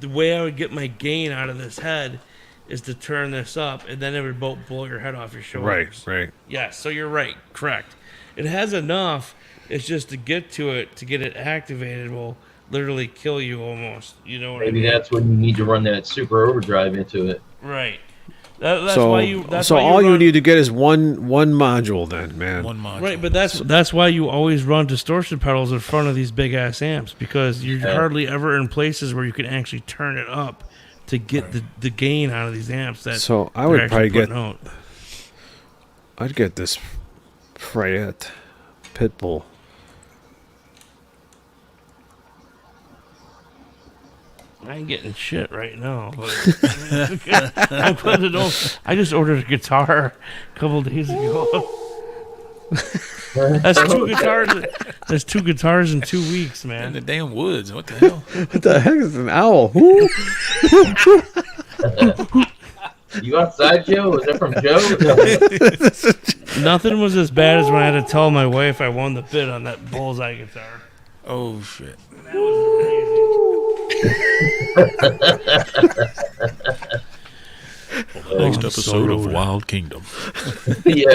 the way I would get my gain out of this head is to turn this up, and then it would blow your head off your shoulders. Right. Yes, so you're right. Correct. It has enough. It's just to get to it, to get it activated, will literally kill you almost. You know what I Maybe mean? that's when you need to run that super overdrive into it. Right. That's So why you. That's so why all you run- need to get is one module then, man. One module. Right, but that's why you always run distortion pedals in front of these big ass amps because you're hardly ever in places where you can actually turn it up to get the gain out of these amps. That So I they're would actually probably get. putting out. I'd get this Fryette Pitbull. I ain't getting shit right now. But I'm glad to know. I just ordered a guitar a couple days ago. That's two guitars. That's two guitars in 2 weeks, In man. the damn woods. What the hell? What the heck is an owl? Who? You outside, Joe? Was that from Joe? Nothing was as bad as when I had to tell my wife I won the bid on that bullseye guitar. Oh shit. That was Next I'm episode so of loaded. Wild Kingdom. yeah.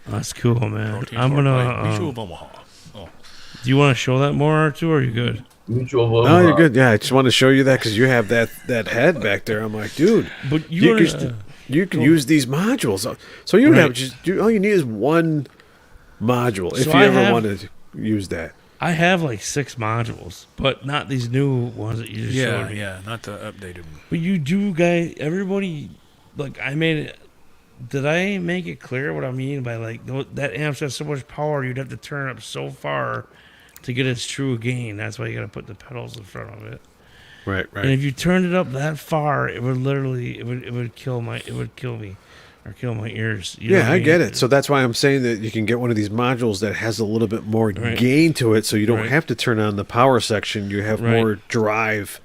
That's cool, man. Brought to you I'm by gonna. Mutual of Omaha. Oh. Do you want to show that more, or two? Or are you good? Mutual. No, you're good. Yeah, I just want to show you that because you have that head back there. I'm like, dude, But you understand. can use these modules. So you don't Right. have all you need is one module if So you I ever have- want to use that. I have like 6 modules, but not these new ones that you just Yeah, showed me. yeah, not the updated one. But you do, guys. Everybody, like, I made it. Did I make it clear what I mean by like that amp's got so much power? You'd have to turn it up so far to get its true gain. That's why you got to put the pedals in front of it. Right, And if you turned it up that far, it would literally it would kill me or kill my ears. You know Yeah, what I mean? get it. So that's why I'm saying that you can get one of these modules that has a little bit more Right. gain to it, so you don't Right. have to turn on the power section. You have Right. more drive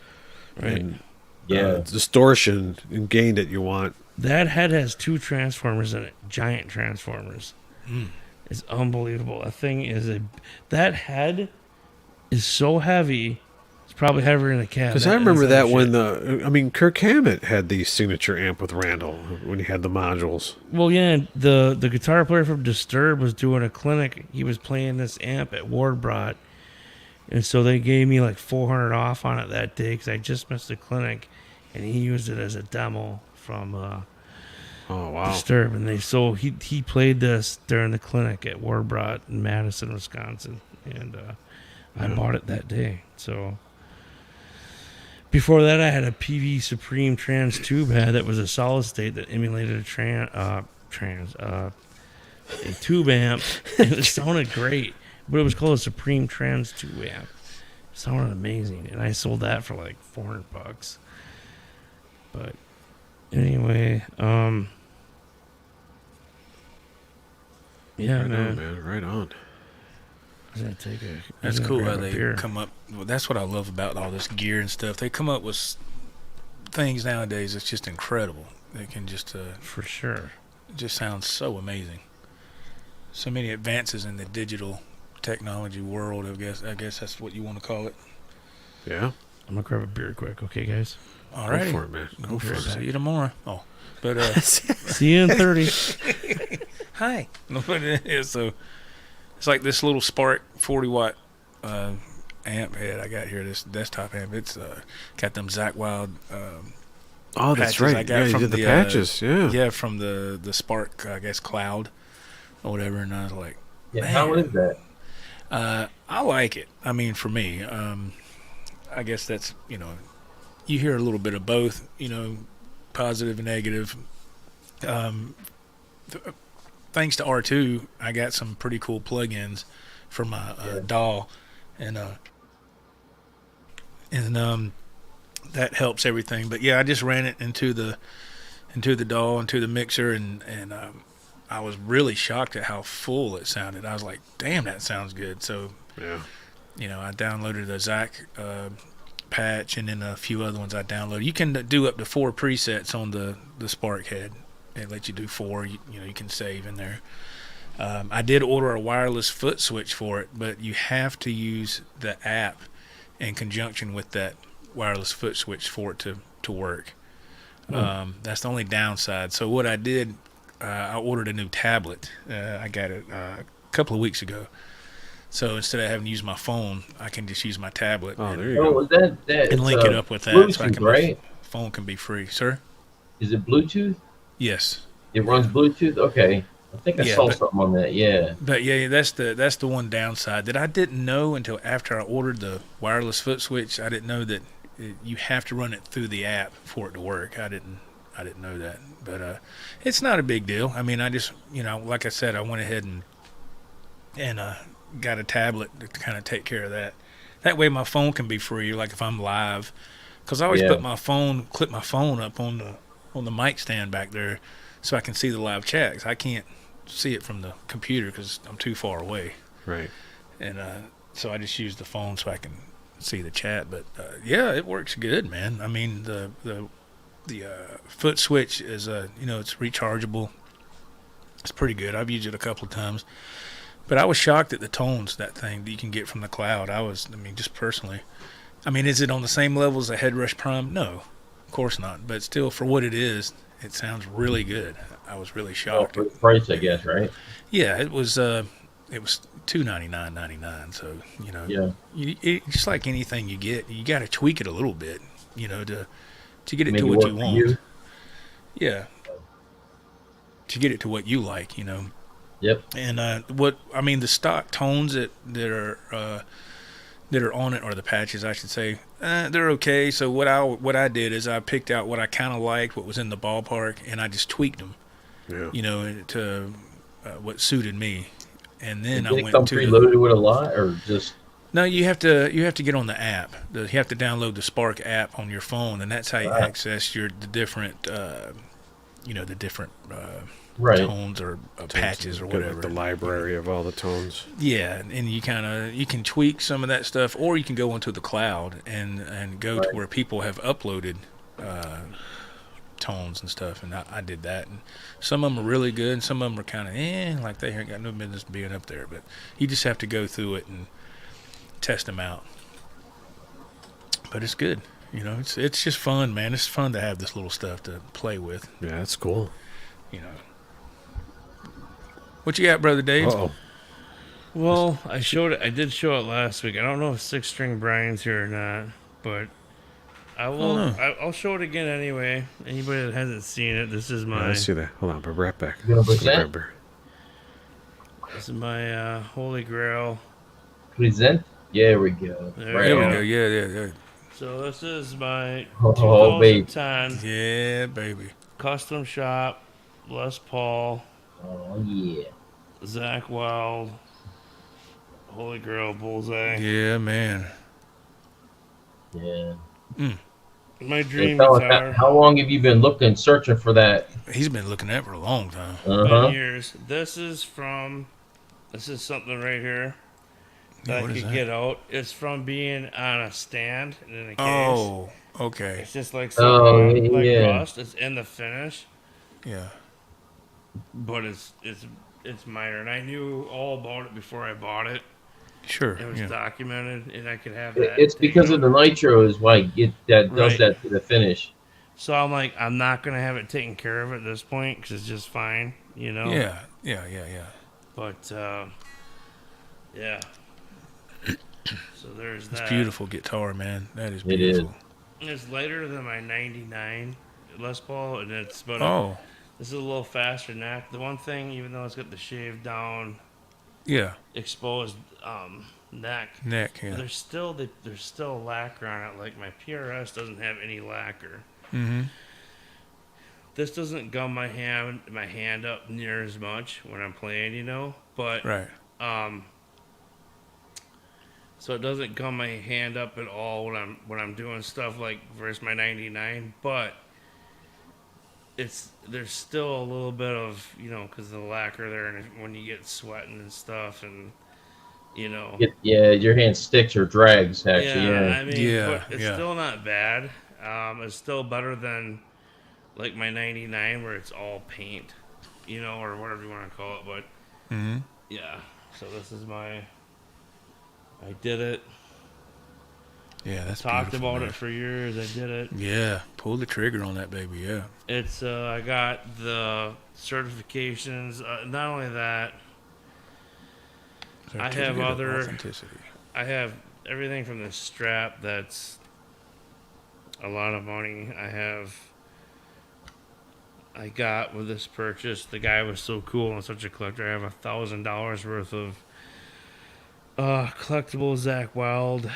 Right. and Yeah. distortion and gain that you want. That head has 2 transformers in it, giant transformers. It's unbelievable. That head is so heavy. It's probably heavier than a cab. Because I remember that when Kirk Hammett had the signature amp with Randall when he had the modules. Well, yeah, the guitar player from Disturbed was doing a clinic. He was playing this amp at Ward Brought, and so they gave me like $400 off on it that day because I just missed the clinic, and he used it as a demo from Oh wow! Disturbed, and he played this during the clinic at Ward Brought in Madison, Wisconsin, and I bought it that day. So before that, I had a PV Supreme Trans tube head that was a solid state that emulated a tube amp, and it sounded great, but it was called a Supreme Trans tube amp. It sounded amazing, and I sold that for like $400. But anyway, yeah, Right man. on, man. Right on. I was gonna take a. That's I'm gonna cool grab how a they beer. come up. Well, that's what I love about all this gear and stuff. They come up with things nowadays that's just incredible. They can just For sure. it just sounds so amazing. So many advances in the digital technology world. I guess that's what you want to call it. Yeah. I'm gonna grab a beer quick, okay, guys? All Go right, for it, man. Go for it. See you tomorrow. Oh, but See you in 30. hi. No, but so it's like this little Spark 40-watt amp head I got here. This desktop amp. It's got them Zach Wild. Oh, that's patches right. I got Yeah, you from did the the, patches. Yeah. Yeah, from the Spark, I guess, Cloud or whatever. And I was like, Yeah, how is that? I like it. I mean, for me, I guess that's, you hear a little bit of both, positive and negative. Thanks to R2, I got some pretty cool plugins for my DAW, and that helps everything. But yeah, I just ran it into the DAW, into the mixer, and I was really shocked at how full it sounded. I was like, damn, that sounds good. So Yeah. I downloaded the Zach patch, and then a few other ones I downloaded. You can do up to 4 presets on the Spark head. It lets you do 4. You can save in there. I did order a wireless foot switch for it, but you have to use the app in conjunction with that wireless foot switch for it to work. That's the only downside. So what I did, I ordered a new tablet. I got it a couple of weeks ago. So instead of having to use my phone, I can just use my tablet Oh, there you go. Oh, is that and link it's, it up with that. Bluetooth, So I can right? phone can be free, sir. Is it Bluetooth? Yes. It runs Bluetooth. Okay, I think I Yeah, saw but- something on that. Yeah. But yeah, that's the one downside that I didn't know until after I ordered the wireless foot switch. I didn't know that you have to run it through the app for it to work. I didn't know that, but it's not a big deal. I mean, I just like I said, I went ahead and got a tablet to kind of take care of that. That way, my phone can be free. Like if I'm live, because I always clip my phone up on the mic stand back there, so I can see the live chat. 'Cause I can't see it from the computer because I'm too far away. Right. And so I just use the phone so I can see the chat. But yeah, it works good, man. I mean, the foot switch is it's rechargeable. It's pretty good. I've used it a couple of times. But I was shocked at the tones, that thing that you can get from the cloud. Just personally. I mean, is it on the same level as a Headrush Prime? No, of course not. But still, for what it is, it sounds really good. I was really shocked. For the price, I guess, right? Yeah, it was $299.99. So just like anything you get, you got to tweak it a little bit, to get it to what you want. Yeah, to get it to what you like, Yep. And the stock tones that are on it, or the patches, I should say, they're okay. So what I did is I picked out what I kind of liked, what was in the ballpark, and I just tweaked them. Yeah. To what suited me, and then I went to preloaded with a lot, or just. No, you have to get on the app. You have to download the Spark app on your phone, and that's how you access the different tones or patches or whatever. The library of all the tones. Yeah, and you can tweak some of that stuff, or you can go into the cloud and go to where people have uploaded tones and stuff, and I did that. And some of them are really good, and some of them are kind of like they ain't got no business being up there. But you just have to go through it and test them out. But it's good. It's just fun, man. It's fun to have this little stuff to play with. Yeah, that's cool. What you got, Brother Dave? Uh-oh. Well, I did show it last week. I don't know if Six String Brian's here or not, but I will. I'll show it again anyway. Anybody that hasn't seen it, this is my. Let's see that. Hold on, I'll be right back. This is my Holy Grail. Present. Yeah, we go. There we go. Yeah. So this is my baby. 2010. Yeah, baby. Custom shop, Les Paul. Oh yeah. Zach Wild. Holy Grail Bullseye. Yeah, man. Yeah. My dream guitar. How long have you been searching for that? He's been looking at it for a long time. Been years. This is something right here that I could get out. It's from being on a stand and in a case. Oh, okay. It's just like rust. It's in the finish. Yeah. But it's minor, and I knew all about it before I bought it. Sure. It was documented, and I could have that. It's because of the nitro is why does that to the finish. So I'm like, I'm not gonna have it taken care of at this point because it's just fine, Yeah. But yeah. So there's that. It's beautiful guitar, man. That is beautiful. It is. It's lighter than my '99 Les Paul, and it's about this is a little faster neck. The one thing, even though it's got the shaved down, exposed neck, yeah. There's still lacquer on it. Like my PRS doesn't have any lacquer. Mm-hmm. This doesn't gum my hand up near as much when I'm playing, But right. So it doesn't gum my hand up at all when I'm doing stuff like versus my '99, but there's still a little bit of because of the lacquer there, and when you get sweating and stuff, and your hand sticks or drags actually. I mean, but it's still not bad. It's still better than like my '99 where it's all paint, or whatever you want to call it. But yeah, so this is I did it. Yeah, that's talked about it for years. I did it. Yeah, pull the trigger on that baby. Yeah, it's I got the certifications. Not only that, I have authenticity. I have everything from the strap. That's a lot of money. I got with this purchase. The guy was so cool and such a collector. I have $1,000 worth of collectible Zach Wild.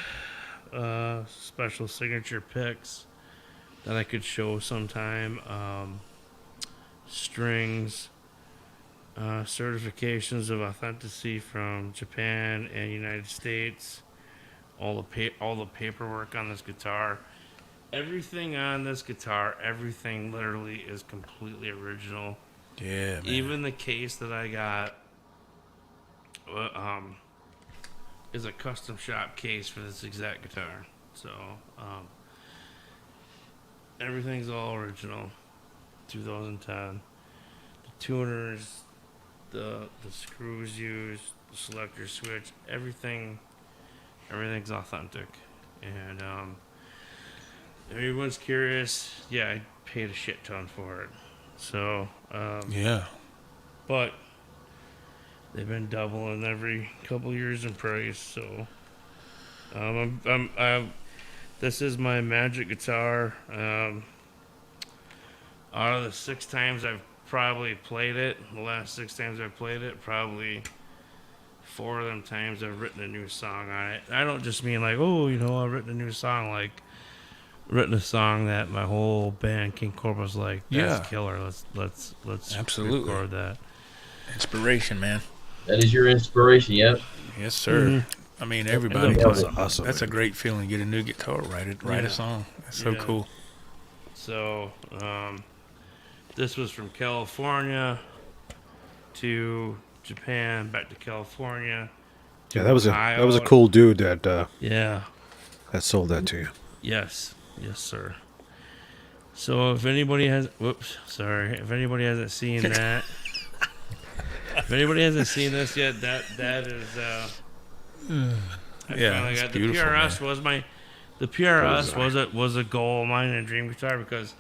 Special signature picks that I could show sometime. Strings, certifications of authenticity from Japan and United States. All the paperwork on this guitar. Everything on this guitar, everything literally is completely original. Yeah, man. Even the case that I got is a custom shop case for this exact guitar. So everything's all original. 2010. The tuners, the screws used, the selector switch, everything's authentic. And if everyone's curious, yeah, I paid a shit ton for it. So Yeah. but they've been doubling every couple years in price. So this is my magic guitar. Out of the 6 times I've probably played it, the last 6 times I've played it, probably 4 of them times I've written a new song on it. I don't just mean like, oh, I've written a new song, like written a song that my whole band King Cobra was like, that's killer. Let's Absolutely. record that. Inspiration, man. That is your inspiration, yep. Yes, sir. Mm-hmm. I mean, everybody. That's awesome. That's a great feeling. Get a new guitar, write a song. That's so cool. So, this was from California to Japan, back to California. Yeah, that was a cool dude that that sold that to you. Yes, sir. So if anybody hasn't seen that, if anybody hasn't seen this yet, that is it's beautiful. The PRS was a goal of mine and a dream guitar, because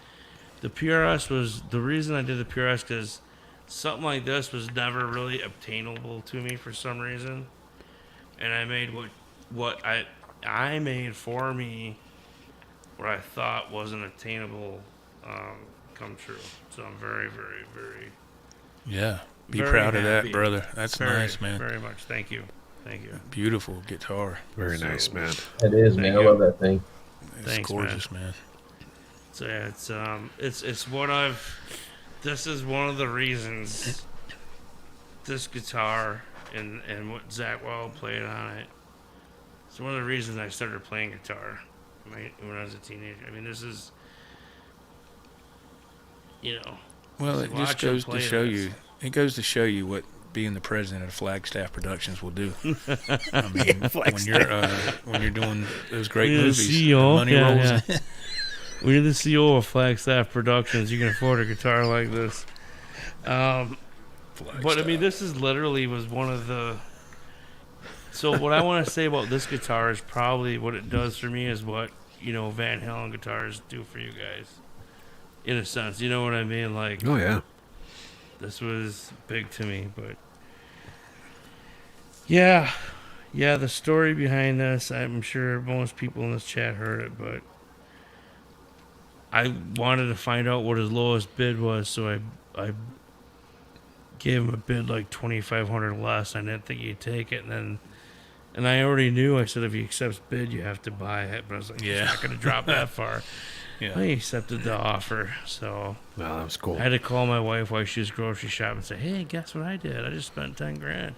the PRS was the reason I did the PRS, because something like this was never really obtainable to me for some reason, and I made what I made for me, what I thought wasn't attainable, come true. So I'm very, very, very Be very proud of that, happy. brother. That's very, nice, man. Very much. Thank you. Beautiful guitar. Very nice, man. It is, man. I love that thing. It's Thanks, gorgeous, man. So yeah, it's what this is one of the reasons this guitar and what Zach Wild played on it. It's one of the reasons I started playing guitar when I was a teenager. I mean, this is, Well, it just goes to show you. It goes to show you what being the president of Flagstaff Productions will do. I mean, when you're doing those great When you're the movies, CEO, money rolls in. When you're the CEO of Flagstaff Productions, you can afford a guitar like this. But I mean, this is literally was one of the. So what I want to say about this guitar is probably what it does for me is what Van Halen guitars do for you guys. In a sense, you know what I mean? Like, oh yeah, this was big to me, but yeah, the story behind this, I'm sure most people in this chat heard it, but I wanted to find out what his lowest bid was, so I gave him a bid like $2,500 less. I didn't think he'd take it, and I already knew. I said, if he accepts bid, you have to buy it. But I was like, he's not going to drop that far. Yeah. He accepted the offer, so that was cool. I had to call my wife while she was grocery shopping and say, hey, guess what I did? I just spent $10,000.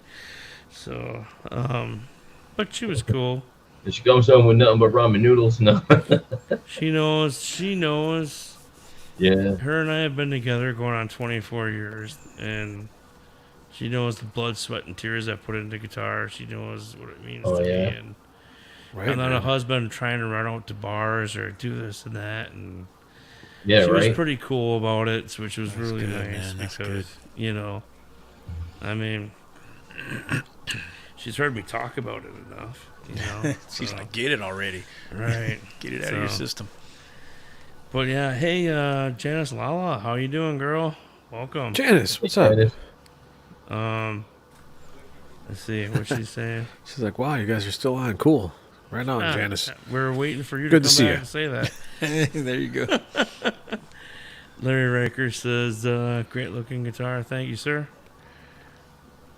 So, but she was cool. And she comes home with nothing but ramen noodles. No. She knows. Yeah. Her and I have been together going on 24 years, and she knows the blood, sweat, and tears I put into guitar. She knows what it means to me. And I'm not a husband trying to run out to bars or do this and that. And she was pretty cool about it, which was really nice, because, I mean, she's heard me talk about it enough. She's like, get it already. Right. Get it out of your system. But yeah, hey, Janice Lala, how you doing, girl? Welcome. Janice, what's up? Let's see what she's saying. She's like, wow, you guys are still on. Cool. Right on, Janice. We're waiting for you Good to to come see back you. and say that. There you go. Larry Riker says, great looking guitar. Thank you, sir.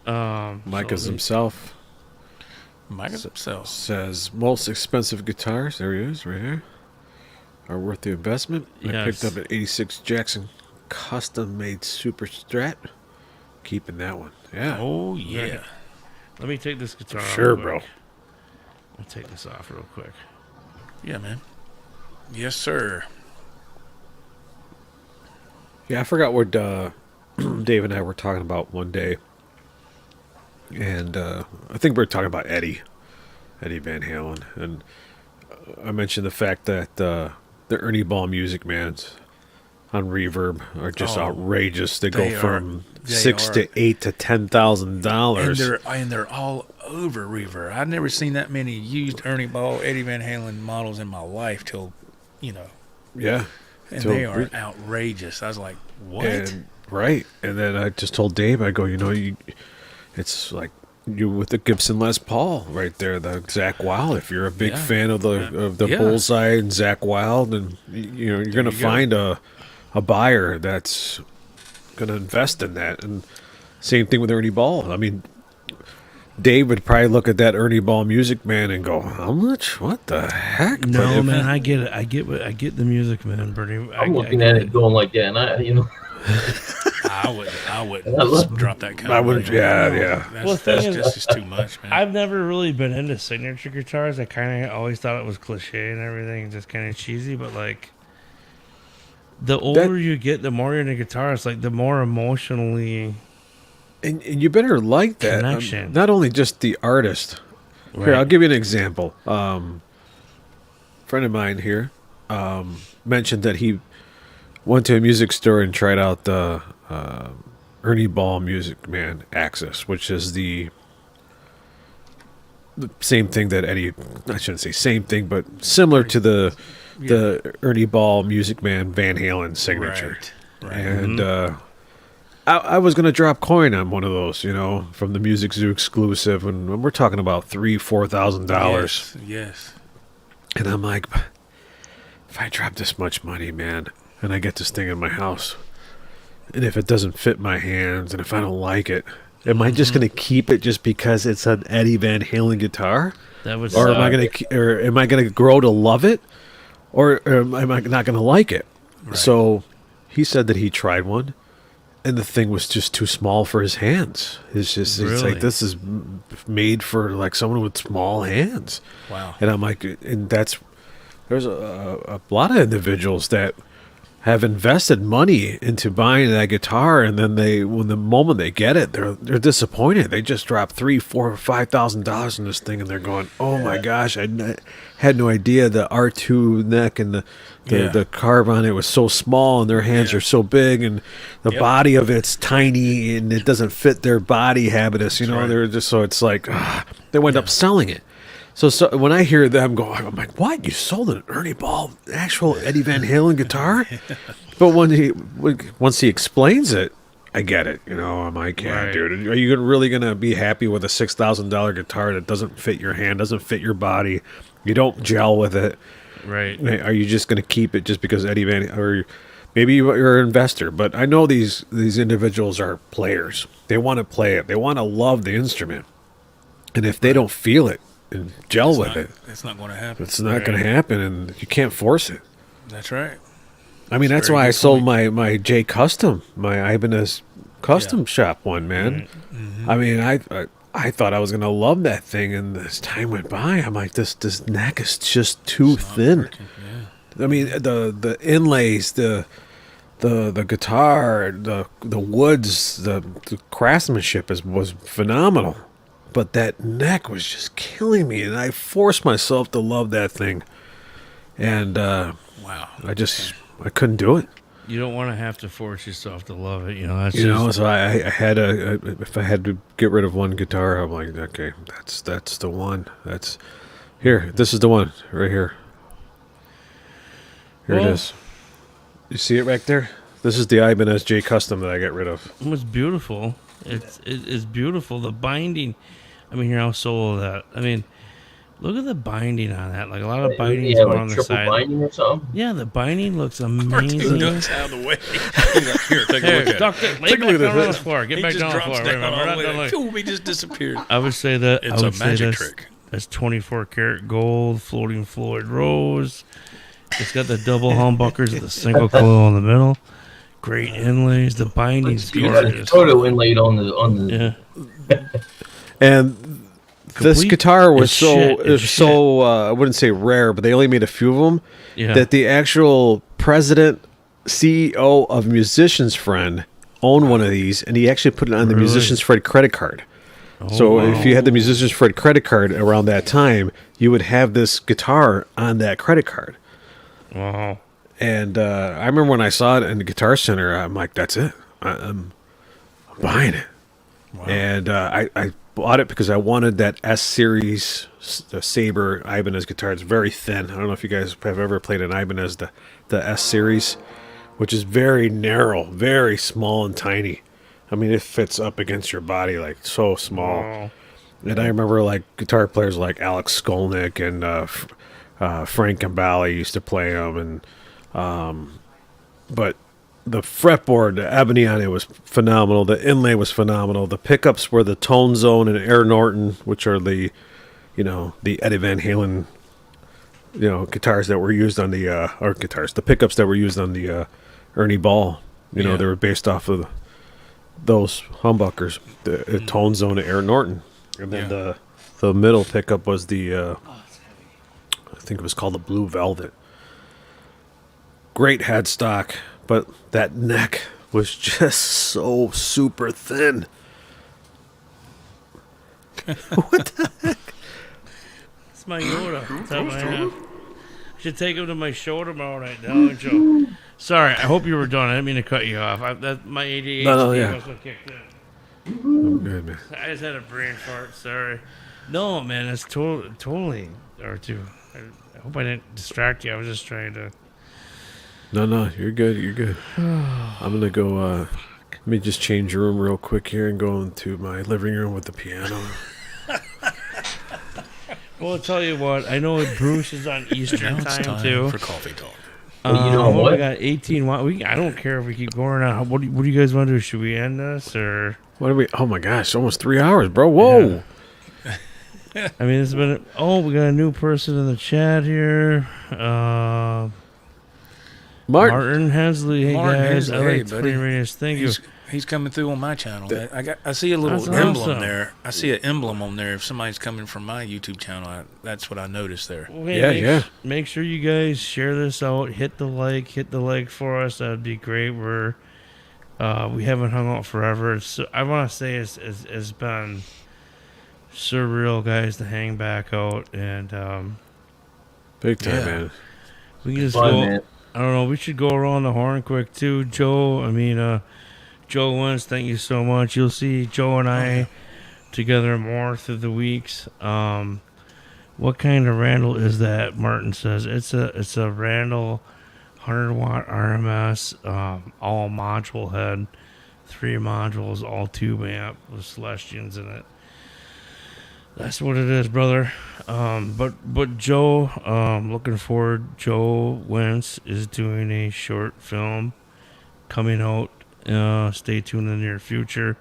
Micah's himself. Micah's himself says, most expensive guitars, there he is, right here, are worth the investment. I picked up an 86 Jackson custom-made Super Strat. Keeping that one. Yeah. Oh, yeah. Right. Let me take this guitar off. Sure, bro. I'll take this off real quick. Yeah, man. Yes, sir. Yeah, I forgot what Dave and I were talking about one day, and I think we were talking about Eddie Van Halen, and I mentioned the fact that the Ernie Ball Music Mans on Reverb are just outrageous. They go from $6,000 to $8,000 to $10,000, and they're all over Reverb. I've never seen that many used Ernie Ball, Eddie Van Halen models in my life till, yeah, and they are outrageous. I was like, what? And then I just told Dave, I go, it's like you with the Gibson Les Paul right there, the Zakk Wylde. If you're a big fan of the Bullseye and Zakk Wylde, and you're going to find a buyer that's going to invest in that. And same thing with Ernie Ball. I mean, Dave would probably look at that Ernie Ball Music Man and go, "How much? What the heck?" No, man, I get it. I get the Music Man, Bernie. I'm looking at it going like that, and I would drop that kind. I would, yeah. That's just too much, man. I've never really been into signature guitars. I kind of always thought it was cliche and everything, just kind of cheesy. But like, the older you get, the more you're into guitars, like the more emotionally. And you better like that. Connection. Not only just the artist. Right. Here, I'll give you an example. Friend of mine here mentioned that he went to a music store and tried out the Ernie Ball Music Man Axis, which is the same thing that Eddie. I shouldn't say same thing, but similar to the Ernie Ball Music Man Van Halen signature. Right. And I was going to drop coin on one of those, from the Music Zoo exclusive, and we're talking about $3,000-$4,000. Yes. And I'm like, if I drop this much money, man, and I get this thing in my house, and if it doesn't fit my hands, and if I don't like it, am I just going to keep it just because it's an Eddie Van Halen guitar? That was. Or am I going to grow to love it, or am I not going to like it? Right. So he said that he tried one. And the thing was just too small for his hands. It's like, this is made for like someone with small hands. Wow. And I'm like, there's a lot of individuals that have invested money into buying that guitar, and then when the moment they get it, they're disappointed. They just dropped $3,000, $4,000, $5,000 in this thing, and they're going, "Oh my gosh, I had no idea the R2 neck and the carve on it was so small, and their hands are so big, and the body of it's tiny, and it doesn't fit their body habitus." They're just so it's like they wind up selling it. So when I hear them go, I'm like, "What? You sold an Ernie Ball, actual Eddie Van Halen guitar?" But once he explains it, I get it. I'm like, "Yeah, dude, are you really gonna be happy with a $6,000 guitar that doesn't fit your hand, doesn't fit your body? You don't gel with it, right? Are you just gonna keep it just because Eddie Van, or maybe you're an investor?" But I know these individuals are players. They want to play it. They want to love the instrument, and if they don't feel it and gel with it, it's not going to happen. It's not going to happen, and you can't force it. That's right. I mean, that's why I sold my J Custom, my Ibanez custom shop one, man. Mm-hmm. I mean, I thought I was going to love that thing, and as time went by, I'm like, this neck is just too thin. I mean, the inlays, the guitar, the woods, the craftsmanship was phenomenal. But that neck was just killing me, and I forced myself to love that thing. And wow, I couldn't do it. You don't want to have to force yourself to love it, So I had if I had to get rid of one guitar, I'm like, okay, that's the one. This is the one right here. Here it is. You see it right there? This is the Ibanez J Custom that I got rid of. It was beautiful. It's beautiful. The binding. I mean, here, I'll solo that. I mean, look at the binding on that. Like a lot of bindings going on the side. Binding or something? Yeah, the binding looks amazing. Ducks out of the way. Here, take a look at it. Take a look at the floor. Get back down on the floor. Wait a minute, we're not done looking. He just disappeared. I would say that it's a magic trick. That's 24 karat gold, floating Floyd rose. It's got the double humbuckers with the single coil in the middle. Great inlays. The binding's gorgeous. Photo inlaid on the. Yeah. And this guitar was so I wouldn't say rare, but they only made a few of them. Yeah. That the actual president, CEO of Musician's Friend owned one of these, and he actually put it on the Really? Musician's Fred credit card. Oh, So wow. if you had the Musician's Fred credit card around that time, you would have this guitar on that credit card. Wow. And I remember when I saw it in the Guitar Center, I'm like, that's it. I'm buying it. Wow. And I bought it because I wanted that S series, the Sabre Ibanez guitar. It's very thin. I don't know if you guys have ever played an Ibanez, the S series, which is very narrow, very small and tiny. I mean, it fits up against your body like so small. Wow. And I remember like guitar players like Alex Skolnick and Frank Gambale used to play them, and but the fretboard, the ebony on it was phenomenal. The inlay was phenomenal. The pickups were the Tone Zone and Air Norton, which are the Eddie Van Halen, guitars that were used on the pickups that were used on the Ernie Ball. They were based off of those humbuckers, the Tone Zone and Air Norton. And then the middle pickup was the, I think it was called the Blue Velvet. Great headstock, but that neck was just so super thin. What the heck? It's my Yoda. That's how I have. I should take him to my show tomorrow night, don't you? Sorry, I hope you were done. I didn't mean to cut you off. My ADHD must have kicked in. I'm good, man. I just had a brain fart. Sorry. No, man, it's totally R2. I hope I didn't distract you. I was just trying to. No, you're good. You're good. I'm gonna go. Let me just change your room real quick here and go into my living room with the piano. Well, I'll tell you what. I know Bruce is on Eastern time too. For coffee talk. Well, you know what? We got 18. I don't care if we keep going on. What do you guys want to do? Should we end this or? What are we? Oh my gosh, almost 3 hours, bro. Whoa. Yeah. I mean, it's been. We got a new person in the chat here. Martin Hensley. Hey Martin guys, Hensley, I like hey, buddy. Twin Radius. Thank you. He's coming through on my channel. I see a little That's emblem awesome. there. I see an emblem on there. If somebody's coming from my YouTube channel, that's what I noticed there. Well, hey, make sure you guys share this out. Hit the like for us. That'd be great. We haven't hung out forever. I want to say it's been surreal, guys, to hang back out and big time, man. We can just Fun, go. man. I don't know. We should go around the horn quick too, Joe. I mean, Joe Wentz, thank you so much. You'll see Joe and I together more through the weeks. What kind of Randall is that? Martin says it's a Randall 100-watt RMS, all module head, 3 modules, all tube amp with Celestians in it. That's what it is, brother. But Joe, looking forward. Joe Wentz is doing a short film coming out. Stay tuned in the near future.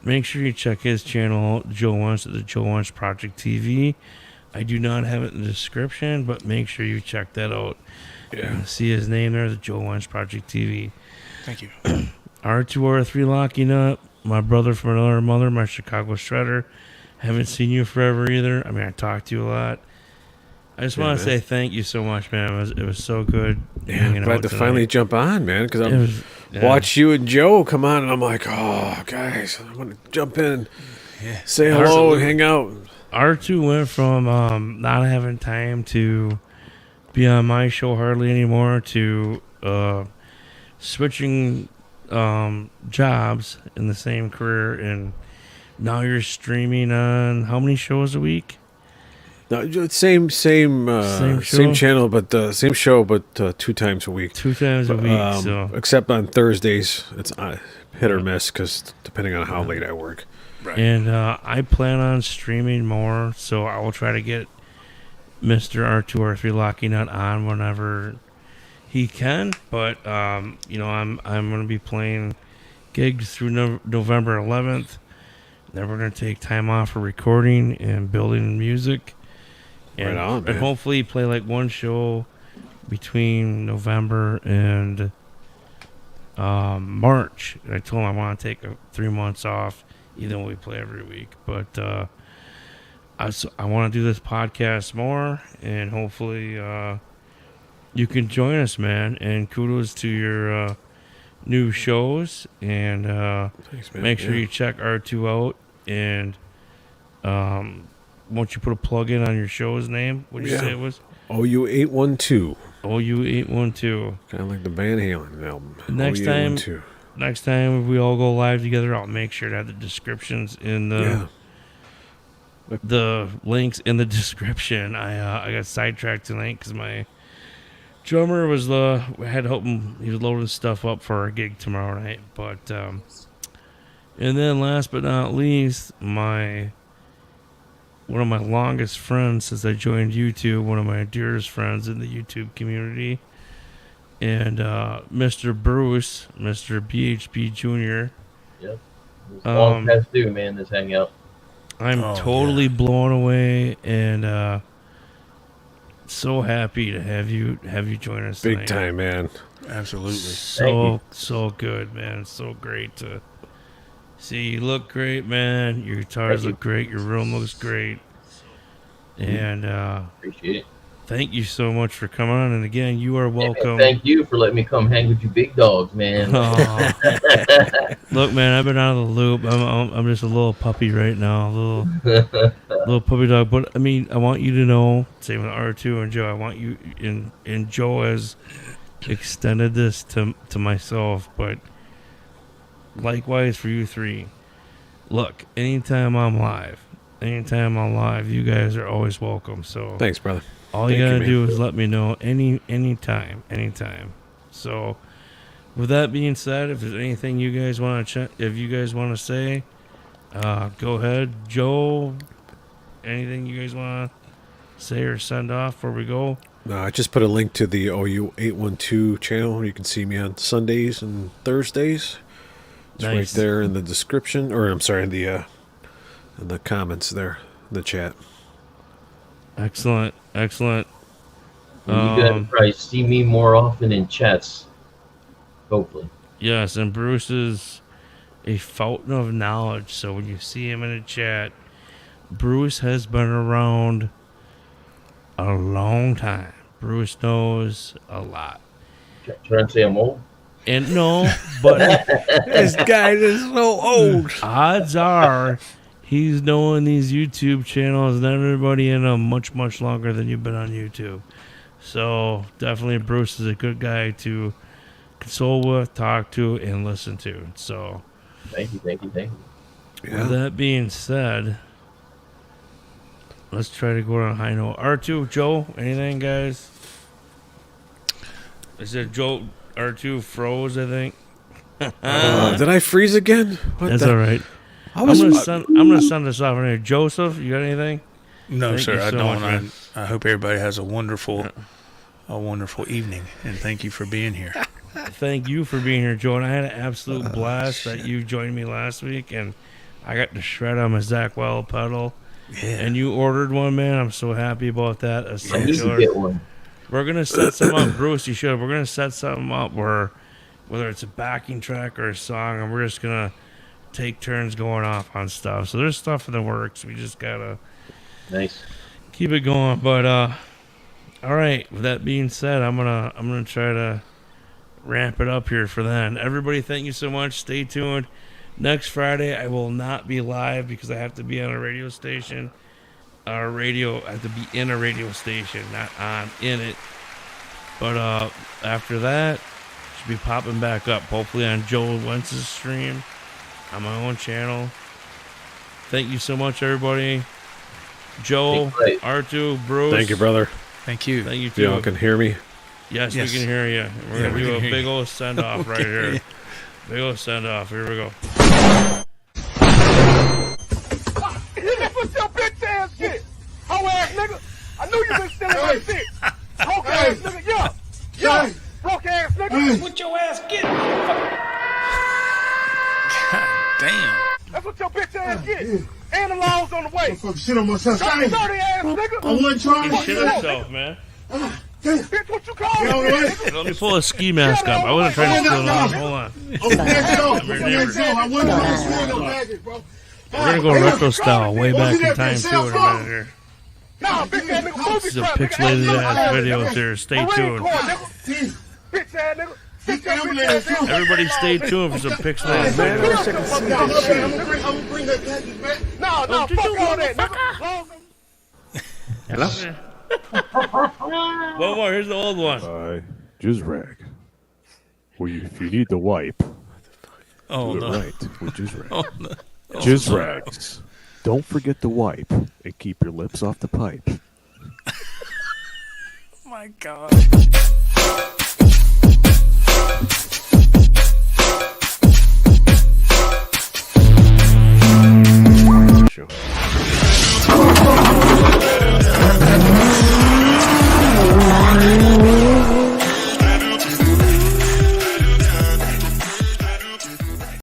Make sure you check his channel out, Joe Wentz, at the Joe Wentz Project TV. I do not have it in the description, but make sure you check that out. Yeah. See his name there, the Joe Wentz Project TV. Thank you. R2R3 locking up. My brother from another mother, my Chicago Shredder. Haven't seen you forever either. I mean, I talked to you a lot. I just want to say thank you so much, man. It was so good. Yeah, glad to finally jump on, man, because watch you and Joe come on, and I'm like, oh, guys, I want to jump in, say hello, and hang out. R2 went from not having time to be on my show hardly anymore to switching jobs in the same career, and now you're streaming on how many shows a week? No, same channel, but same show, but 2 times a week. 2 times a week, so except on Thursdays, it's hit or miss because depending on how late I work. Right. And I plan on streaming more, so I will try to get Mr. R2R3 Locking Nut on whenever he can. But I'm going to be playing gigs through November 11th. Then we're going to take time off for recording and building music. And, right on, man. And hopefully play like one show between November and March. And I told him I want to take 3 months off, even though we play every week. But I want to do this podcast more, and hopefully you can join us, man. And kudos to your new shows, and Thanks, man. make sure Yeah. you check R2 out. And won't you put a plug in on your show's name? What did you say it was? OU812. OU812. Kind of like the Van Halen album. Next OU812. Next time if we all go live together, I'll make sure to have the descriptions in the the links in the description. I got sidetracked tonight because my drummer was had hoping he was loading stuff up for our gig tomorrow night. But and then last but not least, one of my longest friends since I joined YouTube, one of my dearest friends in the YouTube community, and Mr. Bruce, Mr. BHB Jr. Yep. It's long past due, man, this hangout. I'm totally blown away and so happy to have you join us Big tonight. time, man. Absolutely. So good, man. So great to see you. Look great, man. Your guitars look great. Your room looks great. And appreciate it. Thank you so much for coming on. And again, you are welcome. Thank you for letting me come hang with you big dogs, man. Look, man, I've been out of the loop. I'm just a little puppy right now, a little puppy dog. But I mean, I want you to know, same with R2 and Joe. I want you and Joe has extended this to myself, but likewise for you three. Look, anytime I'm live, you guys are always welcome. So thanks, brother. All you gotta do is let me know anytime. So, with that being said, if there's anything you guys want to say, go ahead, Joe. Anything you guys want to say or send off before we go? I just put a link to the OU812 channel. You can see me on Sundays and Thursdays. It's right there in the description, or I'm sorry, in the comments there, in the chat. Excellent. You gotta probably see me more often in chats. Hopefully. Yes, and Bruce is a fountain of knowledge. So when you see him in a chat, Bruce has been around a long time. Bruce knows a lot. Trying to say I'm old? And no, but this guy is so old. Odds are he's knowing these YouTube channels and everybody in them much, much longer than you've been on YouTube. So definitely Bruce is a good guy to console with, talk to, and listen to. So thank you. With that being said, let's try to go on a high note. R2, Joe, anything, guys? I said Joe, R2 froze, I think. Did I freeze again? That's all right. I'm gonna send this off in here. Joseph, you got anything? No, Thank sir, you I so don't. much, I hope everybody has a wonderful evening, and thank you for being here. Thank you for being here, Joe. And I had an absolute blast that you joined me last week, and I got to shred on my Zach Well pedal. Yeah. And you ordered one, man. I'm so happy about that. I need to get one. We're gonna set something up, Bruce. You should. We're gonna set something up where, whether it's a backing track or a song, and we're just gonna take turns going off on stuff. So there's stuff in the works. We just gotta keep it going. But all right. With that being said, I'm gonna try to ramp it up here for then. Everybody, thank you so much. Stay tuned. Next Friday, I will not be live because I have to be on a radio station. I have to be in a radio station, not in it. But after that, should be popping back up. Hopefully on Joel Wentz's stream, on my own channel. Thank you so much, everybody. Joe, R2, Bruce. Thank you, brother. Thank you. Thank you too. Y'all can hear me? Yes, we can hear you. We're gonna do a big old send off right here. Big old send off. Here we go. That's what your bitch ass get. Hoe ass nigga. I knew you been stealing my shit. Broke ass nigga. Yeah. Broke ass nigga. That's what your ass get. God damn. That's what your bitch ass get. And the law's on the way. Fuck shit on myself. Dirty ass nigga. I wasn't trying He to shit himself, man. Bitch, what you call me? Let me pull a ski mask up. I wasn't trying to steal it off. Hold on. I wasn't trying to steal no package, bro. We're gonna go retro style, way back in time too in a minute here. Nah, bitch ass nigga. This is a pixelated ass video here. Stay tuned. Bitch ass nigga. Sit your bitch ass down. Everybody stay tuned for some pixelated Man, I videos. wish I could see No, this shit. I'm gonna bring that package back. No, Don't you fuck do all it, that, nigga. Hello? One more. Here's the old one. Jizz rag. Well, if you need the wipe, Oh do it no. right with jizz rag. Oh no. Oh, Jizz no. rags. Don't forget the wipe and keep your lips off the pipe. My God.